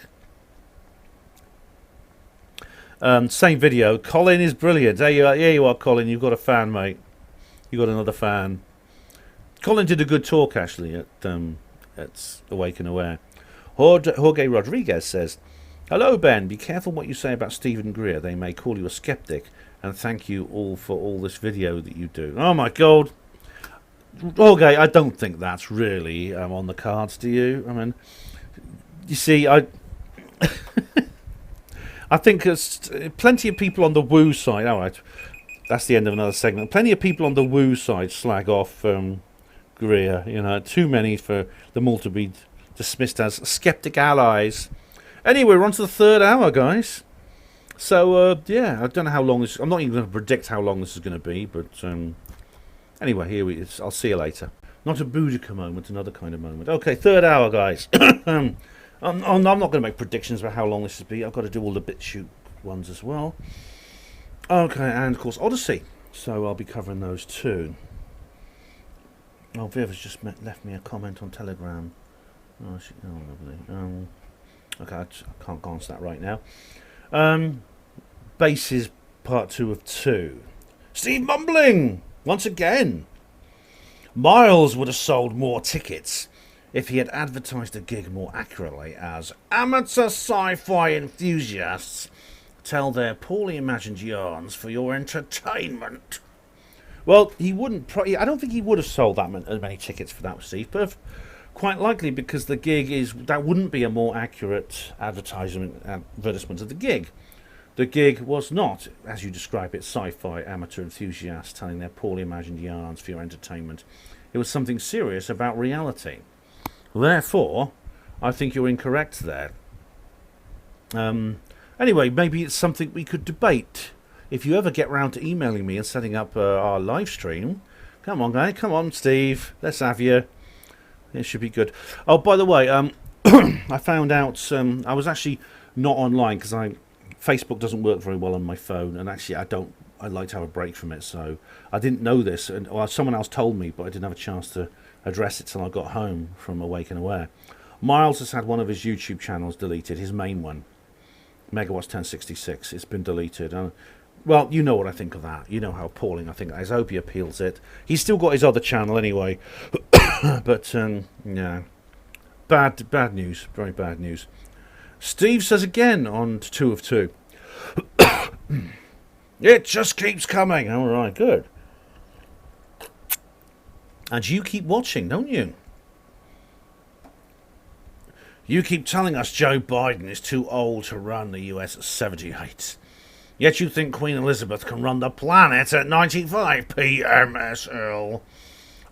Same video. Colin is brilliant. There you are, Colin. You've got a fan, mate. You got another fan. Colin did a good talk, actually, at Awake and Aware. Jorge Rodriguez says, hello, Ben. Be careful what you say about Stephen Greer. They may call you a skeptic. And thank you all for all this video that you do. Oh, my God. Jorge, I don't think that's really on the cards, do you? I mean, you see, I think plenty of people on the woo side, all right, that's the end of another segment. Plenty of people on the woo side slag off Greer, you know, too many for them all to be dismissed as skeptic allies. Anyway, we're on to the 3rd hour, guys. So, yeah, I don't know how long this... I'm not even going to predict how long this is going to be, but... anyway, here I'll see you later. Not a Boudica moment, another kind of moment. Okay, 3rd hour, guys. I'm not going to make predictions about how long this will be. I've got to do all the BitChute ones as well. Okay, and, of course, Odyssey. So I'll be covering those too. Oh, Viv has just left me a comment on Telegram. Oh, lovely. Okay, I can't go on to that right now. Bases part 2 of 2. Steve Mumbling! Once again. Miles would have sold more tickets if he had advertised the gig more accurately as amateur sci-fi enthusiasts tell their poorly imagined yarns for your entertainment. Well, he wouldn't. I don't think he would have sold that many tickets for that, Steve. But quite likely because the gig that wouldn't be a more accurate advertisement of the gig. The gig was not, as you describe it, sci-fi amateur enthusiasts telling their poorly imagined yarns for your entertainment. It was something serious about reality. Therefore, I think you're incorrect there. Anyway, maybe it's something we could debate. If you ever get round to emailing me and setting up our live stream, come on, guys, come on, Steve, let's have you. It should be good. Oh, by the way, I found out I was actually not online because Facebook doesn't work very well on my phone, and actually I like to have a break from it, so I didn't know this, and someone else told me, but I didn't have a chance to address it till I got home from Awake and Aware. Miles has had one of his YouTube channels deleted, his main one, Megawatts 1066. It's been deleted. Well, you know what I think of that. You know how appalling I think that is. I hope he appeals it. He's still got his other channel anyway, but yeah, bad news, very bad news. Steve says again on 2 of 2. It just keeps coming. All right, good. And you keep watching, don't you? You keep telling us Joe Biden is too old to run the US at 78. Yet you think Queen Elizabeth can run the planet at 95 PMSL.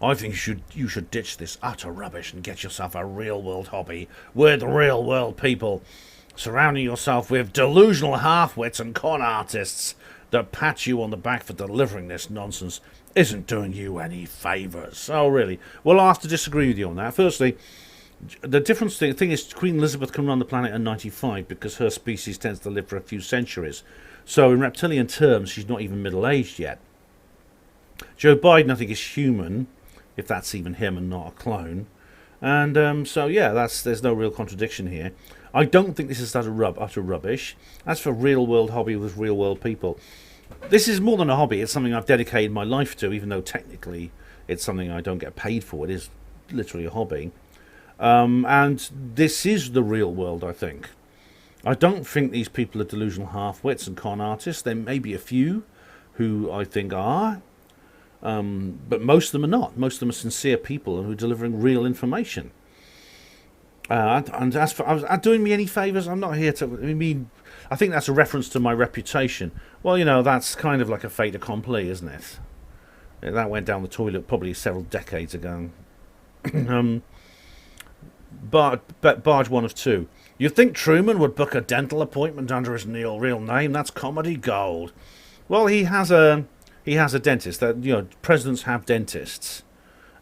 I think you should ditch this utter rubbish and get yourself a real-world hobby with real-world people. Surrounding yourself with delusional half-wits and con artists that pat you on the back for delivering this nonsense isn't doing you any favours. Oh, really? Well, I'll have to disagree with you on that. Firstly, the thing is Queen Elizabeth can run the planet at 95 because her species tends to live for a few centuries. So in reptilian terms, she's not even middle-aged yet. Joe Biden, I think, is human, if that's even him and not a clone. And so, yeah, there's no real contradiction here. I don't think this is utter rubbish. As for real-world hobby with real-world people, this is more than a hobby. It's something I've dedicated my life to, even though technically it's something I don't get paid for. It is literally a hobby. And this is the real world, I think. I don't think these people are delusional half-wits and con artists. There may be a few who I think are, but most of them are not. Most of them are sincere people who are delivering real information. And as for doing me any favours, I'm not here to. I mean, I think that's a reference to my reputation. Well, you know, that's kind of like a fait accompli, isn't it? That went down the toilet probably several decades ago. But barge one of two. You'd think Truman would book a dental appointment under his real name. That's comedy gold. Well, he has a dentist. That, you know, presidents have dentists,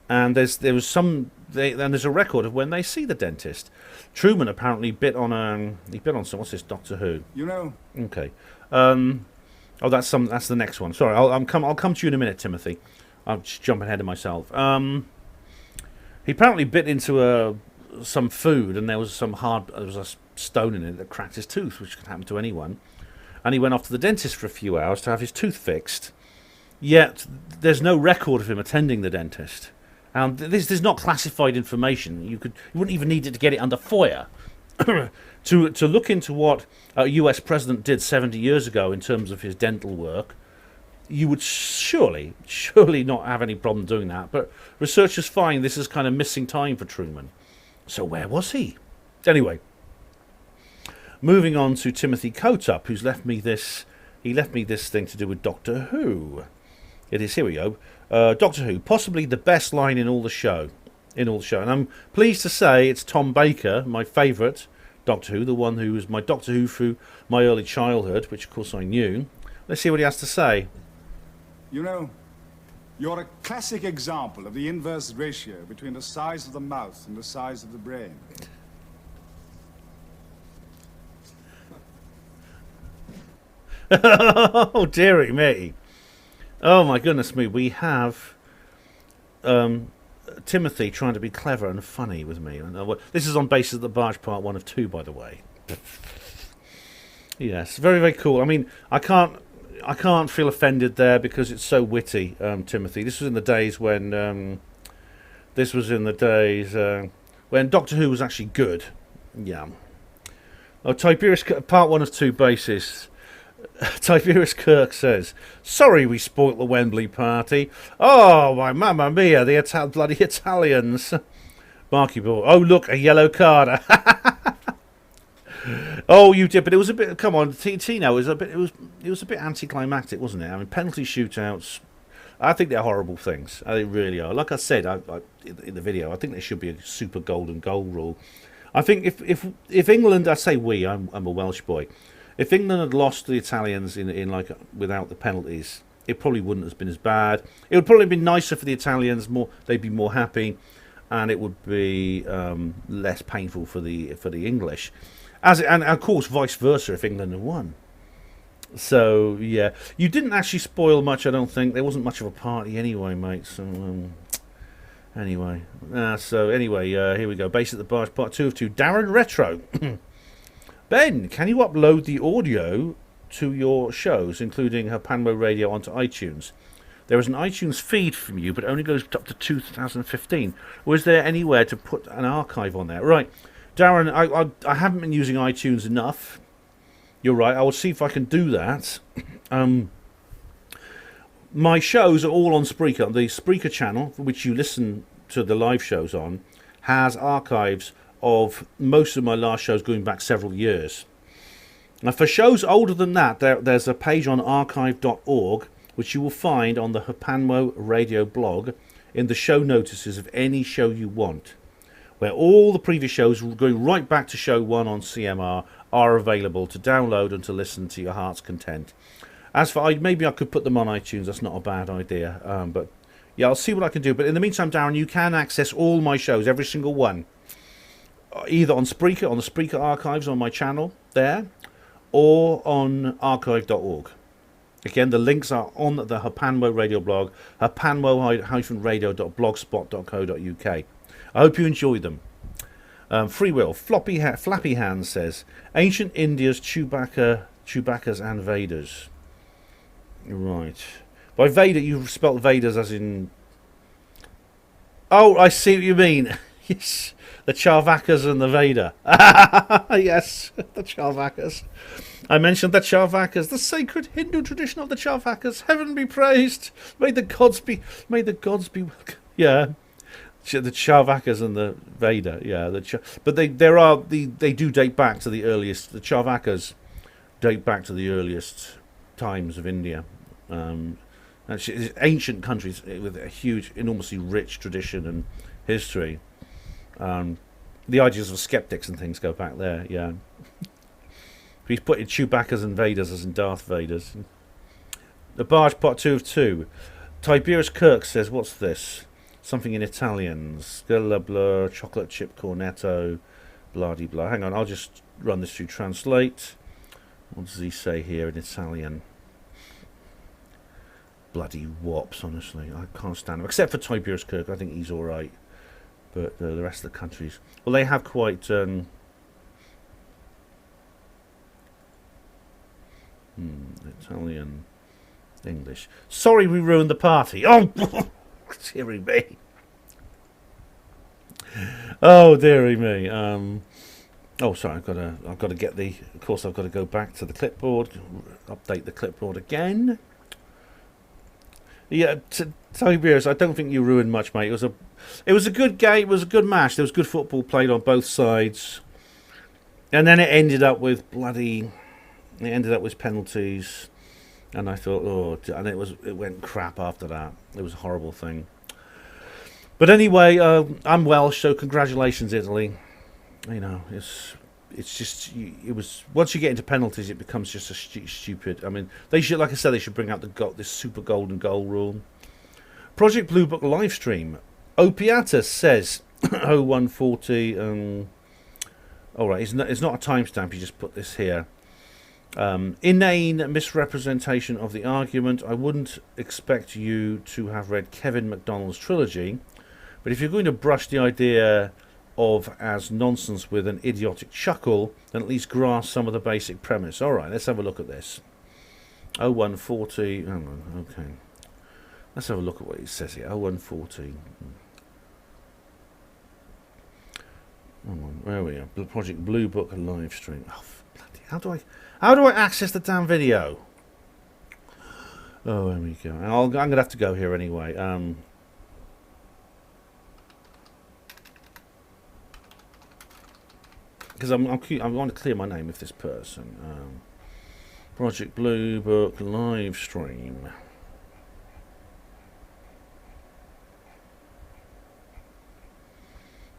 and there's a record of when they see the dentist. Truman apparently bit on some. What's this? Doctor Who. You know. Okay. That's the next one. Sorry, I'll come to you in a minute, Timothy. I'm just jumping ahead of myself. He apparently bit into some food, and there was a stone in it that cracked his tooth, which can happen to anyone. And he went off to the dentist for a few hours to have his tooth fixed. Yet there's no record of him attending the dentist. And this is not classified information. You wouldn't even need it to get it under FOIA. to look into what a US president did 70 years ago in terms of his dental work, you would surely not have any problem doing that. But researchers find this is kind of missing time for Truman. So where was he? Anyway, moving on to Timothy Cotup, who's left me this. He left me this thing to do with Doctor Who. It is, here we go. Doctor Who, possibly the best line in all the show. And I'm pleased to say it's Tom Baker, my favourite Doctor Who, the one who was my Doctor Who through my early childhood, which of course I knew. Let's see what he has to say. You know, you're a classic example of the inverse ratio between the size of the mouth and the size of the brain. Oh, dearie me. Oh, my goodness me. We have Timothy trying to be clever and funny with me. This is on basis of the Barge Part 1 of 2, by the way. Yes, very, very cool. I mean, I can't feel offended there because it's so witty, Timothy. This was in the days when when Doctor Who was actually good. Yeah. Oh, Tiberius Part 1 of 2 basis. Tiberius Kirk says, "Sorry we spoilt the Wembley party. Oh, my mamma mia, the bloody Italians." Marky Ball, "Oh, look, a yellow card." Oh, you did, but it was a bit. Come on, Tino, it was a bit anticlimactic, wasn't it? I mean, penalty shootouts. I think they're horrible things. They really are. Like I said, in the video, I think there should be a super golden goal rule. I think if England, I say we, I'm a Welsh boy. If England had lost to the Italians in like without the penalties, it probably wouldn't have been as bad. It would probably have been nicer for the Italians. They'd be more happy, and it would be less painful for the English. And of course, vice versa if England had won. So yeah, you didn't actually spoil much. I don't think there wasn't much of a party anyway, mate. So anyway, here we go. Base at the Barge Part 2 of 2. Darren Retro. Ben, can you upload the audio to your shows, including HPANWO Radio, onto iTunes? There is an iTunes feed from you, but it only goes up to 2015. Was there anywhere to put an archive on there? Right, Darren, I haven't been using iTunes enough. You're right, I will see if I can do that. My shows are all on Spreaker. The Spreaker channel, which you listen to the live shows on, has archives of most of my last shows going back several years. Now, for shows older than that, there's a page on archive.org, which you will find on the HPANWO Radio blog in the show notices of any show you want, where all the previous shows, going right back to show 1 on CMR, are available to download and to listen to your heart's content. As for, maybe I could put them on iTunes, that's not a bad idea, but yeah, I'll see what I can do. But in the meantime, Darren, you can access all my shows, every single one, either on Spreaker, on the Spreaker archives on my channel there, or on archive.org. Again, the links are on the HPANWO Radio blog, hpanwo-radio.blogspot.co.uk. I hope you enjoy them. Free Will, Flappy Hands says, Ancient India's Chewbacca's and Vader's. Right. By Vader, you've spelt Vaders as in... Oh, I see what you mean. Yes. The Charvakas and the Vader. Yes, the Charvakas. I mentioned the Charvakas, the sacred Hindu tradition of the Charvakas. Heaven be praised. May the gods be welcome. Yeah. The Charvakas and the Vader. Yeah. But they do date back to the earliest. The Charvakas date back to the earliest times of India. Actually, ancient countries with a huge, enormously rich tradition and history. The ideas of skeptics and things go back there, yeah. He's putting Chewbacca's and Vader's as in Darth Vader's. The Barge Part 2 of 2. Tiberius Kirk says, what's this? Something in Italian. Scala blah, chocolate chip cornetto, blah de blah. Hang on, I'll just run this through translate. What does he say here in Italian? Bloody wops, honestly. I can't stand him. Except for Tiberius Kirk, I think he's alright. But the rest of the countries... Well, they have quite... Italian... English. Sorry we ruined the party. Oh! Deary me. Oh, dearie me. Oh, sorry, I've got to get the... Of course, I've got to go back to the clipboard. Update the clipboard again. Yeah, Tiberius, I don't think you ruined much, mate. It was a good game. It was a good match. There was good football played on both sides, and then it ended up with penalties. And I thought, oh, and it went crap after that. It was a horrible thing. But anyway, I'm Welsh, so congratulations, Italy. You know, it's just it was once you get into penalties, it becomes just a stupid. I mean, they should, like I said, they should bring out this super golden goal rule. Project Blue Book live stream. Opiatus says 0140. All right, it's not a timestamp. You just put this here. Inane misrepresentation of the argument. I wouldn't expect you to have read Kevin MacDonald's trilogy, but if you're going to brush the idea of as nonsense with an idiotic chuckle, then at least grasp some of the basic premise. All right, let's have a look at this. 0140. Hang on, okay. Let's have a look at what it says here. 0140. Hang on, where are we? Project Blue Book live stream. Oh, bloody! How do I access the damn video? Oh, there we go. I'm gonna have to go here anyway. Because I want to clear my name with this person. Project Blue Book live stream.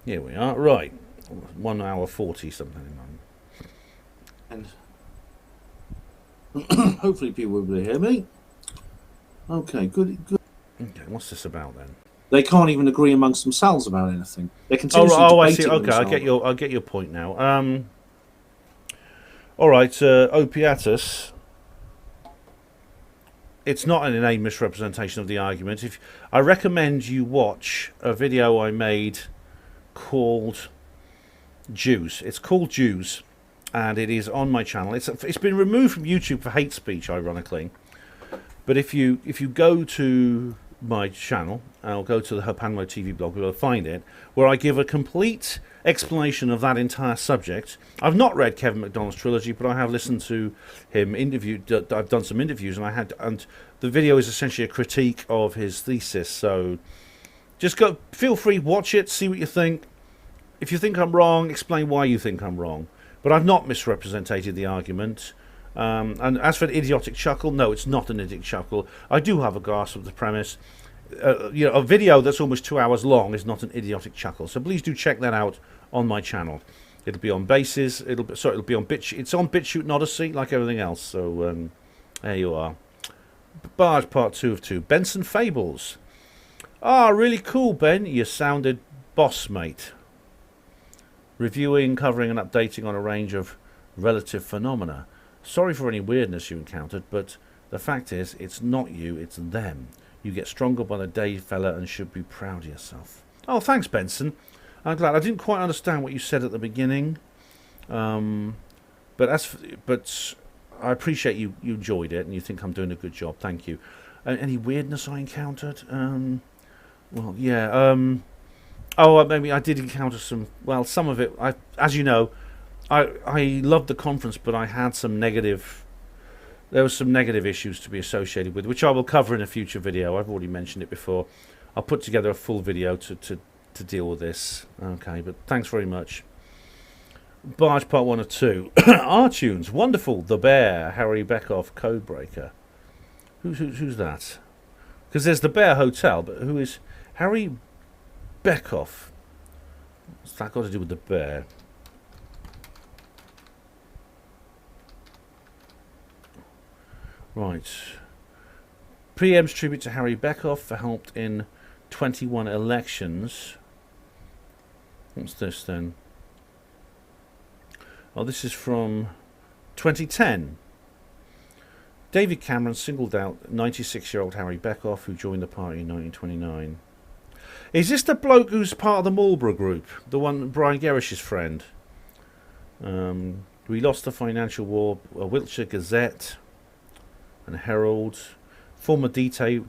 Here we are. Right, 1 hour 40 something. And hopefully people will be able to hear me. Okay, good. Okay, what's this about then? They can't even agree amongst themselves about anything. They continue. I see. Okay, I get your point now. All right, Opiatus. It's not an inane misrepresentation of the argument. I recommend you watch a video I made called Jews. It's called Jews, and it is on my channel. It's been removed from YouTube for hate speech, ironically. But if you go to my channel, I'll go to the HPANWO TV blog, you'll find it, where I give a complete explanation of that entire subject. I've not read Kevin MacDonald's trilogy, but I have listened to him interviewed. I've done some interviews, and the video is essentially a critique of his thesis. So just go, feel free, watch it, see what you think. If you think I'm wrong, explain why you think I'm wrong. But I've not misrepresented the argument. And as for an idiotic chuckle, no, it's not an idiotic chuckle. I do have a grasp of the premise. A video that's almost 2 hours long is not an idiotic chuckle. So please do check that out on my channel. It'll be on Bases. It'll be on BitChute. It's on BitChute and Odyssey, like everything else. So there you are. Barge Part 2 of 2. Benson Fables. Ah, really cool, Ben. You sounded boss, mate. Reviewing, covering, and updating on a range of relative phenomena. Sorry for any weirdness you encountered, but the fact is, it's not you, it's them. You get stronger by the day, fella, and should be proud of yourself. Oh, thanks, Benson. I'm glad. I didn't quite understand what you said at the beginning, but I appreciate you enjoyed it and you think I'm doing a good job. Thank you. Any weirdness I encountered? Well, yeah. Maybe I did encounter some. Well, some of it. As you know, I loved the conference, but I had some negative. There was some negative issues to be associated with, which I will cover in a future video. I've already mentioned it before. I'll put together a full video to deal with this. Okay, but thanks very much. Barge Part 1 or 2. R-Tunes, wonderful. The Bear, Harry Beckoff, Codebreaker. Who's that? Because there's the Bear Hotel, but who is Harry Beckoff? What's that got to do with the bear? Right. PM's tribute to Harry Beckoff for helped in 21 elections. What's this then? Oh, this is from 2010. David Cameron singled out 96-year-old Harry Beckoff, who joined the party in 1929. Is this the bloke who's part of the Marlborough Group? The one, Brian Gerrish's friend? We lost the financial war, a Wiltshire Gazette and Herald. Former D-Day,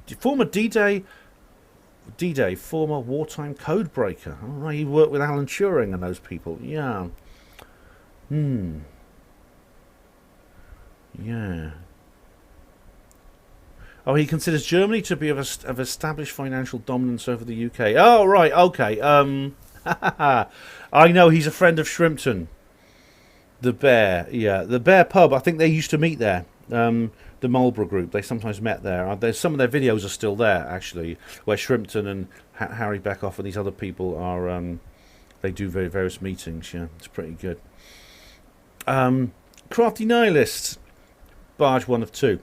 former wartime codebreaker. Oh, he worked with Alan Turing and those people. Yeah. Yeah. Oh, he considers Germany to be of established financial dominance over the UK. Oh, right, okay. I know he's a friend of Shrimpton. The Bear, yeah. The Bear pub, I think they used to meet there. The Marlborough Group, they sometimes met there. There's some of their videos are still there, actually, where Shrimpton and Harry Beckoff and these other people are, they do various meetings, yeah. It's pretty good. Crafty Nihilist, Barge 1 of 2.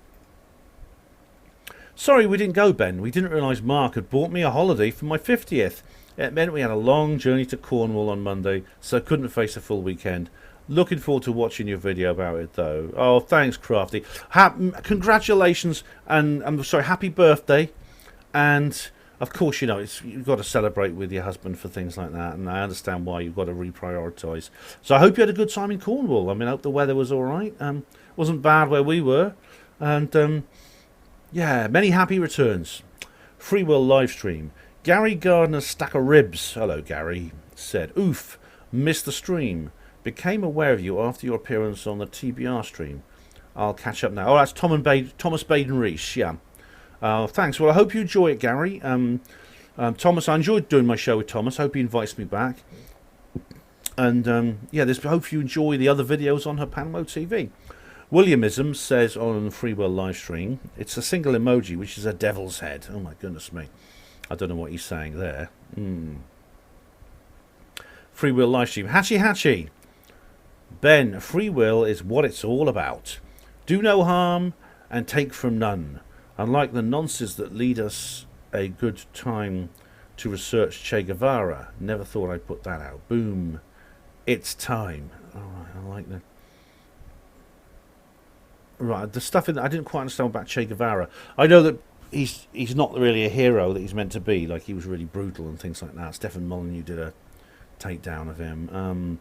Sorry we didn't go, Ben. We didn't realise Mark had bought me a holiday for my 50th. It meant we had a long journey to Cornwall on Monday, so couldn't face a full weekend. Looking forward to watching your video about it, though. Oh, thanks, Crafty. Congratulations, and I'm sorry, happy birthday. And, of course, you know, you've got to celebrate with your husband for things like that, and I understand why you've got to reprioritise. So I hope you had a good time in Cornwall. I mean, I hope the weather was all right. Wasn't bad where we were. And, yeah, many happy returns. Free Will livestream. Gary Gardner's stack of ribs. Hello, Gary. Said, oof, missed the stream. Became aware of you after your appearance on the TBR stream. I'll catch up now. Oh, that's Thomas Baden-Rees, yeah. Thanks. Well, I hope you enjoy it, Gary. Thomas, I enjoyed doing my show with Thomas. I hope he invites me back. And, yeah, I hope you enjoy the other videos on HPANWO TV. Williamism says on Free Will livestream, it's a single emoji, which is a devil's head. Oh, my goodness me. I don't know what he's saying there. Free Will livestream. Hatchy. Ben, free will is what it's all about. Do no harm and take from none. Unlike the nonsense that lead us a good time to research Che Guevara. Never thought I'd put that out. Boom. It's time. All right, I like that. Right, the stuff in I didn't quite understand about Che Guevara. I know that he's not really a hero that he's meant to be. Like, he was really brutal and things like that. Stephen Molyneux did a takedown of him.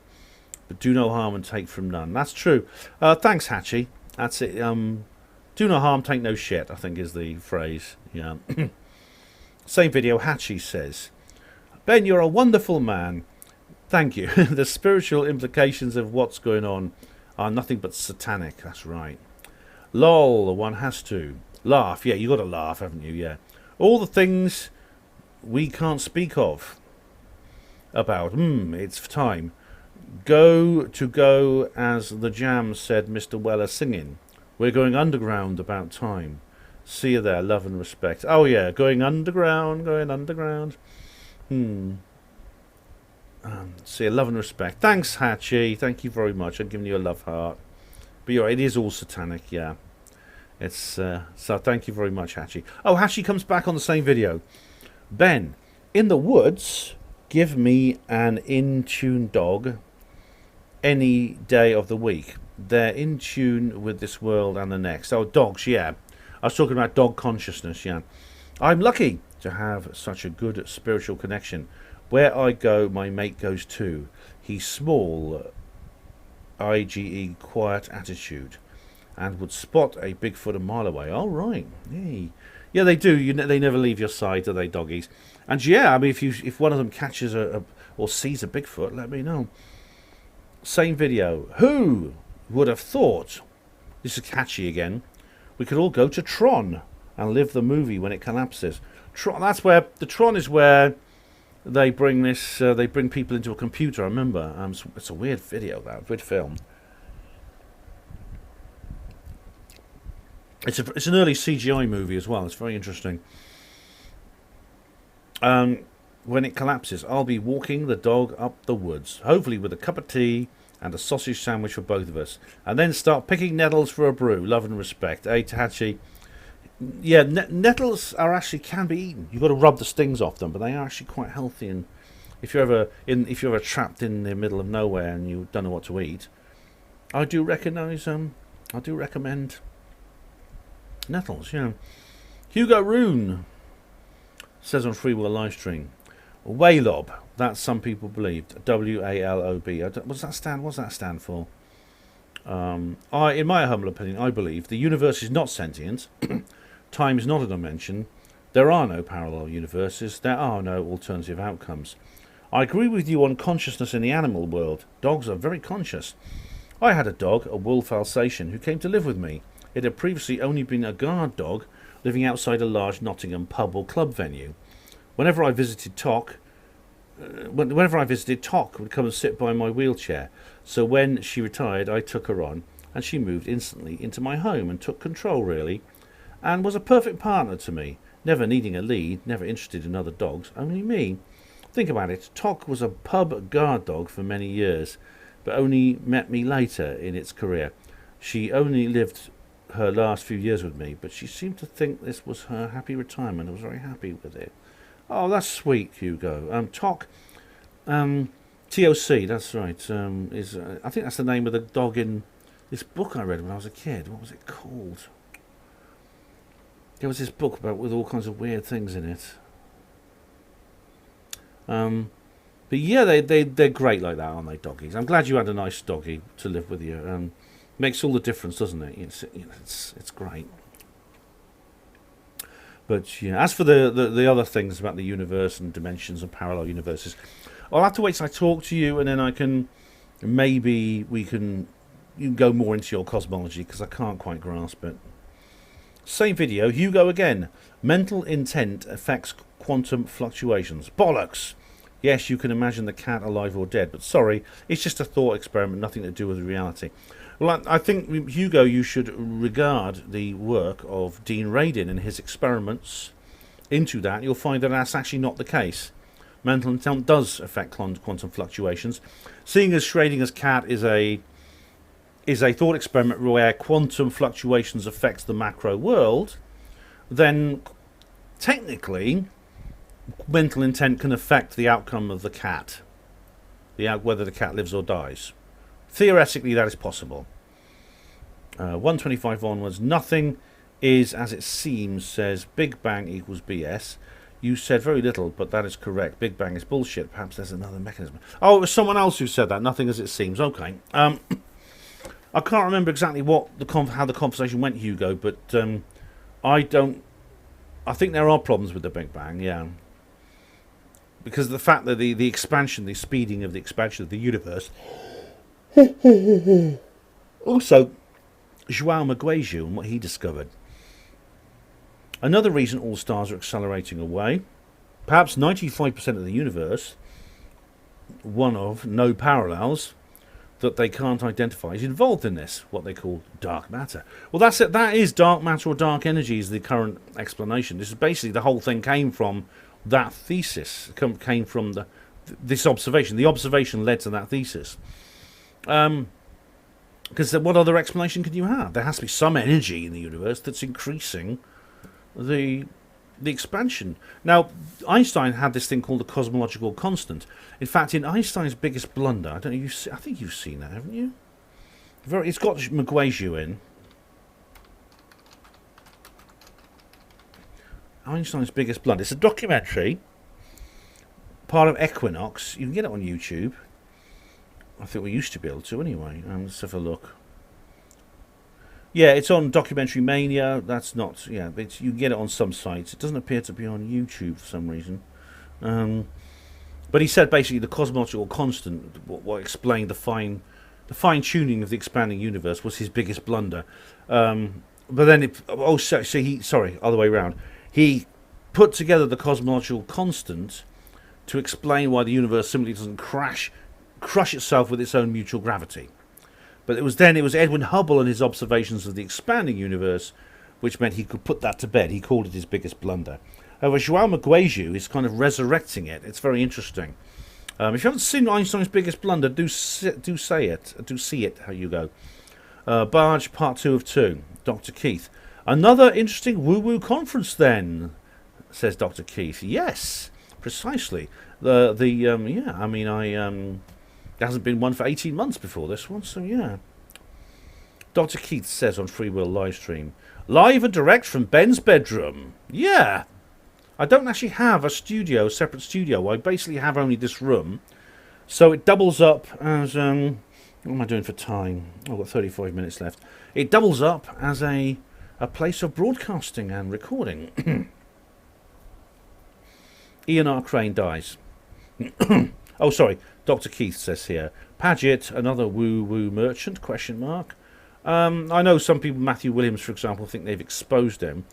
But do no harm and take from none. That's true. Thanks, Hatchie. That's it. Do no harm, take no shit, I think is the phrase. Yeah. Same video, Hatchie says, Ben, you're a wonderful man. Thank you. The spiritual implications of what's going on are nothing but satanic. That's right. Lol, one has to. Laugh. Yeah, you got to laugh, haven't you? Yeah. All the things we can't speak of. About. It's time. Go as the Jam said, Mr. Weller singing. We're going underground about time. See you there, love and respect. Oh yeah, going underground. See you, love and respect. Thanks, Hatchie. Thank you very much. I'm giving you a love heart. But you're right, it is all satanic, yeah. It's so thank you very much, Hatchie. Oh, Hatchie comes back on the same video. Ben, in the woods, give me an in-tune dog any day of the week. They're in tune with this world and the next. Oh, dogs, yeah. I was talking about dog consciousness, yeah. I'm lucky to have such a good spiritual connection. Where I go, my mate goes too. He's small, i.e. quiet attitude. and would spot a Bigfoot a mile away. All right. Hey. Yeah, they do. They never leave your side, do they, doggies? And yeah, I mean, if one of them catches or sees a Bigfoot, let me know. Same video. Who would have thought? This is catchy again. We could all go to Tron and live the movie when it collapses. Tron. That's where the Tron is where they bring this. They bring people into a computer. I remember. It's a weird video. That weird film. It's an early CGI movie as well. It's very interesting. When it collapses, I'll be walking the dog up the woods, hopefully with a cup of tea and a sausage sandwich for both of us, and then start picking nettles for a brew. Love and respect. Hey, Tahachi. Yeah, nettles can be eaten. You've got to rub the stings off them, but they are actually quite healthy. And if you're ever trapped in the middle of nowhere and you don't know what to eat, I do recommend nettles. Yeah. Hugo Rune says on Free Will Livestream, Walob. That's some people believed. W-A-L-O-B. What's that stand for? In my humble opinion, I believe the universe is not sentient. Time is not a dimension. There are no parallel universes. There are no alternative outcomes. I agree with you on consciousness in the animal world. Dogs are very conscious. I had a dog, a wolf Alsatian, who came to live with me. It had previously only been a guard dog living outside a large Nottingham pub or club venue. Whenever I visited, Toc would come and sit by my wheelchair. So when she retired, I took her on, and she moved instantly into my home and took control, really, and was a perfect partner to me, never needing a lead, never interested in other dogs, only me. Think about it, Toc was a pub guard dog for many years, but only met me later in its career. She only lived her last few years with me, but she seemed to think this was her happy retirement. I was very happy with it. Oh, that's sweet, Hugo. Toc, TOC, that's right. I think that's the name of the dog in this book I read when I was a kid. What was it called? There was this book with all kinds of weird things in it. But yeah, they're great like that, aren't they, doggies? I'm glad you had a nice doggy to live with you. Makes all the difference, doesn't it? It's great. But yeah, as for the other things about the universe and dimensions and parallel universes, I'll have to wait till I talk to you, and then I can you can go more into your cosmology, because I can't quite grasp it. Same video, Hugo again. Mental intent affects quantum fluctuations. Bollocks! Yes, you can imagine the cat alive or dead, but sorry, it's just a thought experiment, nothing to do with reality. Well, I think, Hugo, you should regard the work of Dean Radin and his experiments into that. You'll find that that's actually not the case. Mental intent does affect quantum fluctuations. Seeing as Schrodinger's cat is a thought experiment where quantum fluctuations affects the macro world, then technically mental intent can affect the outcome of the cat, whether the cat lives or dies. Theoretically, that is possible. 125 onwards. Nothing is as it seems, says Big Bang equals BS. You said very little, but that is correct. Big Bang is bullshit. Perhaps there's another mechanism. Oh, it was someone else who said that. Nothing as it seems. Okay. I can't remember exactly how the conversation went, Hugo, but I think there are problems with the Big Bang, yeah. Because of the fact that the expansion, the speeding of the expansion of the universe. Also, João Maguejo and what he discovered. Another reason all stars are accelerating away. Perhaps 95% of the universe, one of no parallels that they can't identify, is involved in this, what they call dark matter. Well, that's it. That is dark matter or dark energy is the current explanation. This is basically the whole thing came from that thesis. Came from this observation. The observation led to that thesis. Because what other explanation could you have? There has to be some energy in the universe that's increasing the expansion. Now, Einstein had this thing called the cosmological constant. In fact, in Einstein's biggest blunder, I think you've seen that, haven't you? It's got Maguejo in. Einstein's biggest blunder. It's a documentary, part of Equinox. You can get it on YouTube. I think we used to be able to anyway. Let's have a look. Yeah, it's on Documentary Mania. That's not. Yeah, it's, you can get it on some sites. It doesn't appear to be on YouTube for some reason. But he said basically the cosmological constant, what explained the fine tuning of the expanding universe, was his biggest blunder. But then, other way around. He put together the cosmological constant to explain why the universe simply doesn't crush itself with its own mutual gravity. But it was Edwin Hubble and his observations of the expanding universe which meant he could put that to bed. He called it his biggest blunder. However, João Magueju is kind of resurrecting it. It's very interesting. If you haven't seen Einstein's biggest blunder, do see it. How you go? Barge, part 2 of 2. Dr. Keith. Another interesting woo-woo conference then, says Dr. Keith. Yes, precisely. It hasn't been one for 18 months before this one, so yeah. Dr. Keith says on Free Will Livestream, live and direct from Ben's bedroom. Yeah. I don't actually have a separate studio. I basically have only this room. So it doubles up as, what am I doing for time? I've got 35 minutes left. It doubles up as a place of broadcasting and recording. Ian R. Crane dies. Oh, sorry. Dr. Keith says here, Paget, another woo-woo merchant, ? I know some people, Matthew Williams, for example, think they've exposed him.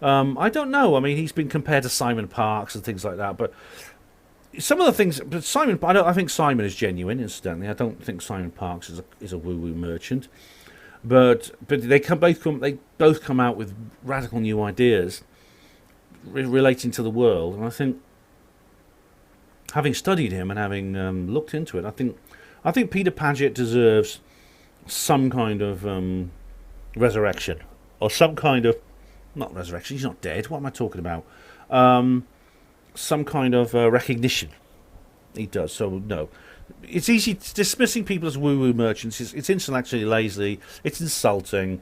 I don't know. I mean, he's been compared to Simon Parkes and things like that. But some of the things, but I think Simon is genuine. Incidentally, I don't think Simon Parkes is a woo-woo merchant. But they both come out with radical new ideas relating to the world, and I think, having studied him and having looked into it, I think Peter Paget deserves some kind of resurrection, or some kind of, not resurrection, he's not dead, what am I talking about? Some kind of recognition. He does, so no. It's easy dismissing people as woo-woo merchants. It's intellectually lazy, it's insulting.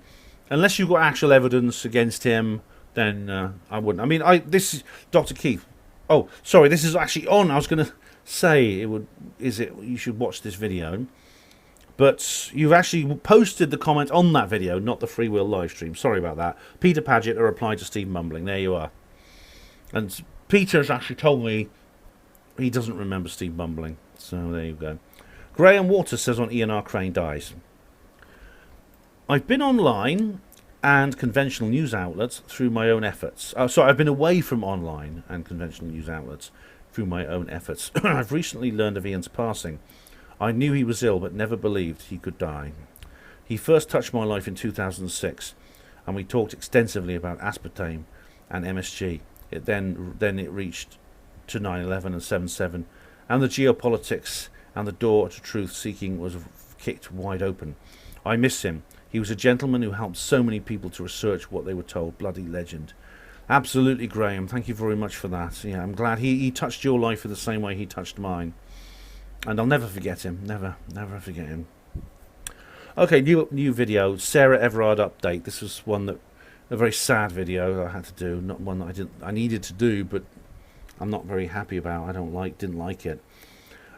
Unless you've got actual evidence against him, then I wouldn't. I mean, this is Dr. Keith. Oh, sorry, this is actually on. I was going to say you should watch this video. But you've actually posted the comment on that video, not the Free Will live stream. Sorry about that. Peter Paget, a reply to Steve Mumbling. There you are. And Peter's actually told me he doesn't remember Steve Mumbling. So there you go. Graham Waters says on Ian R. Crane dies. I've been online and conventional news outlets through my own efforts. I've been away from online and conventional news outlets through my own efforts. I've recently learned of Ian's passing. I knew he was ill, but never believed he could die. He first touched my life in 2006, and we talked extensively about aspartame and MSG. Then it reached to 9/11 and 7/7, and the geopolitics, and the door to truth-seeking was kicked wide open. I miss him. He was a gentleman who helped so many people to research what they were told. Bloody legend. Absolutely, Graham. Thank you very much for that. Yeah, I'm glad he touched your life in the same way he touched mine. And I'll never forget him. Never forget him. Okay, new video. Sarah Everard update. This was a very sad video I had to do. Not one that I needed to do, but I'm not very happy about. Didn't like it.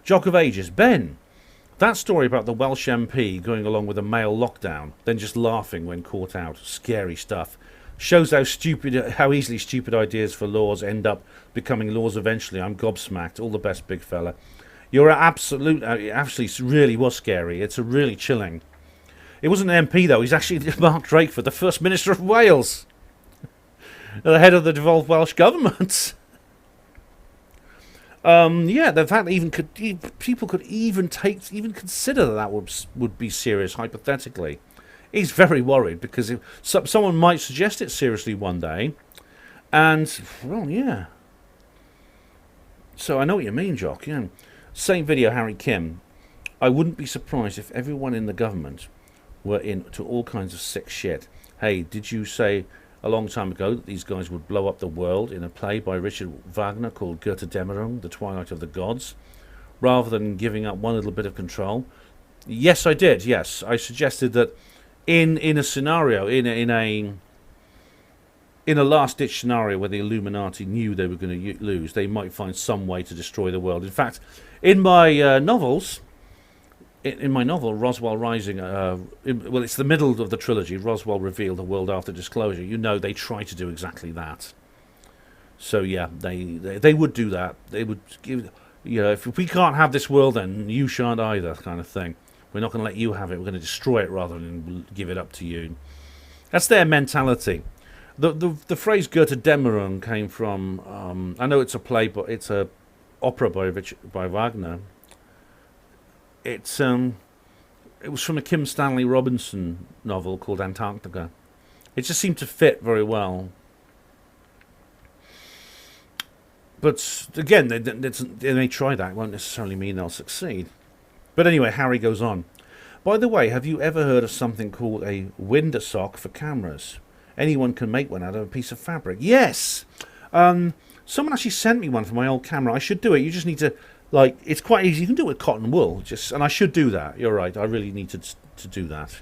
Jock of Ages. Ben, that story about the Welsh MP going along with a male lockdown, then just laughing when caught out. Scary stuff. Shows how easily stupid ideas for laws end up becoming laws eventually. I'm gobsmacked. All the best, big fella. You're absolute. Actually, it really was scary. It's really chilling. It wasn't an MP though. He's actually Mark Drakeford, the First Minister of Wales, the head of the devolved Welsh government. The fact people could even consider that would be serious hypothetically. He's very worried because someone might suggest it seriously one day, and well, yeah. So I know what you mean, Jock. Yeah. Same video, Harry Kim. I wouldn't be surprised if everyone in the government were into all kinds of sick shit. Hey, did you say a long time ago that these guys would blow up the world in a play by Richard Wagner called Götterdämmerung, The Twilight of the Gods, rather than giving up one little bit of control? Yes, I did. Yes, I suggested that in a scenario, in a last-ditch scenario where the Illuminati knew they were going to lose, they might find some way to destroy the world. In fact, in my novels, in my novel, Roswell Rising, well, it's the middle of the trilogy, Roswell Revealed, The World After Disclosure. You know, they try to do exactly that. So, yeah, they would do that. They would give, if we can't have this world, then you shan't either, kind of thing. We're not going to let you have it. We're going to destroy it rather than give it up to you. That's their mentality. The phrase Götterdämmerung came from, I know it's a play, but it's a opera by Wagner. It was from a Kim Stanley Robinson novel called Antarctica. It just seemed to fit very well. But again, they may try that. It won't necessarily mean they'll succeed. But anyway, Harry goes on. By the way, have you ever heard of something called a winder sock for cameras? Anyone can make one out of a piece of fabric. Yes! Someone actually sent me one for my old camera. I should do it. You just need to, it's quite easy. You can do it with cotton wool. And I should do that. You're right. I really need to do that.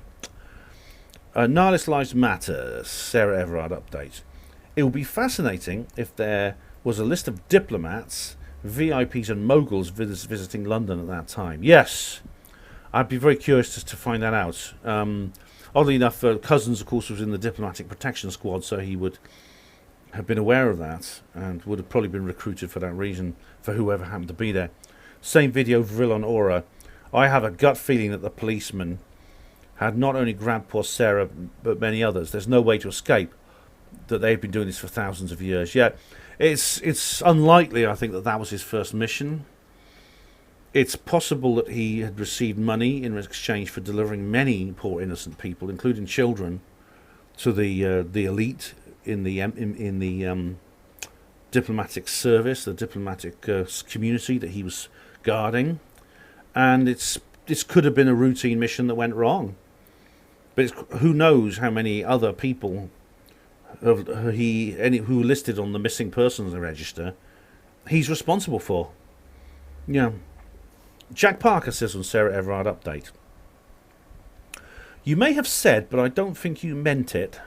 Nihilist Lives Matter, Sarah Everard update. It would be fascinating if there was a list of diplomats, VIPs and moguls visiting London at that time. Yes, I'd be very curious to find that out. Oddly enough, Cousins, of course, was in the Diplomatic Protection Squad, so he would have been aware of that and would have probably been recruited for that reason, for whoever happened to be there. Same video, Vril on Aura. I have a gut feeling that the policeman had not only grabbed poor Sarah, but many others. There's no way to escape that they've been doing this for thousands of years. Yeah, it's unlikely, I think, that was his first mission. It's possible that he had received money in exchange for delivering many poor innocent people, including children, to the elite in the diplomatic service, the diplomatic community that he was guarding. And this could have been a routine mission that went wrong. But who knows how many other people who listed on the missing persons register he's responsible for. Yeah. Jack Parker says on Sarah Everard update. You may have said, but I don't think you meant it.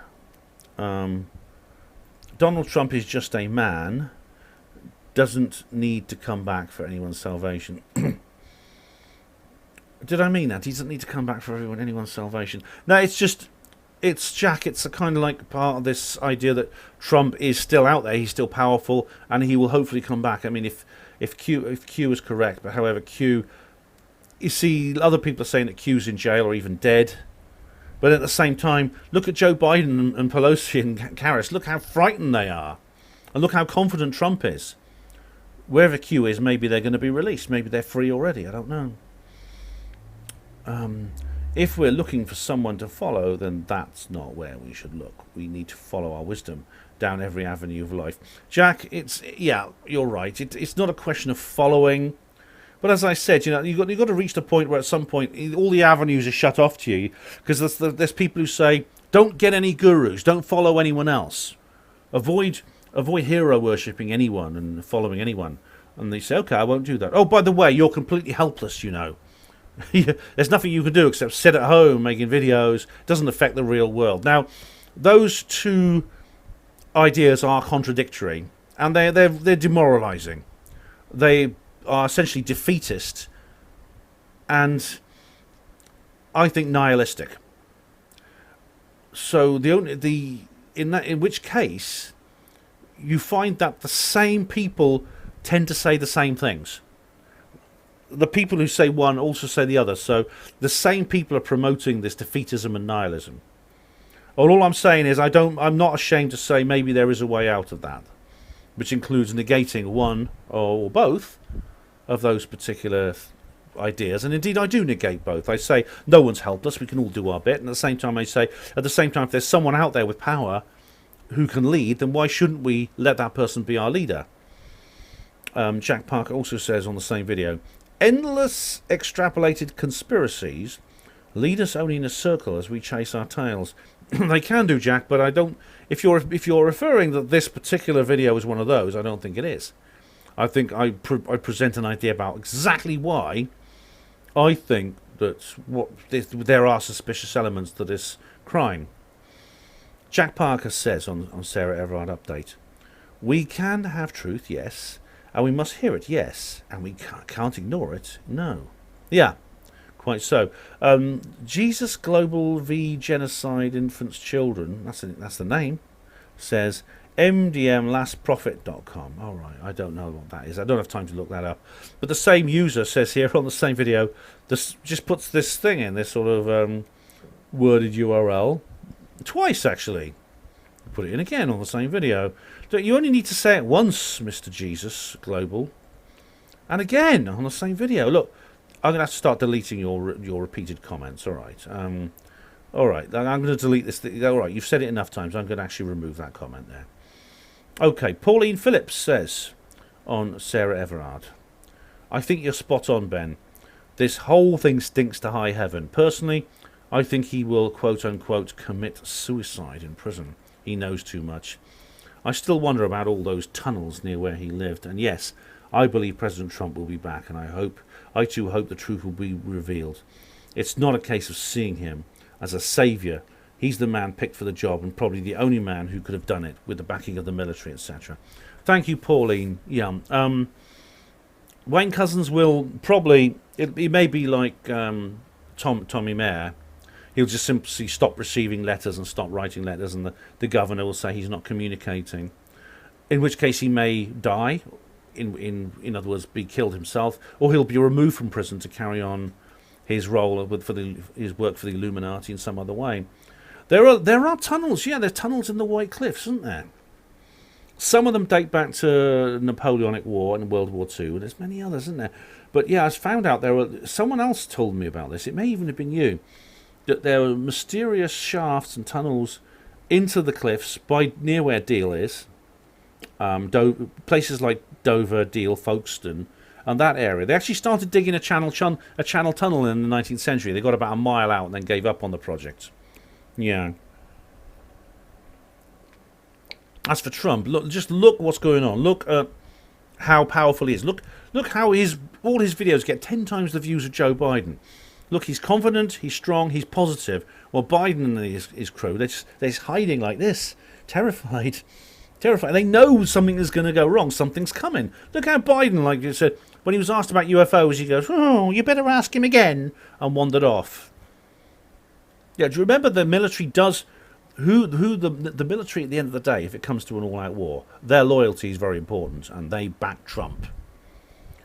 Donald Trump is just a man. Doesn't need to come back for anyone's salvation. Did I mean that? He doesn't need to come back for anyone's salvation. No, it's Jack. It's a kind of like part of this idea that Trump is still out there. He's still powerful, and he will hopefully come back. I mean, if Q is correct, but however Q, you see, other people are saying that Q's in jail or even dead. But at the same time, look at Joe Biden and Pelosi and Harris. Look how frightened they are, and look how confident Trump is. Wherever Q is, maybe they're going to be released. Maybe they're free already. I don't know. If we're looking for someone to follow, then that's not where we should look. We need to follow our wisdom down every avenue of life. Jack, you're right. It's not a question of following, but as I said, you've got to reach the point where at some point all the avenues are shut off to you, because there's people who say, don't get any gurus, don't follow anyone else, avoid hero worshipping anyone and following anyone. And they say, okay, I won't do that. Oh, by the way, you're completely helpless, There's nothing you can do except sit at home making videos. It doesn't affect the real world. Now, those two ideas are contradictory, and they're demoralizing. They are essentially defeatist, and I think nihilistic. So in which case you find that the same people tend to say the same things. The people who say one also say the other. So the same people are promoting this defeatism and nihilism. All I'm saying is I'm not ashamed to say maybe there is a way out of that, which includes negating one or both of those particular ideas. And indeed, I do negate both. I say no one's helpless. We can all do our bit. And at the same time, I say, if there's someone out there with power who can lead, then why shouldn't we let that person be our leader? Jack Parker also says on the same video, endless extrapolated conspiracies lead us only in a circle as we chase our tails. They can do, Jack, but I don't. If you're referring that this particular video is one of those, I don't think it is. I think I present an idea about exactly why I think that there are suspicious elements to this crime. Jack Parker says on Sarah Everard update, we can have truth, yes, and we must hear it, yes, and we can't ignore it, no. Yeah, Quite so. Jesus Global v Genocide Infants Children, that's the name, says mdmlastprofit.com. All right, I don't know what that is. I don't have time to look that up. But the same user says here on the same video, this just puts this thing in, this sort of worded URL, twice actually. Put it in again on the same video. You only need to say it once, Mr. Jesus Global. And again on the same video. Look, I'm going to have to start deleting your repeated comments. All right. All right. I'm going to delete this. All right. You've said it enough times. I'm going to actually remove that comment there. Okay. Pauline Phillips says on Sarah Everard, I think you're spot on, Ben. This whole thing stinks to high heaven. Personally, I think he will, quote unquote, commit suicide in prison. He knows too much. I still wonder about all those tunnels near where he lived. And yes, I believe President Trump will be back, and I too hope the truth will be revealed. It's not a case of seeing him as a saviour. He's the man picked for the job, and probably the only man who could have done it with the backing of the military, etc. Thank you, Pauline. Yeah. Wayne Couzens will probably, it may be like Tommy Mayer. He'll just simply stop receiving letters and stop writing letters, and the governor will say he's not communicating. In which case he may die, in other words, be killed himself, or he'll be removed from prison to carry on his role his work for the Illuminati in some other way. There are tunnels, yeah, there are tunnels in the White Cliffs, isn't there? Some of them date back to Napoleonic War and World War II, and there's many others, isn't there? But yeah, I found out someone else told me about this. It may even have been you. That there are mysterious shafts and tunnels into the cliffs near where Deal is, places like Dover, Deal, Folkestone, and that area. They actually started digging a channel tunnel in the 19th century. They got about a mile out and then gave up on the project. Yeah. As for Trump, just look what's going on. Look at how powerful he is. Look how all his videos get 10 times the views of Joe Biden. Look, he's confident, he's strong, he's positive. Well, Biden and his crew, they're just hiding like this, terrified. They know something is going to go wrong, something's coming. Look how Biden, like you said, when he was asked about UFOs, he goes, "Oh, you better ask him again," and wandered off. Yeah, do you remember the military does... The military, at the end of the day, if it comes to an all-out war, their loyalty is very important, and they back Trump.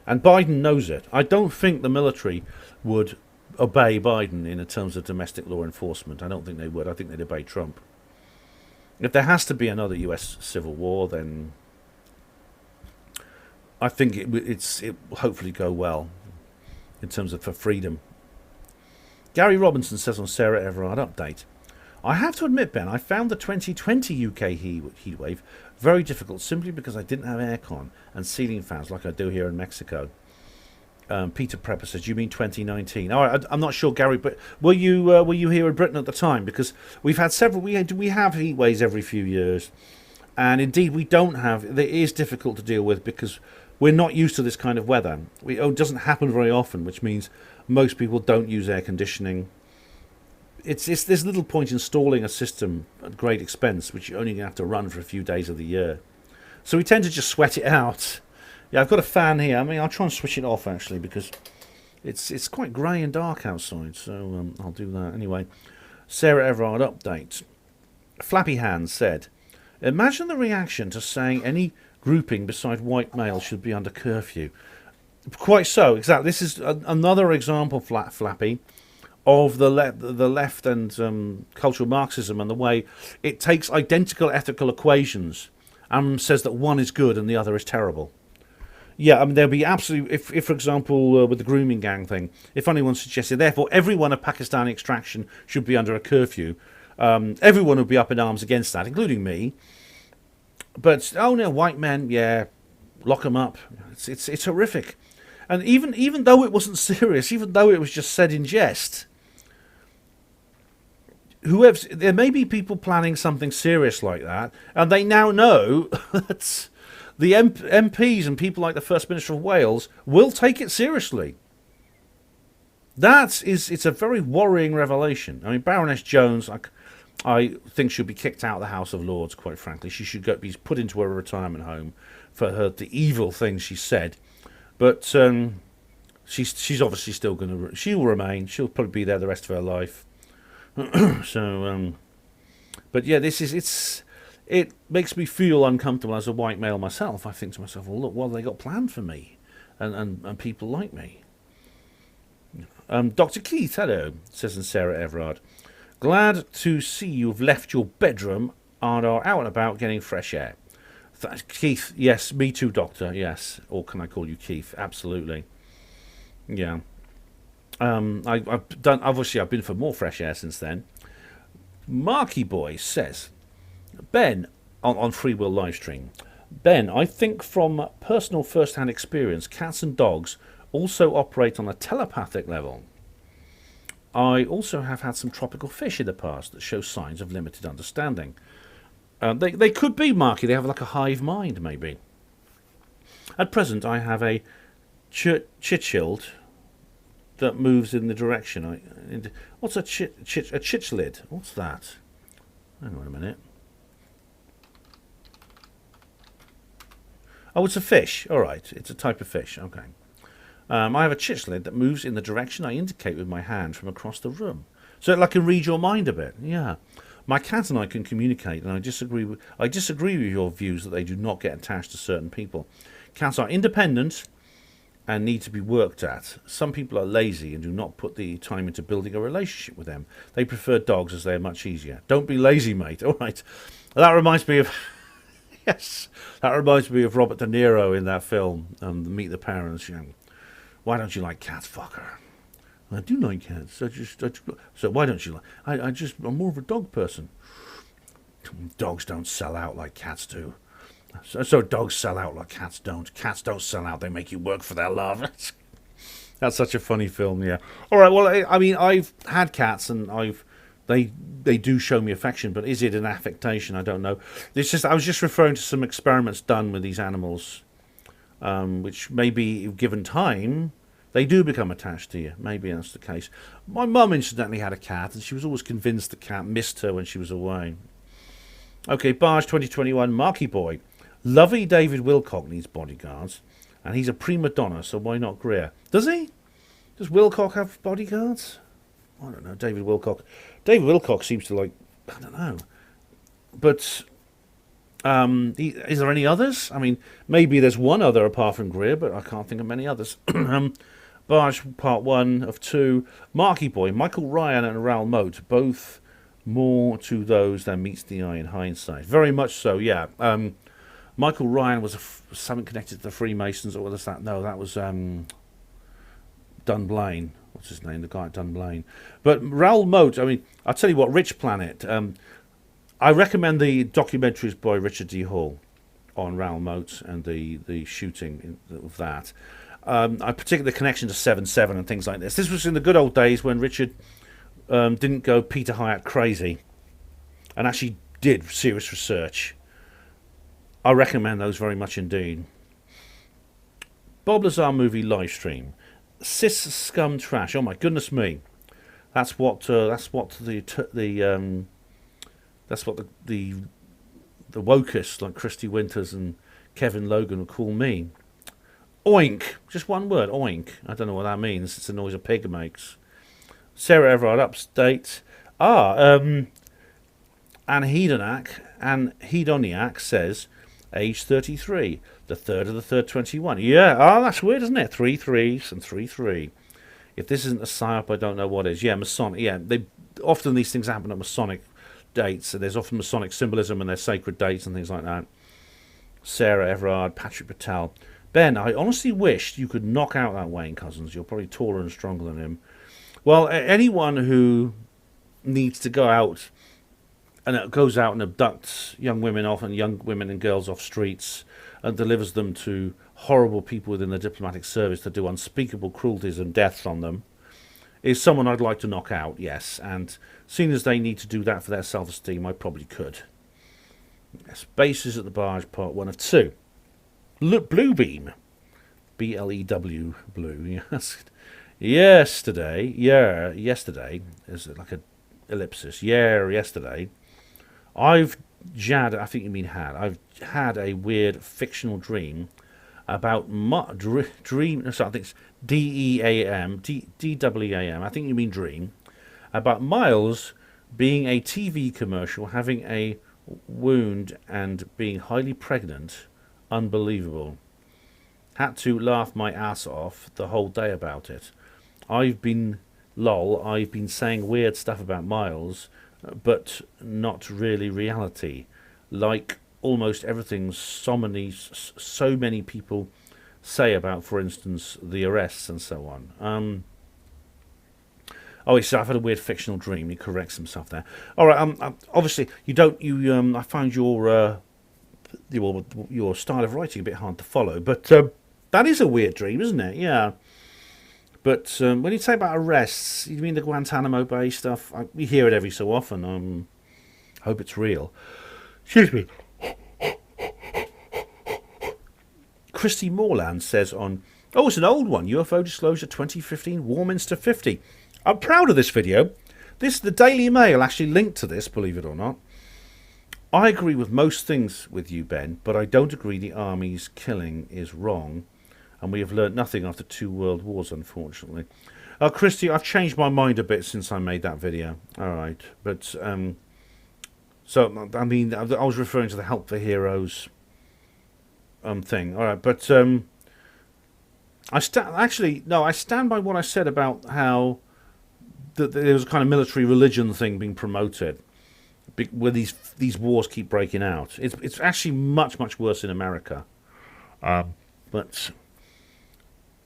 And Biden knows it. I don't think the military would obey Biden in terms of domestic law enforcement. I don't think they would. I think they'd obey Trump. If there has to be another US civil war, then I think it will hopefully go well in terms of for freedom. Gary Robinson says on Sarah Everard Update, I have to admit, Ben, I found the 2020 UK heat wave very difficult simply because I didn't have aircon and ceiling fans like I do here in Mexico. Peter Prepper says, you mean 2019? All right, I'm not sure, Gary, but were you here in Britain at the time? Because we've had several. We have heat waves every few years, and indeed we don't have. It is difficult to deal with because we're not used to this kind of weather. It doesn't happen very often, which means most people don't use air conditioning. There's little point installing a system at great expense, which you're only going to have to run for a few days of the year. So we tend to just sweat it out. Yeah, I've got a fan here. I mean, I'll try and switch it off, actually, because it's quite grey and dark outside, so I'll do that. Anyway, Sarah Everard Update. Flappy Hands said, imagine the reaction to saying any grouping beside white males should be under curfew. Quite so, exactly. This is another example, Flappy, of the left and cultural Marxism and the way it takes identical ethical equations and says that one is good and the other is terrible. Yeah, I mean, there'll be absolutely... If for example, with the grooming gang thing, if anyone suggested, therefore, everyone of Pakistani extraction should be under a curfew, everyone would be up in arms against that, including me. But, oh no, white men, yeah, lock them up. It's horrific. And even though it wasn't serious, even though it was just said in jest, there may be people planning something serious like that, and they now know that... The MPs and people like the First Minister of Wales will take it seriously. It's a very worrying revelation. I mean, Baroness Jones, I think she'll be kicked out of the House of Lords, quite frankly. She should be put into a retirement home for the evil things she said. But she's obviously still going to. She will remain. She'll probably be there the rest of her life. So, but yeah, it makes me feel uncomfortable as a white male myself. I think to myself, well, look, what have they got planned for me, and people like me. Dr. Keith, hello, says Sarah Everard. Glad to see you've left your bedroom and are out and about getting fresh air. Keith, yes, me too, Doctor, yes. Or can I call you Keith? Absolutely. Yeah. I've been for more fresh air since then. Marky Boy says, Ben, on Free Will Livestream, Ben, I think from personal first-hand experience, cats and dogs also operate on a telepathic level. I also have had some tropical fish in the past that show signs of limited understanding. They could be, Marky. They have like a hive mind, maybe. At present, I have a chichlid that moves in the direction. What's a chichlid? What's that? Hang on a minute. Oh, it's a fish. All right, it's a type of fish. Okay. I have a chichlid that moves in the direction I indicate with my hand from across the room. So I can read your mind a bit. Yeah. My cat and I can communicate, and I disagree with your views that they do not get attached to certain people. Cats are independent and need to be worked at. Some people are lazy and do not put the time into building a relationship with them. They prefer dogs as they are much easier. Don't be lazy, mate. All right. That reminds me of... yes. That reminds me of Robert De Niro in that film, Meet the Parents. You know, why don't you like cats, fucker? I do like cats. So why don't you like... I'm more of a dog person. Dogs don't sell out like cats do. So dogs sell out like cats don't. Cats don't sell out. They make you work for their love. That's such a funny film, yeah. All right, well, I mean, I've had cats and they do show me affection, but is it an affectation? I don't know. I was just referring to some experiments done with these animals, which maybe, given time, they do become attached to you. Maybe that's the case. My mum, incidentally, had a cat, and she was always convinced the cat missed her when she was away. Okay, Barge 2021, Marky Boy. Lovey David Wilcock needs bodyguards, and he's a prima donna, so why not Greer? Does he? Does Wilcock have bodyguards? I don't know, David Wilcock. David Wilcock seems to like, I don't know. But is there any others? I mean, maybe there's one other apart from Greer, but I can't think of many others. Barge part 1 of 2. Marky Boy, Michael Ryan and Raoul Moat, both more to those than meets the eye in hindsight. Very much so, yeah. Michael Ryan was something connected to the Freemasons, or was that? No, that was Dunblane. What's his name? The guy at Dunblane. But Raoul Moat, I mean, I'll tell you what, Rich Planet. I recommend the documentaries by Richard D. Hall on Raoul Moat and the shooting of that. I particularly the connection to 7/7 and things like this. This was in the good old days when Richard didn't go Peter Hyatt crazy and actually did serious research. I recommend those very much indeed. Bob Lazar movie live stream. Cis scum trash. Oh my goodness me. That's what the wokists like Christy Winters and Kevin Logan would call me. Oink. Just one word, oink. I don't know what that means. It's the noise a pig makes. Sarah Everard upstate. Anne Hedoniak says, age 33, the 3rd of the 3rd, 21. Yeah, that's weird, isn't it? 3 3s and 3 3. If this isn't a psyop, I don't know what is. Yeah, Masonic. Yeah, often these things happen at Masonic dates, and there's often Masonic symbolism and their sacred dates and things like that. Sarah Everard, Patrick Patel. Ben, I honestly wished you could knock out that Wayne Couzens. You're probably taller and stronger than him. Well, anyone who needs to go out and goes out and abducts young women off and young women and girls off streets and delivers them to horrible people within the diplomatic service to do unspeakable cruelties and deaths on them is someone I'd like to knock out, yes. And seeing as they need to do that for their self-esteem, I probably could. Yes, bases at the barge, part 1 of 2. Bluebeam. B-L-E-W, blue, yes. Yesterday, is like a ellipsis. Yesterday, I've had a weird fictional dream about dream. So I think it's DEAM, DWAM. I think you mean dream. About Miles being a TV commercial, having a wound and being highly pregnant. Unbelievable. Had to laugh my ass off the whole day about it. I've been saying weird stuff about Miles, but not really reality. Like almost everything so many people say about, for instance, the arrests and so on. Oh, he said, I've had a weird fictional dream. He corrects himself there. All right. Obviously, I find your style of writing a bit hard to follow, but that is a weird dream, isn't it? Yeah. But when you say about arrests, you mean the Guantanamo Bay stuff? We hear it every so often. Hope it's real. Excuse me. Christy Morland says on, it's an old one, UFO Disclosure 2015, Warminster 50. I'm proud of this video. The Daily Mail actually linked to this, believe it or not. I agree with most things with you, Ben, but I don't agree the army's killing is wrong, and we have learnt nothing after 2 world wars, unfortunately. Christy, I've changed my mind a bit since I made that video. All right, but so I mean, I was referring to the Help for Heroes thing. All right, but I stand by what I said about how there was a kind of military religion thing being promoted, where these wars keep breaking out. It's actually much worse in America. But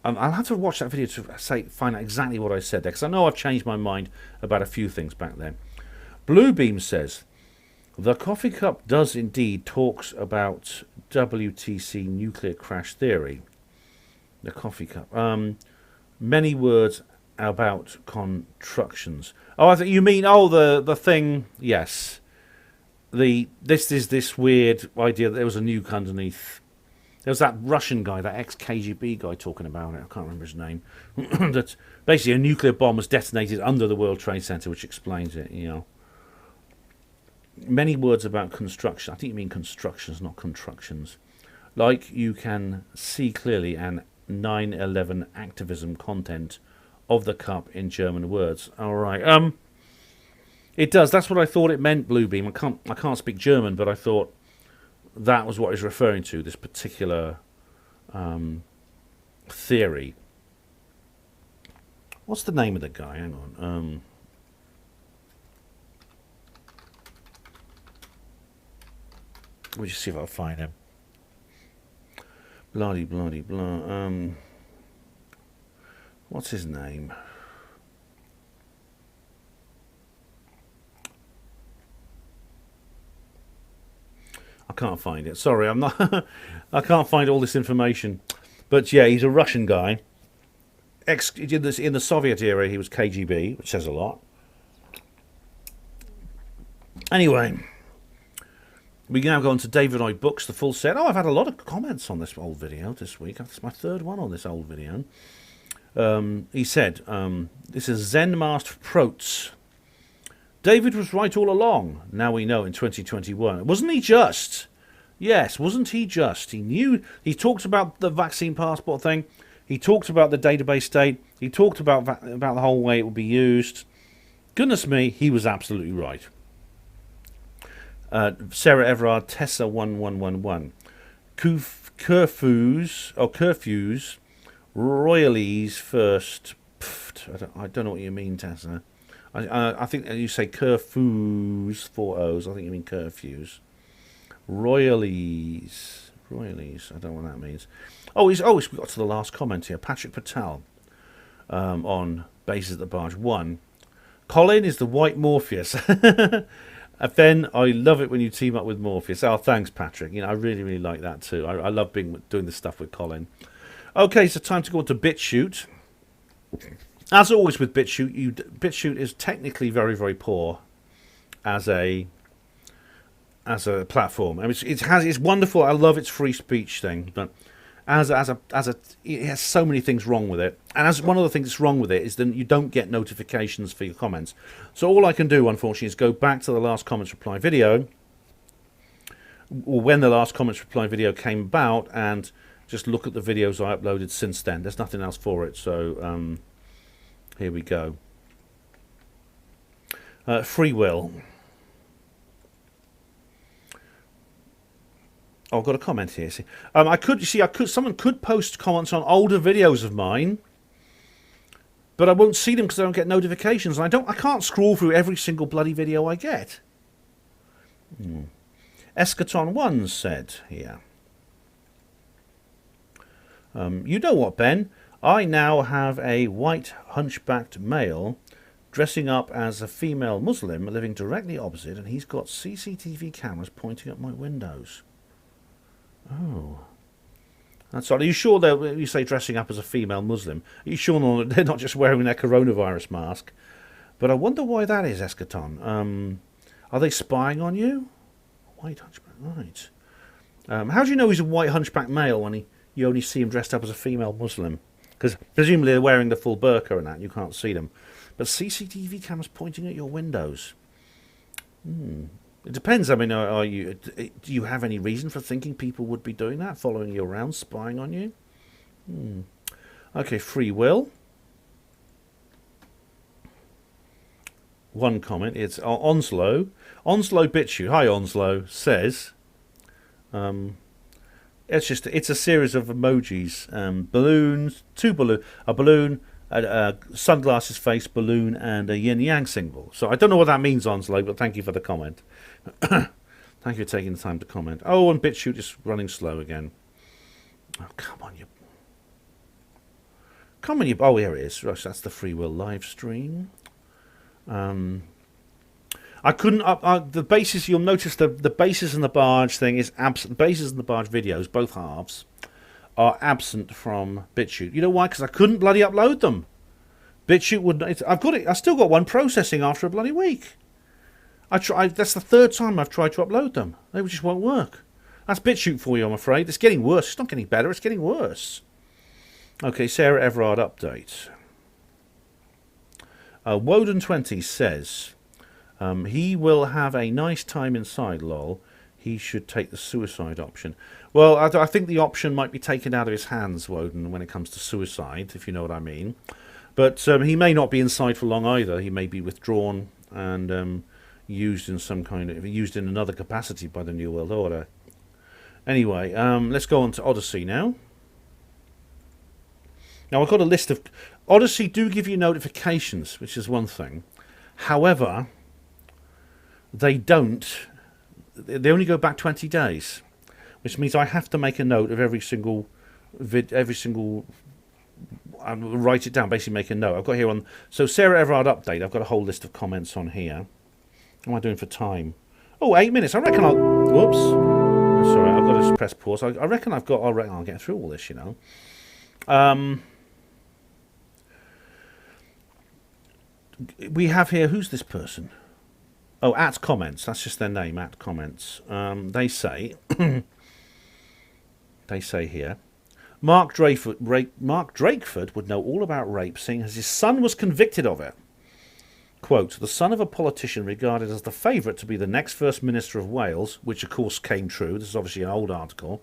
I'll have to watch that video to find out exactly what I said there, because I know I've changed my mind about a few things back then. Bluebeam says, the coffee cup does indeed talks about WTC nuclear crash theory. The coffee cup. Many words about constructions. Oh, I think you mean the thing. Yes, this weird idea that there was a nuke underneath. There was that Russian guy, that ex-KGB guy, talking about it. I can't remember his name. That basically a nuclear bomb was detonated under the World Trade Center, which explains it. Many words about construction. I think you mean constructions, not constructions. Like you can see clearly an 9/11 activism content of the cup in German words. All right. It does. That's what I thought it meant, Bluebeam. I can't speak German, but I thought that was what it was referring to, this particular theory. What's the name of the guy? Hang on. Let me just see if I'll find him. Bloody blah. What's his name? I can't find it. Sorry, I'm not. I can't find all this information. But yeah, he's a Russian guy. In the Soviet era, he was KGB, which says a lot. Anyway, we can now go on to David I Books, the full set. I've had a lot of comments on this old video this week. That's my 3rd one on this old video. He said, this is Zen Master Protes. David was right all along. Now we know in 2021. Wasn't he just? Yes, wasn't he just? He knew. He talked about the vaccine passport thing. He talked about the database state. He talked about the whole way it would be used. Goodness me, he was absolutely right. Sarah Everard, Tessa 1111. Curfews, royalies first. I don't know what you mean, Tessa. I think you say curfews, 4 O's. I think you mean curfews. Royalies. I don't know what that means. We got to the last comment here. Patrick Patel on Bases at the Barge 1. Colin is the white Morpheus. And then I love it when you team up with Morpheus. Oh, thanks, Patrick. I really, really like that too. I love doing this stuff with Colin. Okay, so time to go on to BitChute. As always with BitChute, BitChute is technically very, very poor as a platform. I mean, it's wonderful. I love its free speech thing, but it has so many things wrong with it. And as one of the things that's wrong with it is that you don't get notifications for your comments. So all I can do, unfortunately, is go back to the last comments reply video, or when the last comments reply video came about, and just look at the videos I uploaded since then. There's nothing else for it, so here we go. Free will. Oh, I've got a comment here. See, someone could post comments on older videos of mine, but I won't see them because I don't get notifications. And I can't scroll through every single bloody video I get. Eschaton1 said here. You know what, Ben? I now have a white hunchbacked male dressing up as a female Muslim living directly opposite, and he's got CCTV cameras pointing at my windows. Oh. That's all. Are you sure that you say dressing up as a female Muslim? Are you sure they're not just wearing their coronavirus mask? But I wonder why that is, Eschaton. Are they spying on you? White hunchback, right. How do you know he's a white hunchback male when you only see him dressed up as a female Muslim? Because presumably they're wearing the full burqa and that, you can't see them. But CCTV cameras pointing at your windows. It depends. I mean, do you have any reason for thinking people would be doing that, following you around, spying on you? Okay, free will. One comment. It's Onslow. Onslow BitChute. Hi, Onslow says. It's a series of emojis. Balloons, a balloon, a sunglasses face, balloon, and a yin yang symbol. So I don't know what that means, Onslow, but thank you for the comment. Thank you for taking the time to comment. Oh, and BitChute is running slow again. Oh, come on, you. Oh, here it is. Rush, that's the Free Will live stream. I couldn't the bases. You'll notice the bases and the barge thing is absent. Bases and the barge videos, both halves, are absent from BitChute. You know why? Because I couldn't bloody upload them. BitChute wouldn't. I've got it. I still got one processing after a bloody week. That's the third time I've tried to upload them. They just won't work. That's BitChute for you, I'm afraid. It's getting worse. It's not getting better. It's getting worse. Okay, Sarah Everard update. Woden20 says, he will have a nice time inside, lol. He should take the suicide option. Well, I think the option might be taken out of his hands, Woden, when it comes to suicide, if you know what I mean. But he may not be inside for long either. He may be withdrawn and used in another capacity by the New World Order. Anyway, let's go on to Odyssey now. Now, I've got a list of... Odyssey do give you notifications, which is one thing. However, they don't... They only go back 20 days, which means I have to make a note of every single... write it down, basically make a note. I've got here on... So, Sarah Everard update. I've got a whole list of comments on here. What am I doing for time? Oh, 8 minutes. I reckon I'll... Whoops. Sorry, I've got to press pause. I reckon I've got... I'll get through all this, you know. We have here... Who's this person? Oh, at comments. That's just their name, at comments. They say... they say here... Mark Drakeford would know all about rape, seeing as his son was convicted of it. Quote, the son of a politician regarded as the favourite to be the next First Minister of Wales, which of course came true, this is obviously an old article,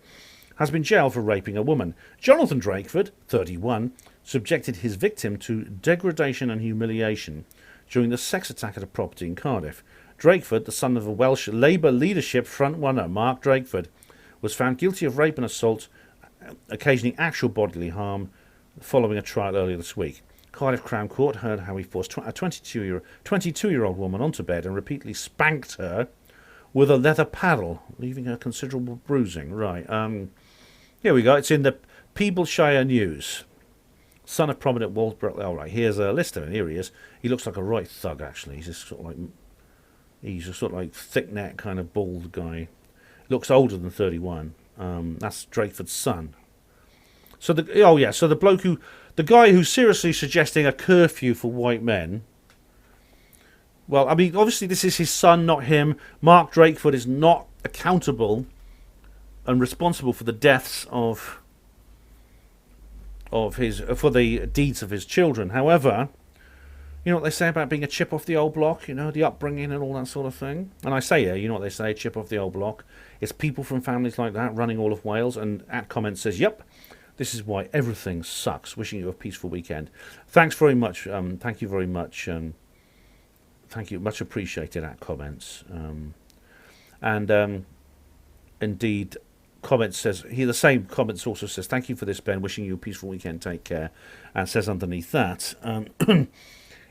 has been jailed for raping a woman. Jonathan Drakeford, 31, subjected his victim to degradation and humiliation during the sex attack at a property in Cardiff. Drakeford, the son of a Welsh Labour leadership frontrunner, Mark Drakeford, was found guilty of rape and assault, occasioning actual bodily harm, following a trial earlier this week. Cardiff Crown Court heard how he forced a 22-year-old woman onto bed and repeatedly spanked her with a leather paddle, leaving her considerable bruising. Right, here we go. It's in the Peebleshire News. Son of prominent Walbrook. All right, here's a list of him. Here he is. He looks like a right thug, actually. He's just sort of like thick neck, kind of bald guy. Looks older than 31. That's Drakeford's son. So the guy who's seriously suggesting a curfew for white men. Well, I mean, obviously this is his son, not him. Mark Drakeford is not accountable and responsible for the deaths for the deeds of his children. However, you know what they say about being a chip off the old block, you know, the upbringing and all that sort of thing. And I say, you know what they say, chip off the old block. It's people from families like that running all of Wales. And at comment says, yep, This is why everything sucks. Wishing you a peaceful weekend. Thanks very much. Thank you very much. Thank you. Much appreciated at comments. Indeed, comments says here, the same comments also says, thank you for this, Ben. Wishing you a peaceful weekend. Take care. And says underneath that,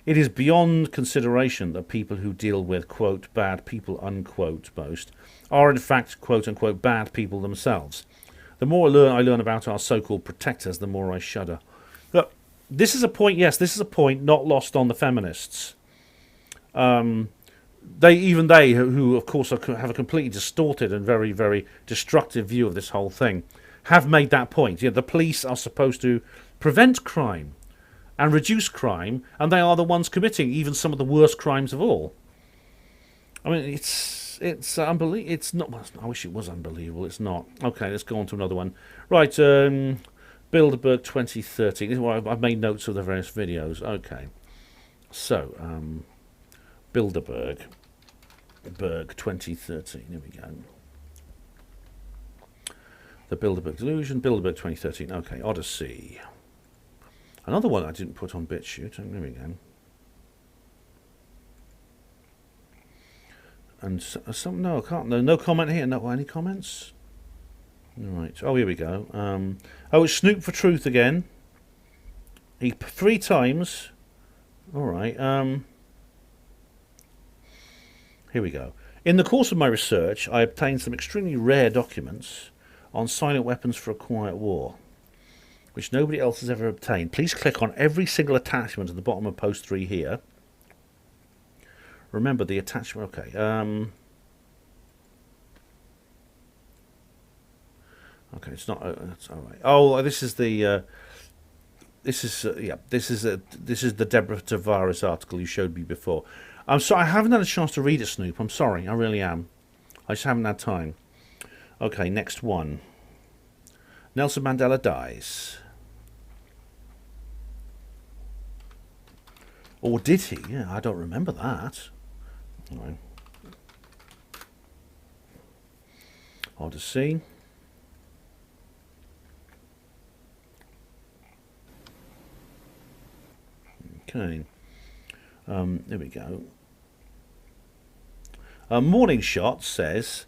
it is beyond consideration that people who deal with, quote, bad people, unquote, most, are in fact, quote unquote, bad people themselves. The more I learn about our so-called protectors, the more I shudder. Look, this is a point, yes, this is a point not lost on the feminists. They, who of course have a completely distorted and very, very destructive view of this whole thing, have made that point. The police are supposed to prevent crime and reduce crime, and they are the ones committing even some of the worst crimes of all. I mean, it's unbelievable. It's not. I wish it was unbelievable. It's not. Okay, let's go on to another one. Right, Bilderberg 2013. This is why I've made notes of the various videos. Okay, so Bilderberg 2013. Here we go. The Bilderberg Delusion. Bilderberg 2013. Okay, Odyssey. Another one I didn't put on BitChute. There we go. And some no, I can't. No comment here. No, any comments? Right. Oh, here we go. Oh, it's Snoop for Truth again. 3 times. All right. Here we go. In the course of my research, I obtained some extremely rare documents on silent weapons for a quiet war, which nobody else has ever obtained. Please click on every single attachment at the bottom of post 3 here. Remember the attachment. Okay. Okay, it's not. That's all right. Oh, this is the. This is This is the Deborah Tavares article you showed me before. I'm sorry, I haven't had a chance to read it, Snoop. I'm sorry, I really am. I just haven't had time. Okay, next one. Nelson Mandela dies. Or did he? Yeah, I don't remember that. Right. Odyssey. Okay. There we go. Morning Shot says,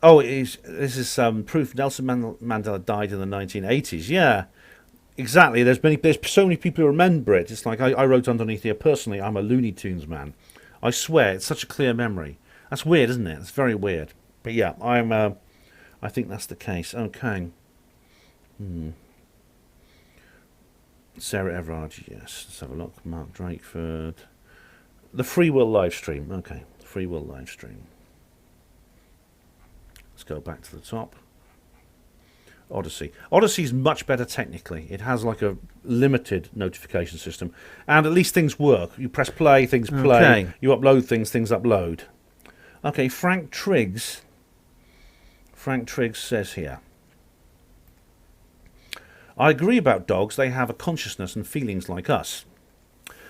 "Oh, this is proof Nelson Mandela died in the 1980s." Yeah, exactly. There's so many people who remember it. It's like I wrote underneath here. Personally, I'm a Looney Tunes man. I swear, it's such a clear memory. That's weird, isn't it? It's very weird. But yeah, I think that's the case. Okay. Sarah Everard, yes. Let's have a look. Mark Drakeford. The Free Will live stream. Okay, Free Will live stream. Let's go back to the top. Odyssey. Odyssey's much better technically. It has like a limited notification system, and at least things work. You press play, things play. Okay. You upload things upload. Okay, Frank Triggs. Frank Triggs says here, I agree about dogs. They have a consciousness and feelings like us.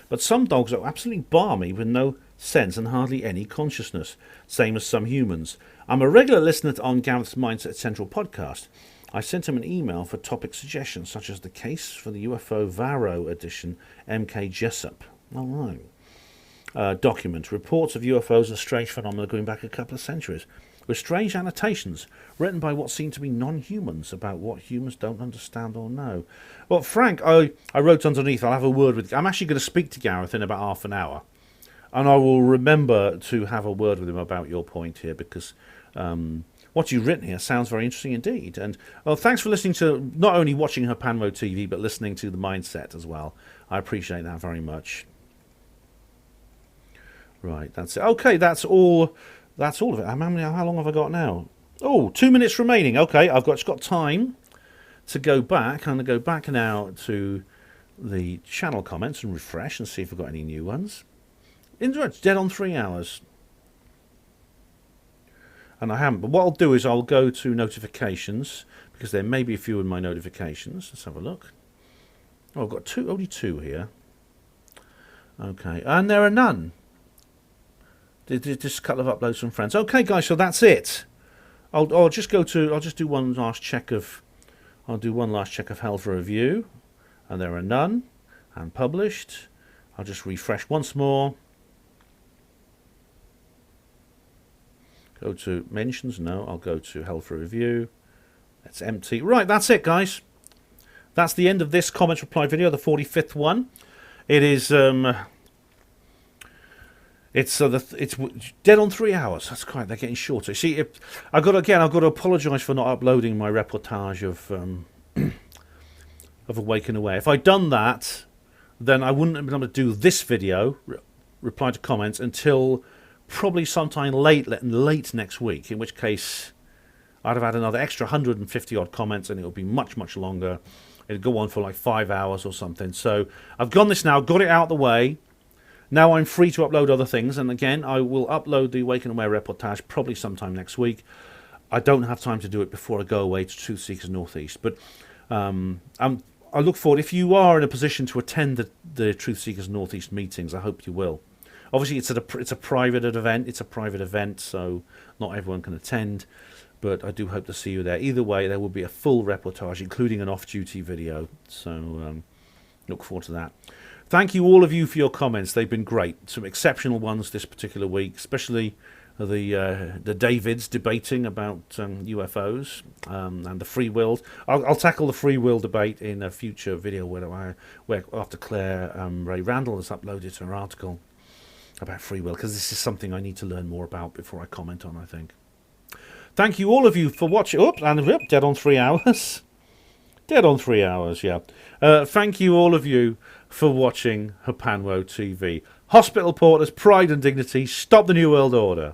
But some dogs are absolutely balmy with no sense and hardly any consciousness, same as some humans. I'm a regular listener on Gareth's Mindset Central podcast. I sent him an email for topic suggestions, such as the case for the UFO Varro edition MK Jessup. All right. Document. Reports of UFOs and strange phenomena going back a couple of centuries, with strange annotations written by what seem to be non-humans about what humans don't understand or know. Well, Frank, I wrote underneath, I'll have a word with... I'm actually going to speak to Gareth in about half an hour, and I will remember to have a word with him about your point here, because what you've written here sounds very interesting indeed. And well, thanks for listening to, not only watching HPANWO TV, but listening to the Mindset as well. I appreciate that very much. Right, that's it. Okay, that's all... That's all of it. How long have I got now? Oh, 2 minutes remaining. Okay, I've just got time to go back. I'm going to go back now to the channel comments and refresh and see if I've got any new ones. It's dead on 3 hours. And I haven't. But what I'll do is I'll go to notifications, because there may be a few in my notifications. Let's have a look. Oh, I've got only two here. Okay, and there are none. Just a couple of uploads from friends. Okay, guys, so that's it. I'll just do one last check of I'll do one last check of held for review, and there are none, and published. I'll just refresh once more. Go to mentions. No, I'll go to held for review. It's empty. Right, that's it, guys. That's the end of this comments reply video, the 45th one. It is it's dead on 3 hours. That's quite. They're getting shorter. See, I've got to apologise for not uploading my reportage of Awake and Aware. If I'd done that, then I wouldn't have been able to do this video, reply to comments, until probably sometime late next week. In which case, I'd have had another extra 150 odd comments, and it would be much, much longer. It'd go on for like 5 hours or something. So I've gone this now, got it out of the way. Now I'm free to upload other things, and again, I will upload the Awake and Aware reportage probably sometime next week. I don't have time to do it before I go away to Truth Seekers Northeast, but I look forward. If you are in a position to attend the Truth Seekers Northeast meetings, I hope you will. Obviously, it's a private event. It's a private event, so not everyone can attend. But I do hope to see you there. Either way, there will be a full reportage, including an off-duty video. So look forward to that. Thank you, all of you, for your comments. They've been great. Some exceptional ones this particular week, especially the Davids debating about UFOs and the free will. I'll tackle the free will debate in a future video where after Claire Ray Randall has uploaded her article about free will, because this is something I need to learn more about before I comment on, I think. Thank you, all of you, for watching. Dead on 3 hours. Dead on 3 hours, yeah. Thank you, all of you, for watching HPANWO TV. Hospital Porters, Pride and Dignity, Stop the New World Order.